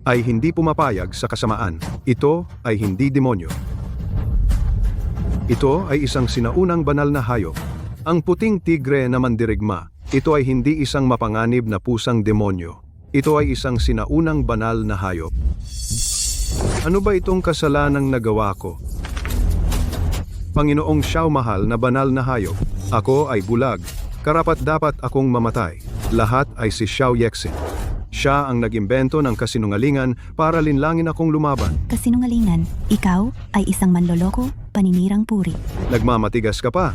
ay hindi pumapayag sa kasamaan. Ito ay hindi demonyo. Ito ay isang sinaunang banal na hayop. Ang puting tigre na mandirigma. Ito ay hindi isang mapanganib na pusang demonyo. Ito ay isang sinaunang banal na hayop. Ano ba itong kasalanang nagawa ko? Panginoong Xiao mahal na banal na hayop. Ako ay bulag. Karapat-dapat akong mamatay. Lahat ay si Xiao Yexin. Siya ang nag-imbento ng kasinungalingan para linlangin akong lumaban. Kasinungalingan, ikaw ay isang manloloko, paninirang puri. Nagmamatigas ka pa.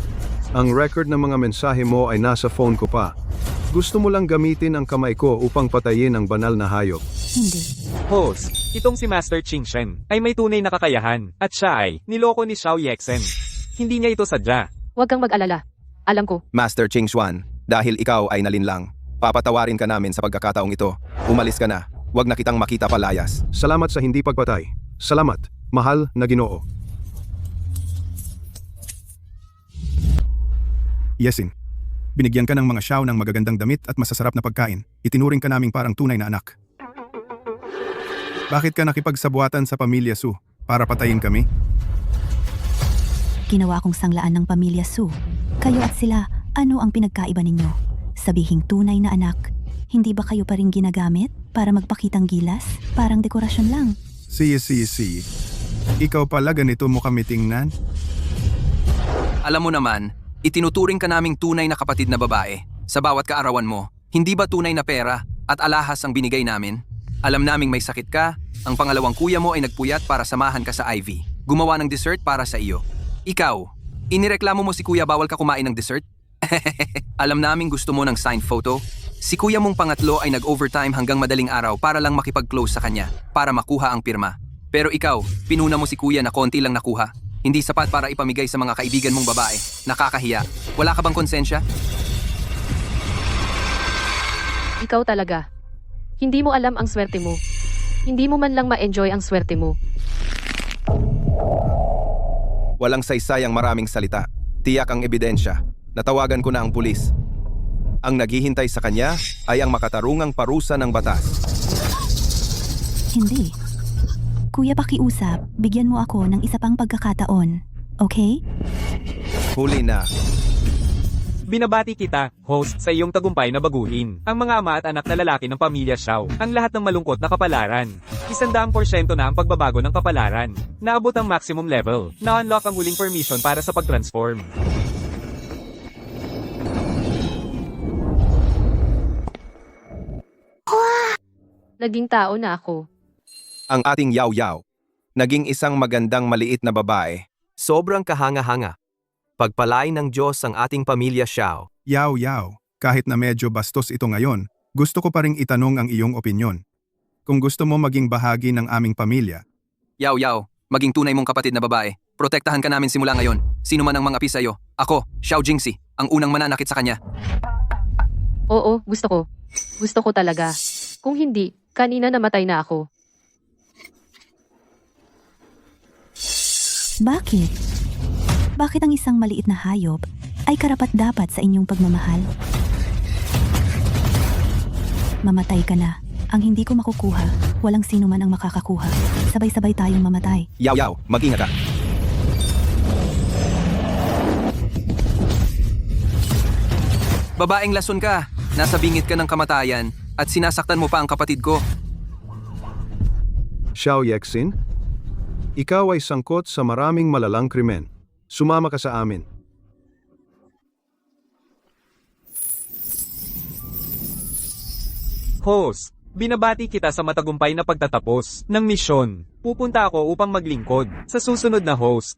Ang record ng mga mensahe mo ay nasa phone ko pa. Gusto mo lang gamitin ang kamay ko upang patayin ang banal na hayop. Hindi. Host, itong si Master Ching Shen ay may tunay na kakayahan at siya ay niloko ni Xiao Yexen. Hindi niya ito sadya. Huwag kang mag-alala. Alam ko. Master Ching Xuan, dahil ikaw ay nalinlang, papatawarin ka namin sa pagkakataong ito. Umalis ka na. Huwag na kitang makita palayas. Salamat sa hindi pagpatay. Salamat, mahal na Ginoo. Yesin, binigyan ka ng mga Xiao ng magagandang damit at masasarap na pagkain. Itinuring ka naming parang tunay na anak. Bakit ka nakipagsabuatan sa pamilya Su? Para patayin kami? Ginawa kong sanglaan ng pamilya Su. Kayo at sila, ano ang pinagkaiba ninyo? Sabihing tunay na anak, hindi ba kayo pa rin ginagamit para magpakitang gilas? Parang dekorasyon lang. Si. Ikaw pala ganito mo kami tingnan? Alam mo naman, itinuturing ka naming tunay na kapatid na babae. Sa bawat kaarawan mo, hindi ba tunay na pera at alahas ang binigay namin? Alam naming may sakit ka, ang pangalawang kuya mo ay nagpuyat para samahan ka sa Ivy. Gumawa ng dessert para sa iyo. Ikaw, inireklamo mo si kuya bawal ka kumain ng dessert? Alam naming gusto mo ng signed photo. Si kuya mong pangatlo ay nag-overtime hanggang madaling araw para lang makipag-close sa kanya, para makuha ang pirma. Pero ikaw, pinuna mo si kuya na konti lang nakuha. Hindi sapat para ipamigay sa mga kaibigan mong babae. Nakakahiya. Wala ka bang konsensya? Ikaw talaga. Hindi mo alam ang swerte mo. Hindi mo man lang ma-enjoy ang swerte mo. Walang saysayang maraming salita. Tiyak ang ebidensya. Natawagan ko na ang pulis. Ang naghihintay sa kanya ay ang makatarungang parusa ng batas. Hindi. Kuya, pakiusap, bigyan mo ako ng isa pang pagkakataon. Okay? Huli na. Binabati kita, host, sa iyong tagumpay na baguhin ang mga ama at anak na lalaki ng pamilya Xiao. Ang lahat ng malungkot na kapalaran. 100% na ang pagbabago ng kapalaran. Naabot ang maximum level. Na-unlock ang huling permission para sa pag-transform. Naging tao na ako. Ang ating Yao Yao, naging isang magandang maliit na babae. Sobrang kahanga-hanga. Pagpalain ng Diyos ang ating pamilya Xiao. Yao, kahit na medyo bastos ito ngayon, gusto ko pa ring itanong ang iyong opinyon. Kung gusto mo maging bahagi ng aming pamilya, Yao Yao, maging tunay mong kapatid na babae. Protektahan ka namin simula ngayon. Sino man ang mga api sa'yo. Ako, Xiao Jingxi, ang unang mananakit sa kanya. Oo, gusto ko. Gusto ko talaga. Kung hindi, kanina namatay na ako. Bakit? Bakit ang isang maliit na hayop ay karapat-dapat sa inyong pagmamahal? Mamatay ka na. Ang hindi ko makukuha, walang sino man ang makakakuha. Sabay-sabay tayong mamatay. Yao Yao, mag-ingat ka. Babaeng lason ka. Nasa bingit ka ng kamatayan at sinasaktan mo pa ang kapatid ko. Xiao Yexin, ikaw ay sangkot sa maraming malalang krimen. Sumama ka sa amin. Host, binabati kita sa matagumpay na pagtatapos ng misyon. Pupunta ako upang maglingkod sa susunod na host.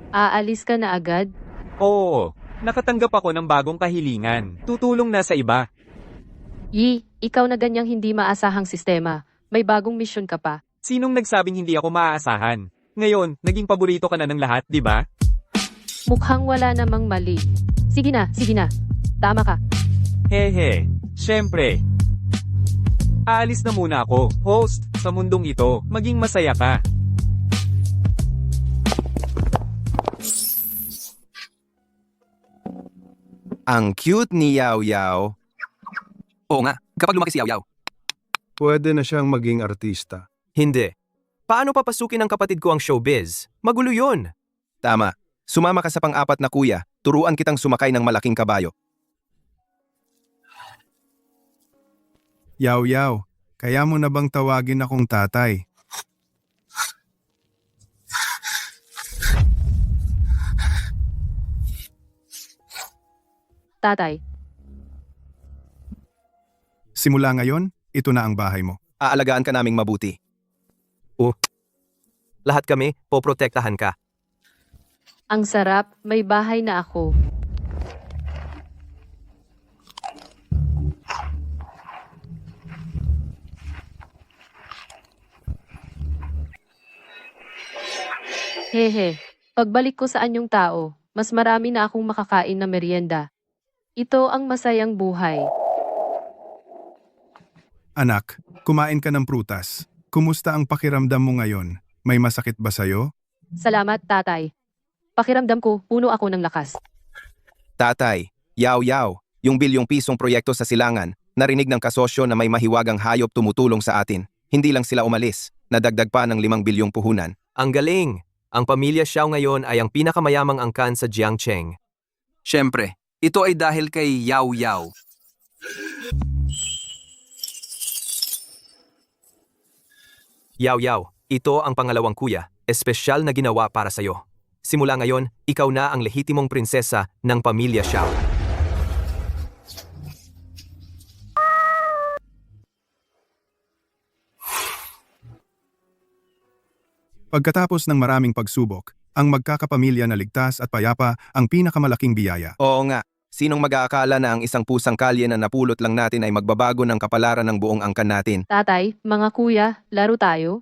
Aalis ka na agad? Oo, nakatanggap ako ng bagong kahilingan. Tutulong na sa iba. Ikaw na ganyang hindi maasahang sistema. May bagong misyon ka pa. Sinong nagsabing hindi ako maaasahan? Ngayon, naging paborito ka na ng lahat, di ba? Mukhang wala namang mali. Sige na. Tama ka. Hehe, syempre. Aalis na muna ako, host, sa mundong ito, maging masaya ka. Ang cute ni Yao Yao. Oo nga, kapag lumaki si Yaw Yaw. Pwede na siyang maging artista. Hindi. Paano papasukin ng kapatid ko ang showbiz? Magulo yun. Tama. Sumama ka sa pang-apat na kuya. Turuan kitang sumakay ng malaking kabayo. Yaw Yaw, kaya mo na bang tawagin akong tatay? Tatay, Simula ngayon, ito na ang bahay mo. Aalagaan ka naming mabuti. Lahat kami, poprotektahan ka. ang sarap, may bahay na ako. Hehe, pagbalik ko sa anyong tao, mas marami na akong makakain na merienda. Ito ang masayang buhay. Anak, kumain ka ng prutas. Kumusta ang pakiramdam mo ngayon? May masakit ba sa'yo? Salamat, tatay. Pakiramdam ko, puno ako ng lakas. Tatay, Yao Yao, yung bilyong pisong proyekto sa Silangan, narinig ng kasosyo na may mahiwagang hayop tumutulong sa atin. Hindi lang sila umalis, nadagdag pa ng 5 bilyong puhunan. Ang galing! Ang pamilya Xiao ngayon ay ang pinakamayamang angkan sa Jiangcheng. Siyempre, ito ay dahil kay Yaw Yaw. Yao Yao, ito ang pangalawang kuya, espesyal na ginawa para sa'yo. Simula ngayon, ikaw na ang lehitimong prinsesa ng pamilya Xiao. Pagkatapos ng maraming pagsubok, ang magkakapamilya na ligtas at payapa ang pinakamalaking biyaya. Oo nga, sinong mag-aakala na ang isang pusang kalye na napulot lang natin ay magbabago ng kapalaran ng buong angkan natin? Tatay, mga kuya, laro tayo?